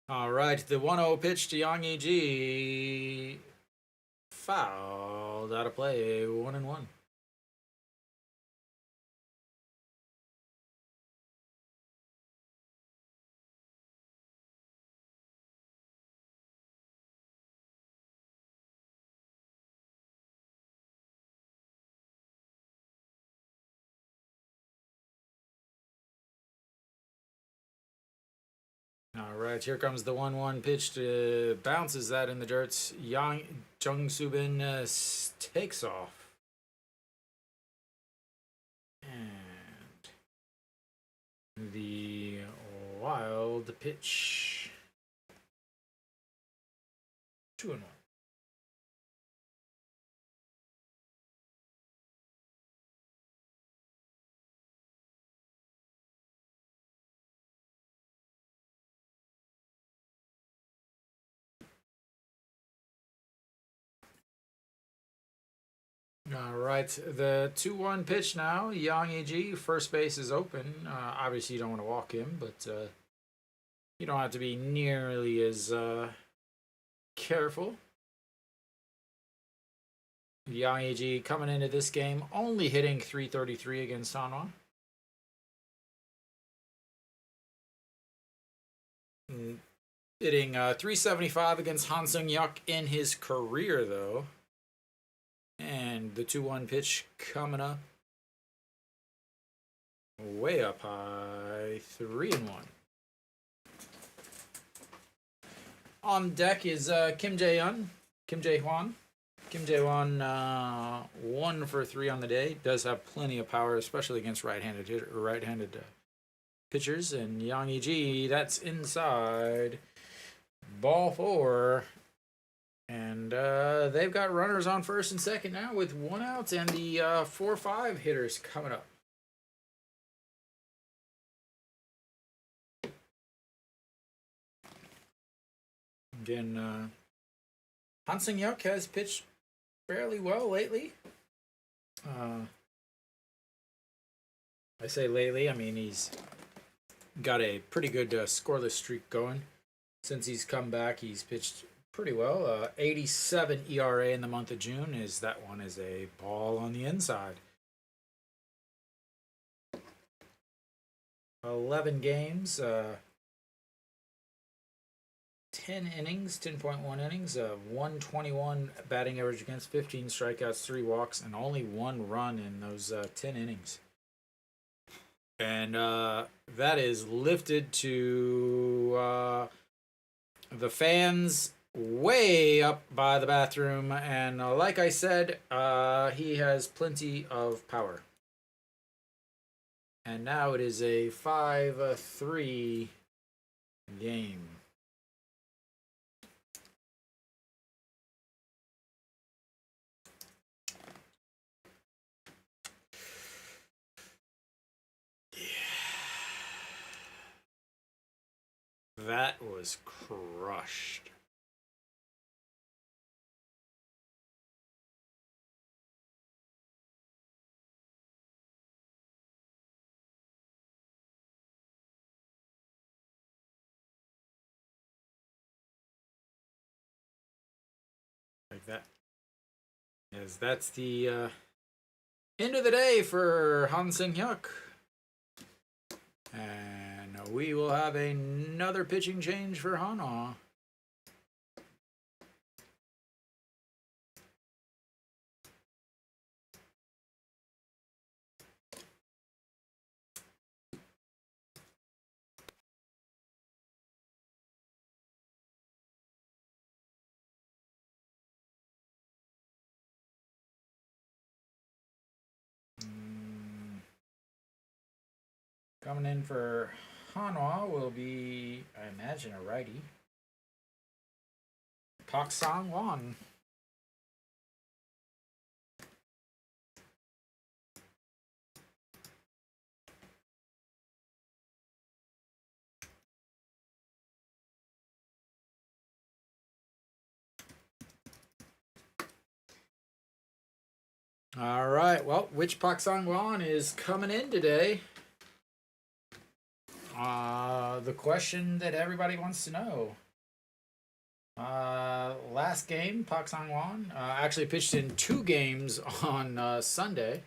All right, the 1-0 pitch to Yang E.G. Fouled out of play, 1-1. All right, here comes the 1-1 pitch to bounces that in the dirt. Jung Subin takes off. And the wild pitch. 2-1. All right, the 2-1 pitch now. Yang E.G. First base is open. Obviously, you don't want to walk him, but you don't have to be nearly as careful. Yang E.G. coming into this game only hitting .333 against Hanwha. Hitting .375 against Han Sung-yuk in his career, though. And the 2-1 pitch coming up. Way up high, 3-1. On deck is Kim Jae-hyun, Kim Jae-hwan. Kim Jae-hwan 1 for 3 on the day. Does have plenty of power, especially against right-handed pitchers. And Yang E.G. that's inside. Ball 4. And they've got runners on first and second now with 1 out, and the 4-5 hitters coming up. Again, Han Sung-yuk has pitched fairly well lately. I say lately, I mean he's got a pretty good scoreless streak going. Since he's come back, he's pitched pretty well. 87 ERA in the month of June. That one is a ball on the inside. 11 games, 10 innings, 10.1 innings, 121 batting average against, 15 strikeouts, 3 walks, and only 1 run in those 10 innings. And that is lifted to the fans way up by the bathroom. And like I said, he has plenty of power. And now it is a 5-3 game. was crushed. Like that. As that's the end of the day for Han Sing Hyuk. And we will have another pitching change for Hanwha. Coming in for Hanwha will be, I imagine, a righty. Pak Sang-won. All right, well, which Pak Sang-won is coming in today? The question that everybody wants to know. Last game, Pak Sang-won actually pitched in 2 games on Sunday.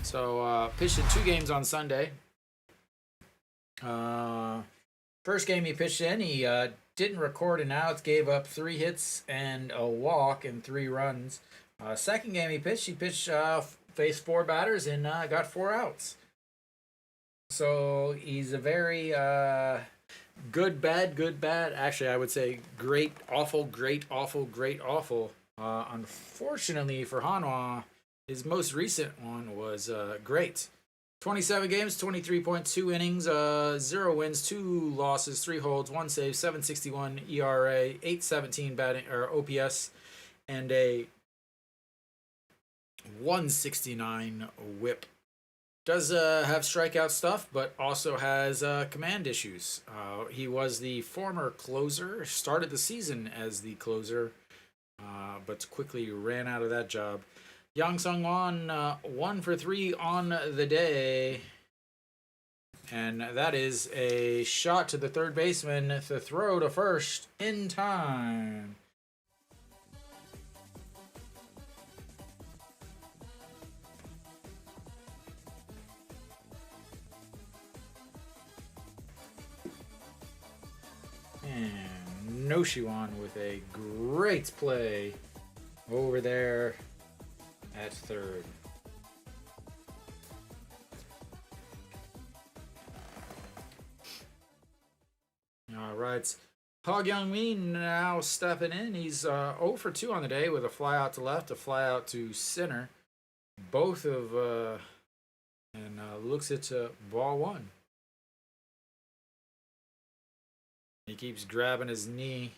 So pitched in 2 games on Sunday. First game he pitched in, he didn't record an out, gave up 3 hits and a walk and 3 runs. Second game he pitched, faced 4 batters and got 4 outs. So he's a very good, bad. Actually, I would say great, awful, great, awful, great, awful. Unfortunately for Hanwha, his most recent one was great. 27 games, 23.2 innings, 0 wins, 2 losses, 3 holds, 1 save, 7.61 ERA, 8.17 batting or OPS, and a 169 WHIP. Does have strikeout stuff, but also has command issues. He was the former closer, started the season as the closer, but quickly ran out of that job. Yang Sung-won 1 for 3 on the day. And that is a shot to the third baseman to throw to first in time. And Noshiwan with a great play over there at third. All right. Hog Young-min now stepping in. He's 0 for 2 on the day with a fly out to left, a fly out to center. Both of and looks at ball 1. He keeps grabbing his knee.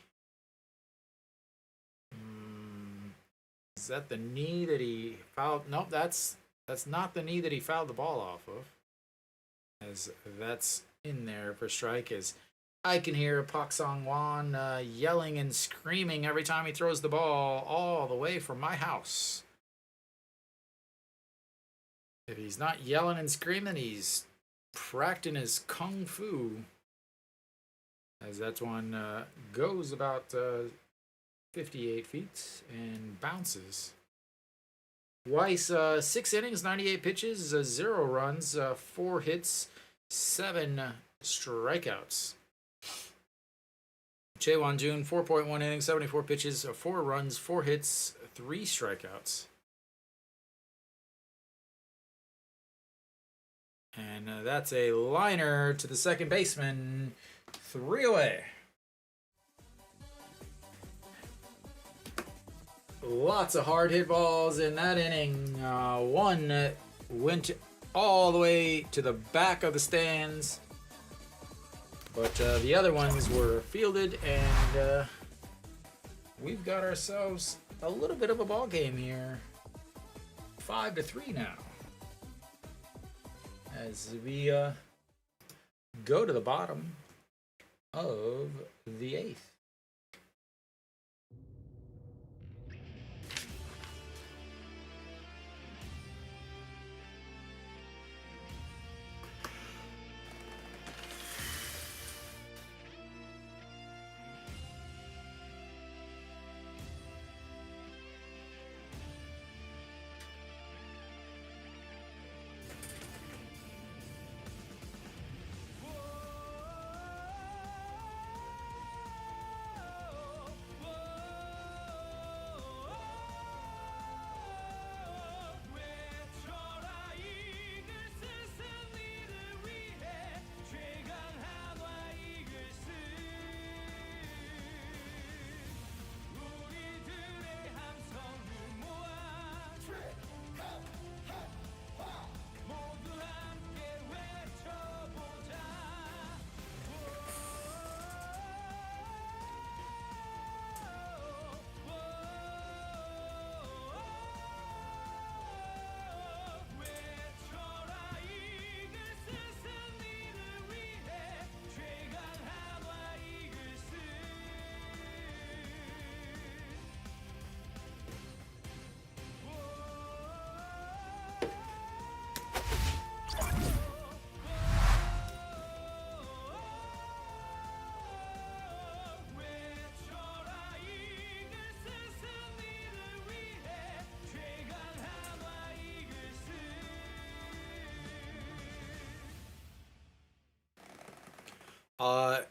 Is that the knee that he fouled? Nope, that's not the knee that he fouled the ball off of. As that's in there for strike. As I can hear Pak Sang-won yelling and screaming every time he throws the ball all the way from my house. If he's not yelling and screaming, he's practicing his kung fu. As that one goes about 58 feet and bounces. Weiss, 6 innings, 98 pitches, 0 runs, 4 hits, 7 strikeouts. Chae Won-jun, 4.1 innings, 74 pitches, 4 runs, 4 hits, 3 strikeouts. And that's a liner to the second baseman. 3 away. Lots of hard hit balls in that inning. One went all the way to the back of the stands, but the other ones were fielded, and we've got ourselves a little bit of a ball game here. 5-3 now, as we go to the bottom of the 8th.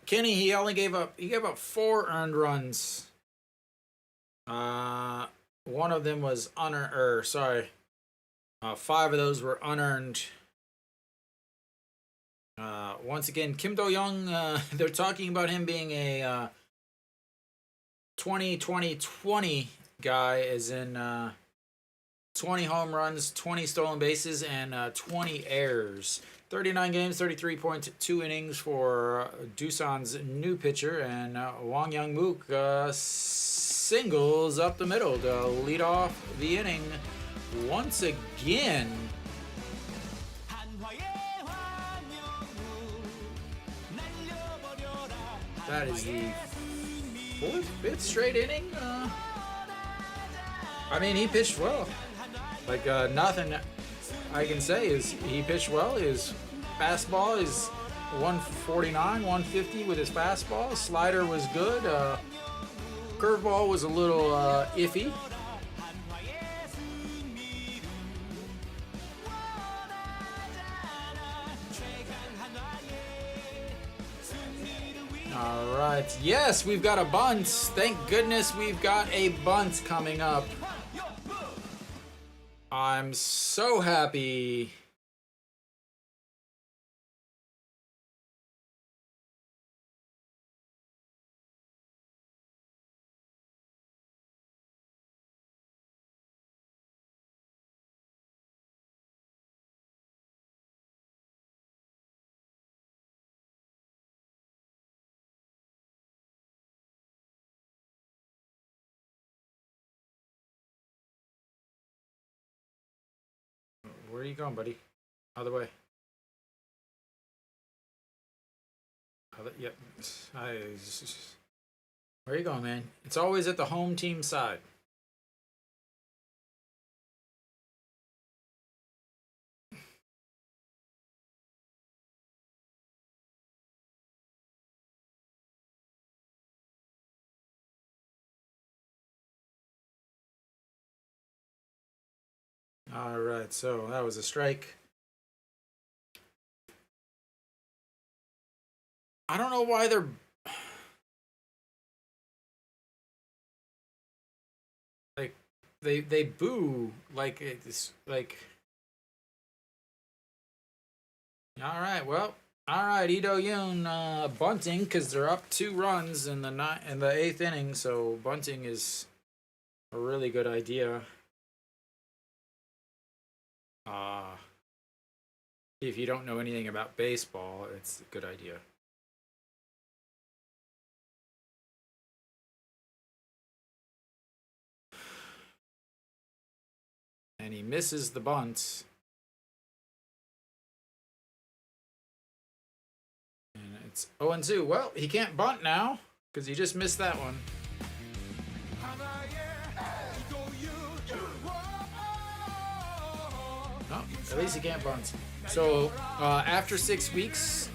Kenny, he gave up 4 earned runs. One of them was unearned, or sorry, 5 of those were unearned. Once again, Kim Do-young, they're talking about him being a 20-20-20 guy, as in 20 home runs, 20 stolen bases, and 20 errors. 39 games, 33.2 innings for Doosan's new pitcher, and Wang Young-mook singles up the middle to lead off the inning once again. That is the 4th, 5th straight inning. I mean, he pitched well. Like, nothing I can say is he pitched well. His fastball is 149, 150 with his fastball. Slider was good. Curveball was a little iffy. All right. Yes, we've got a bunt. Thank goodness we've got a bunt coming up. I'm so happy. Where are you going, buddy? Other way. Yep. Where are you going, man? It's always at the home team side. All right, so that was a strike. I don't know why they're like they boo like it's like. All right, well, all right, Do-young bunting because they're up 2 runs in the 8th inning, so bunting is a really good idea. If you don't know anything about baseball, it's a good idea. And he misses the bunt. And it's 0-2. Well, he can't bunt now because he just missed that one. Oh, at least he can't bunt. So after 6 weeks,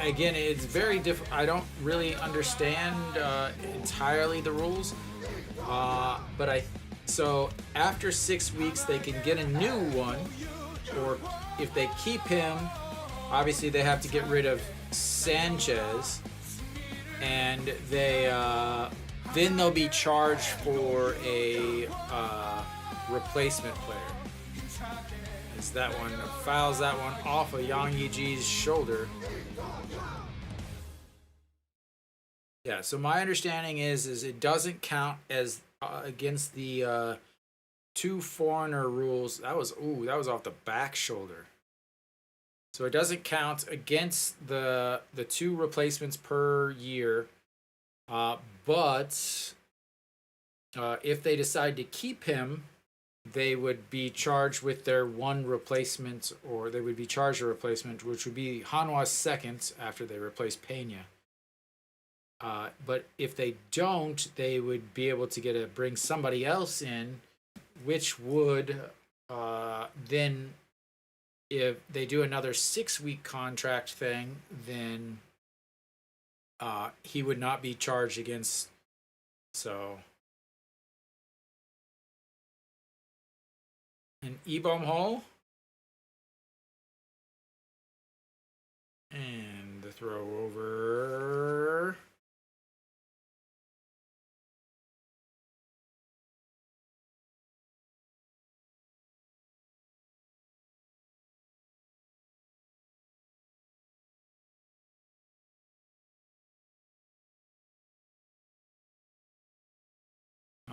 again, it's very different. I don't really understand entirely the rules, so after 6 weeks they can get a new one, or if they keep him, obviously they have to get rid of Sanchez, and then they'll be charged for a replacement player. As that one fouls that one off of Yang Yiji's shoulder. Yeah, so my understanding is it doesn't count as against the 2 foreigner rules. That was off the back shoulder. So it doesn't count against the 2 replacements per year. But if they decide to keep him, they would be charged with their 1 replacement, or they would be charged a replacement, which would be Hanwha's second after they replace Pena. But if they don't, they would be able to bring somebody else in, which would then, if they do another 6-week contract thing, then he would not be charged against. So an E-bomb hole, and the throw over.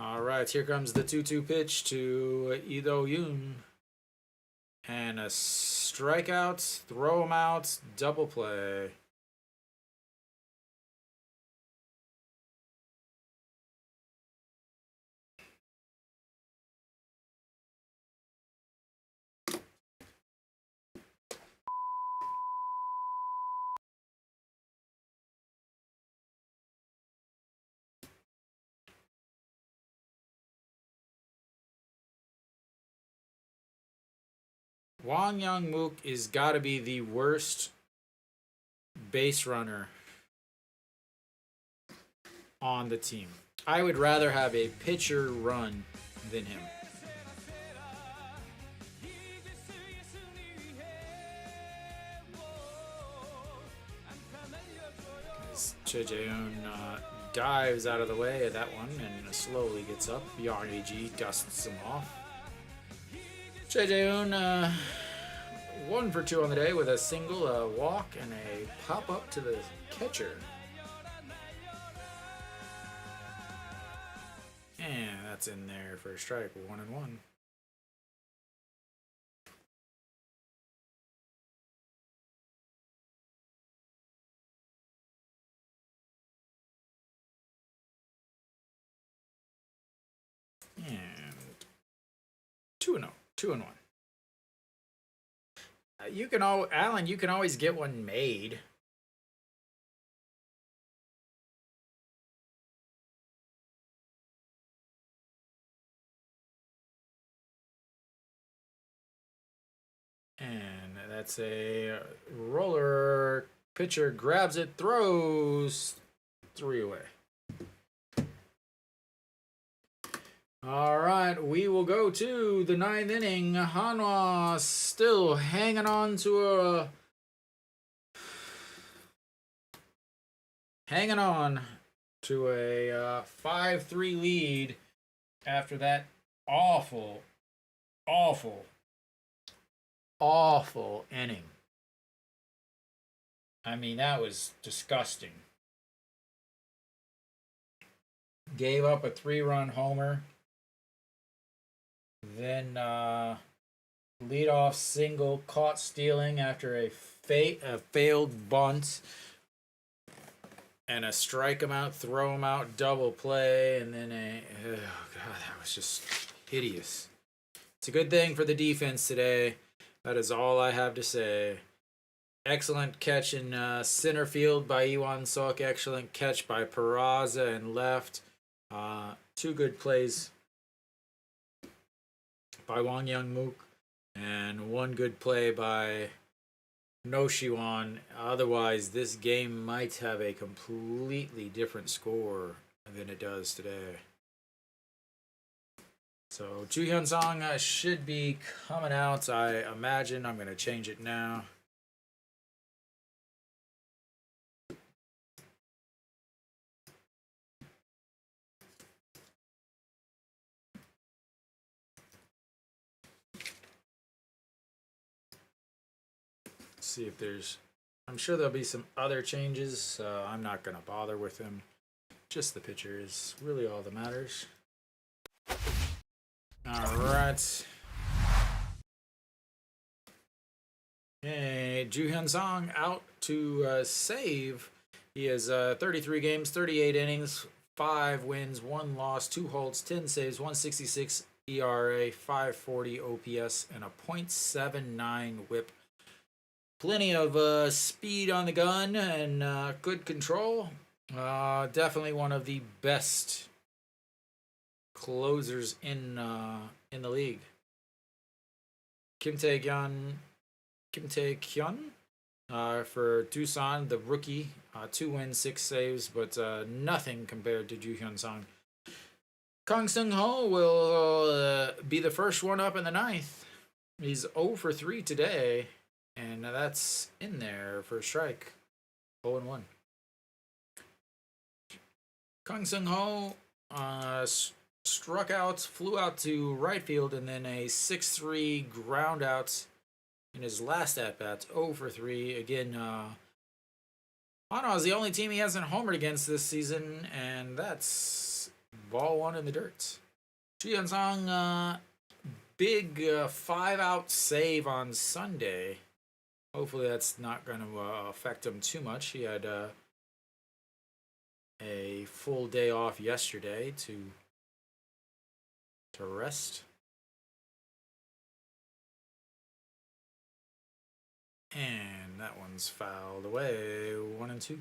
All right, here comes the 2-2 pitch to Ido Yoon. And a strikeout, throw him out, double play. Wang Young-mook is got to be the worst base runner on the team. I would rather have a pitcher run than him. Che Jae-hoon dives out of the way of that one and slowly gets up. Yang Yi-ji dusts him off. Che Jae-hoon 1 for 2 on the day with a single, a walk, and a pop up to the catcher. And that's in there for a strike, 1-1. And 2-0. 2-1. You can Alan, you can always get one made. And that's a roller. Pitcher grabs it, throws 3 away. All right, we will go to the 9th inning. Hanwha still hanging on to a 5-3 lead after that awful inning. I mean, that was disgusting. Gave up a 3-run homer. Then leadoff single, caught stealing after a failed bunt, and a strike him out, throw him out, double play, and then that was just hideous. It's a good thing for the defense today. That is all I have to say. Excellent catch in center field by Iwan Sok. Excellent catch by Peraza in left. Two good plays by Wang Young Mook. And one good play by No Shiwan. Otherwise, this game might have a completely different score than it does today. So, Ju Hyun Song should be coming out. I imagine I'm going to change it now. See if there's, I'm sure there'll be some other changes. I'm not going to bother with them. Just the pitcher is really all that matters. All right. Hey, Ju Hyun Song out to save. He has 33 games, 38 innings, 5 wins, 1 loss, 2 holds, 10 saves, 166 ERA, 540 OPS, and a .79 whip. Plenty of speed on the gun and good control. Definitely one of the best closers in the league. Kim Tae-kyun for Doosan, the rookie. 2 wins, 6 saves, but nothing compared to Ju Hyun Song. Kang Seung-ho will be the first one up in the 9th. He's 0 for 3 today. And that's in there for a strike. 0-1. Kang Seung-ho struck out, flew out to right field, and then a 6-3 ground out in his last at-bat. 0 for 3. Again, Hanwha is the only team he hasn't homered against this season, and that's ball 1 in the dirt. Ju Hyun Song, big 5-out save on Sunday. Hopefully that's not going to affect him too much. He had a full day off yesterday to rest. And that one's fouled away. 1-2. Ju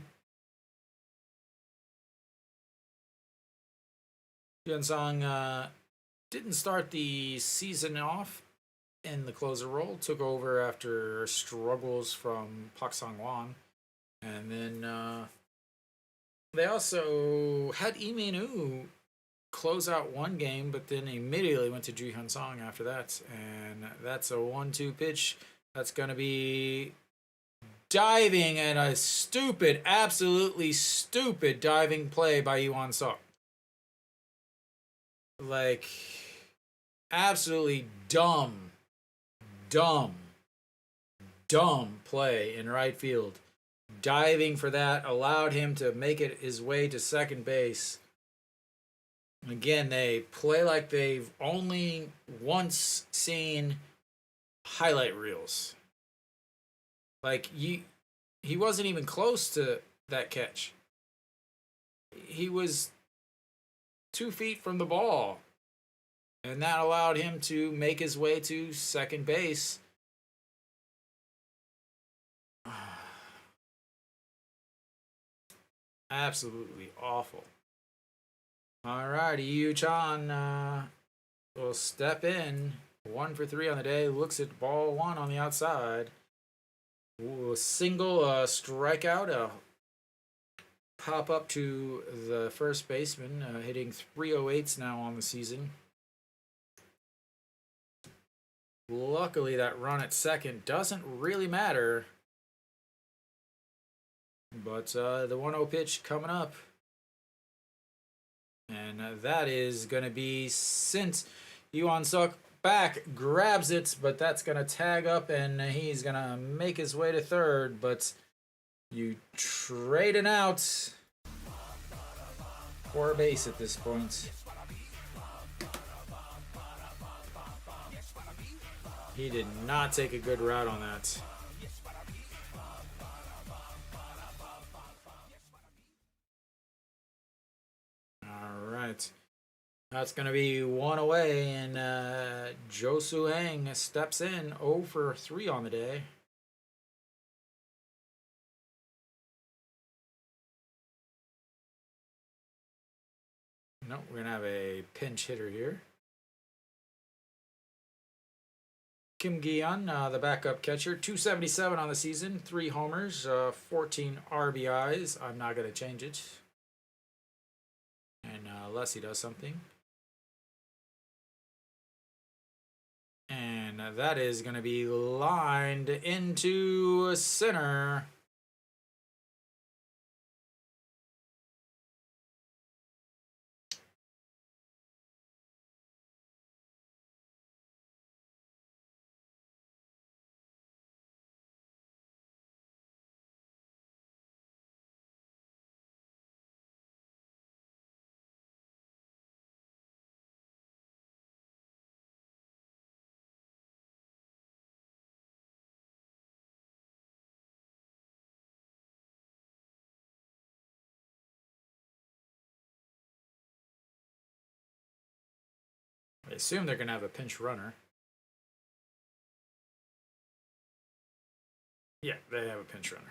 Hyun Song didn't start the season off in the closer role, took over after struggles from Pak Sang-won, and then they also had Lee Min-woo close out one game, but then immediately went to Ju Hyun Song after that, and that's a 1-2 pitch. That's gonna be diving, and a stupid, absolutely stupid diving play by Iwan Sok. Like, absolutely dumb play in right field. Diving for that allowed him to make it his way to second base. Again, they play like they've only once seen highlight reels. Like, he wasn't even close to that catch. He was 2 feet from the ball. And that allowed him to make his way to second base. Absolutely awful. Alrighty, Yu Chan will step in. 1 for 3 on the day. Looks at ball 1 on the outside. Ooh, a single strikeout. A pop up to the first baseman. Hitting 308s now on the season. Luckily, that run at second doesn't really matter. But the 1-0 pitch coming up. And that is going to be sent. Iwan Sok back, grabs it, but that's going to tag up, and he's going to make his way to third. But you trading out for a base at this point. He did not take a good route on that. All right. That's going to be one away, and Josu Heng steps in 0 for 3 on the day. No, we're going to have a pinch hitter here. Kim Gi-yeon, the backup catcher, 277 on the season, 3 homers, 14 RBIs. I'm not going to change it. And unless he does something. And that is going to be lined into center. I assume they're going to have a pinch runner. Yeah, they have a pinch runner.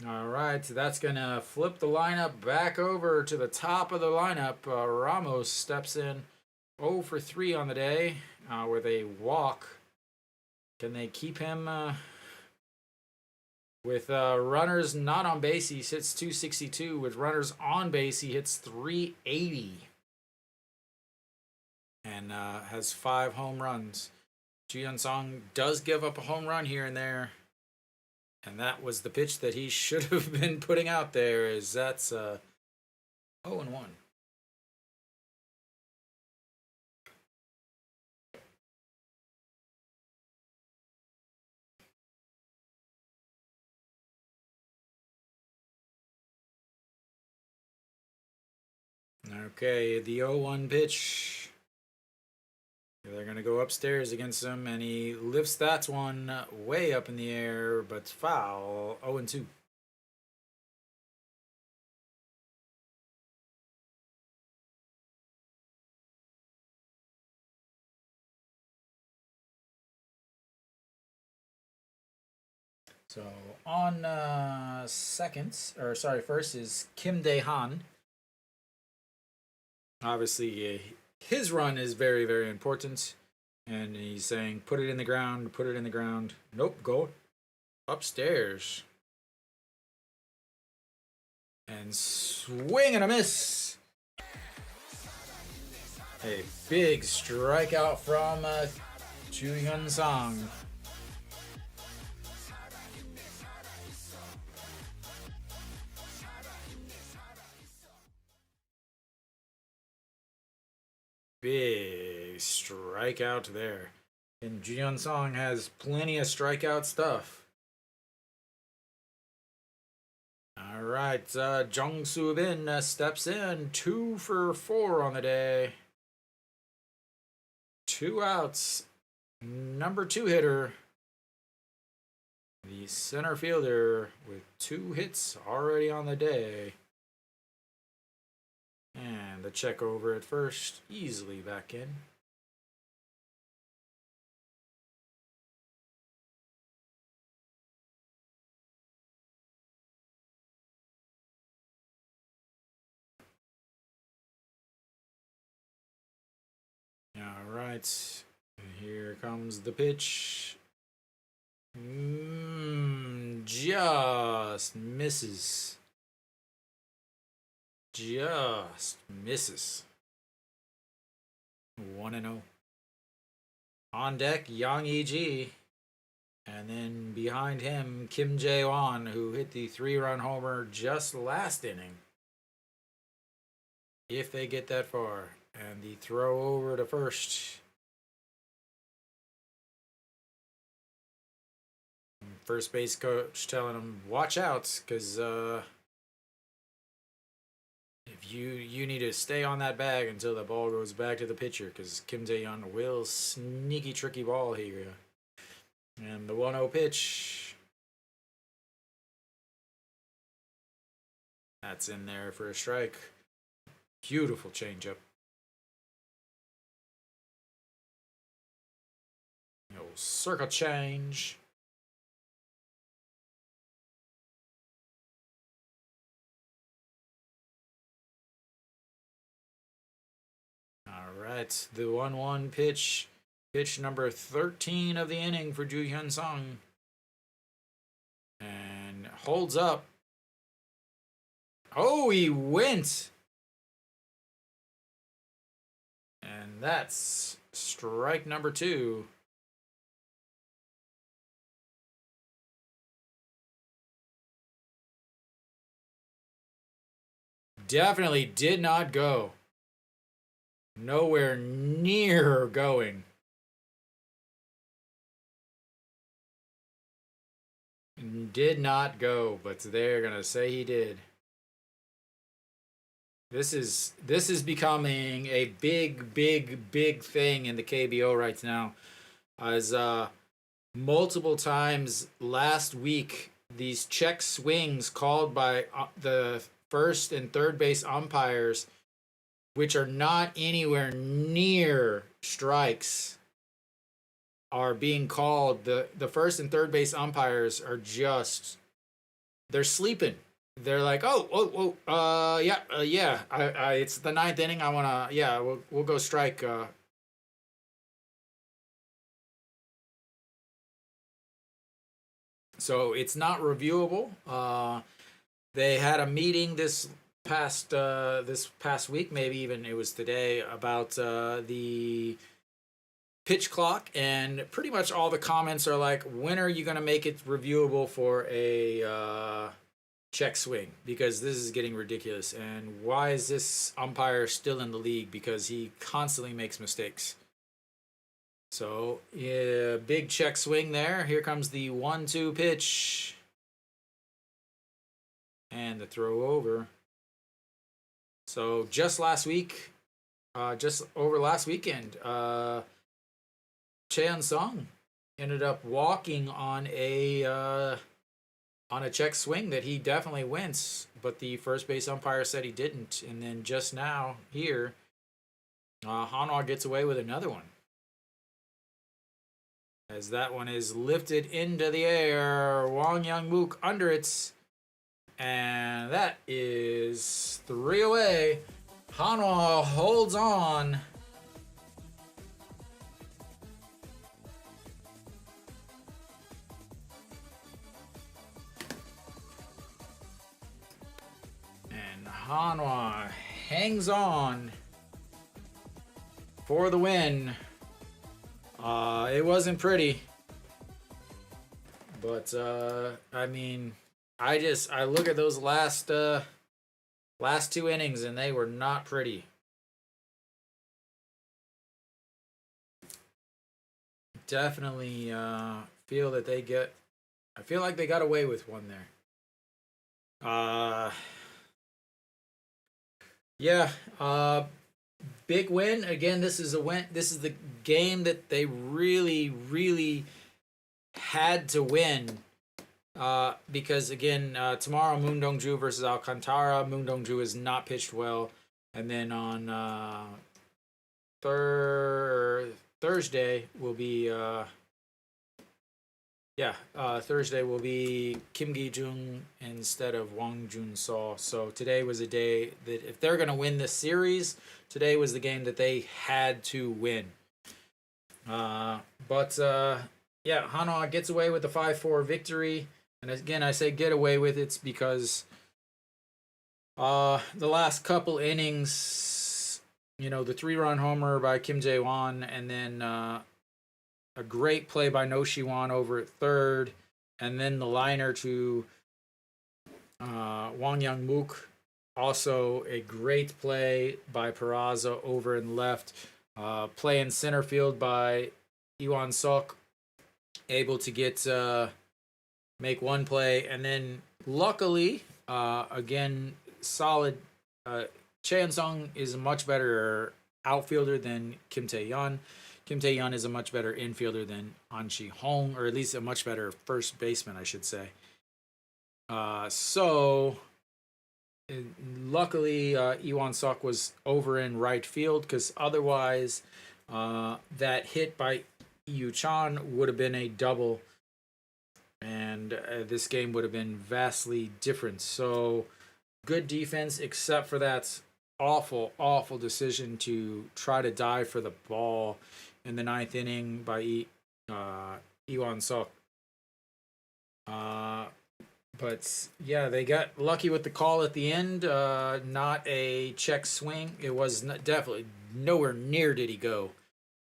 All right, so that's going to flip the lineup back over to the top of the lineup. Ramos steps in 0 for 3 on the day with a walk. Can they keep him with runners not on base? He hits 262. With runners on base, he hits 380. And has 5 home runs. Ji-yeon Song does give up a home run here and there. And that was the pitch that he should have been putting out there. Is that's 0 and 1. Okay, the 0-1 pitch. They're going to go upstairs against him, and he lifts that one way up in the air, but foul. 0-2. So on first is Kim Dae-han. Obviously, his run is very, very important. And he's saying, put it in the ground, put it in the ground. Nope, go upstairs. And swing and a miss. A big strikeout from Ji-yeon Song. Big strikeout there. And Ji-yeon Song has plenty of strikeout stuff. All right, Jung Soo Bin steps in 2 for 4 on the day. 2 outs. Number 2 hitter. The center fielder with 2 hits already on the day. And the check over at first, easily back in. All right, and here comes the pitch. Just misses. Just misses. 1-0. On deck, Yang Yi-ji. And then behind him, Kim Jae-won, who hit the 3-run homer just last inning. If they get that far. And the throw over to first. First base coach telling him, watch out, because if you need to stay on that bag until the ball goes back to the pitcher, because Kim Jae-yeon will sneaky tricky ball here. And the 1-0 pitch. That's in there for a strike. Beautiful changeup. Circle change. All right, the 1-1 pitch. Pitch number 13 of the inning for Ju Hyun Sung. And holds up. Oh, he went. And that's strike number 2. Definitely did not go. Nowhere near going. Did not go, but they're gonna say he did. This is becoming a big thing in the KBO right now. As multiple times last week, these check swings called by the first and third base umpires, which are not anywhere near strikes, are being called. The first and third base umpires are just, they're sleeping. They're like, yeah. It's the 9th inning. I wanna, yeah, we'll go strike. So it's not reviewable. They had a meeting this past week, maybe even it was today, about the pitch clock, and pretty much all the comments are like, when are you going to make it reviewable for a check swing? Because this is getting ridiculous. And why is this umpire still in the league? Because he constantly makes mistakes. So, yeah, big check swing there. Here comes the 1-2 pitch. And the throw over. So, just last week, just over last weekend, Cheon Sung ended up walking on a check swing that he definitely wins, but the first base umpire said he didn't. And then just now, here, Hanwha gets away with another one. As that one is lifted into the air. Wang Young-mook under it. And that is 3 away. Hanwha holds on. And Hanwha hangs on for the win. It wasn't pretty, but I mean, I look at those last 2 innings and they were not pretty. Definitely feel that I feel like they got away with one there. Yeah. Big win. Again, this is the game that they really had to win. Because again, tomorrow Moon Dong-ju versus Alcantara. Moon Dong-ju has not pitched well. And then on Thursday will be Thursday will be Kim Gi-jung instead of Wang Jun-so. So today was a day that if they're going to win this series, today was the game that they had to win. Hanwha gets away with the 5-4 victory. And again, I say get away with it because the last couple innings, the 3-run homer by Kim Jae-won, and then a great play by No Shi-won over at third, and then the liner to Wang Young-mook. Also a great play by Peraza over in left. Play in center field by Iwan Sok, able to get make one play, and then luckily, again, solid. Cheon Sung is a much better outfielder than Kim Tae-yeon. Kim Tae-yeon is a much better infielder than An Shi-hong, or at least a much better first baseman, I should say. So luckily, Iwan Suk was over in right field because otherwise, that hit by Yu Chan would have been a double, and this game would have been vastly different. So, good defense, except for that awful, awful decision to try to dive for the ball in the ninth inning by Iwan Suk. But yeah, they got lucky with the call at the end. Not a check swing. It was definitely nowhere near did he go.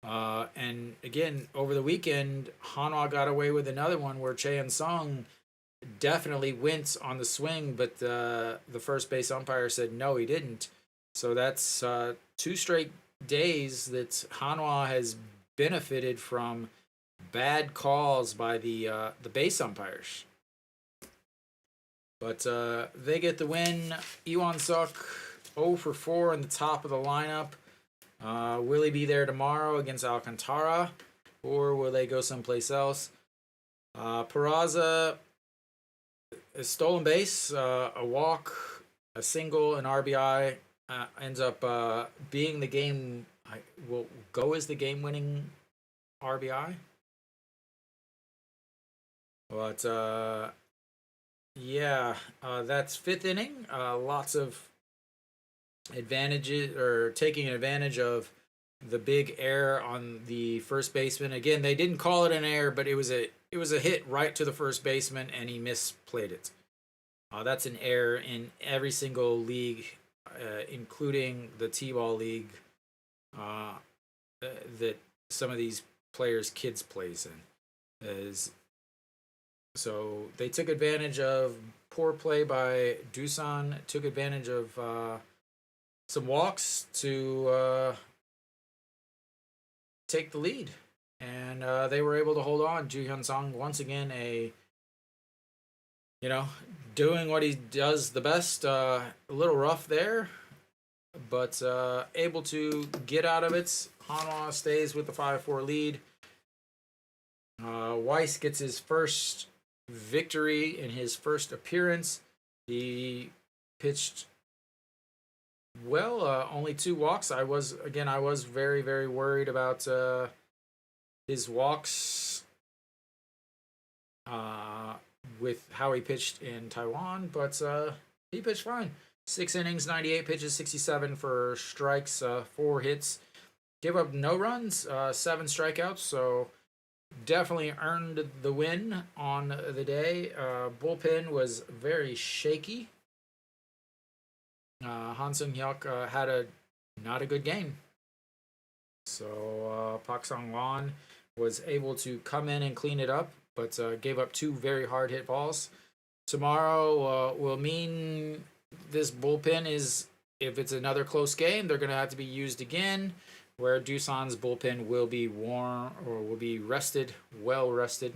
And again, over the weekend, Hanwha got away with another one where Chaeun Sung definitely went on the swing, but the first base umpire said no, he didn't. So that's 2 straight days that Hanwha has benefited from bad calls by the base umpires. But they get the win. Iwan Suk 0 for 4 in the top of the lineup. Will he be there tomorrow against Alcantara, or will they go someplace else? Peraza, a stolen base, a walk, a single, an RBI, ends up being the game. Will go as the game-winning RBI. But yeah, that's 5th inning. Lots of advantages, or taking advantage of the big error on the first baseman. Again, they didn't call it an error, but it was a hit right to the first baseman, and he misplayed it. That's an error in every single league, including the T-ball league that some of these players' kids plays in. So they took advantage of poor play by Doosan, took advantage of some walks to take the lead. And they were able to hold on. Ju Hyun Sung, once again, doing what he does the best. A little rough there, but able to get out of it. Hanwha stays with the 5-4 lead. Weiss gets his first victory in his first appearance. He pitched well, only 2 walks. I was very, very worried about his walks with how he pitched in Taiwan, but he pitched fine. 6 innings, 98 pitches, 67 for strikes, 4 hits. Gave up no runs, 7 strikeouts, so definitely earned the win on the day. Bullpen was very shaky. Han Sung-hyuk had not a good game. So Pak Song-won was able to come in and clean it up, but gave up 2 very hard hit balls. Tomorrow will mean this bullpen is, if it's another close game, they're going to have to be used again, where Doosan's bullpen will be warm, or will be rested, well rested.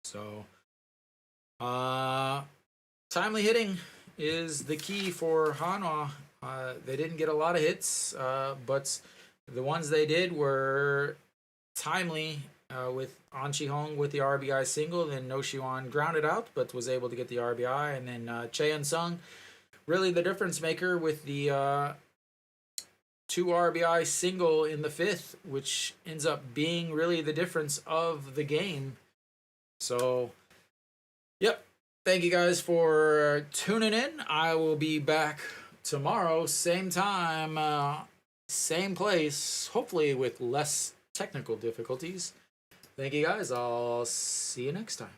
So timely hitting is the key for Hanwha. They didn't get a lot of hits, but the ones they did were timely, with An Chi-hong with the RBI single, then No Shi-wan grounded out, but was able to get the RBI, and then Chaeun Sung, really the difference maker with the 2 RBI single in the 5th, which ends up being really the difference of the game. So, yep. Thank you guys for tuning in. I will be back tomorrow, same time, same place, hopefully with less technical difficulties. Thank you guys. I'll see you next time.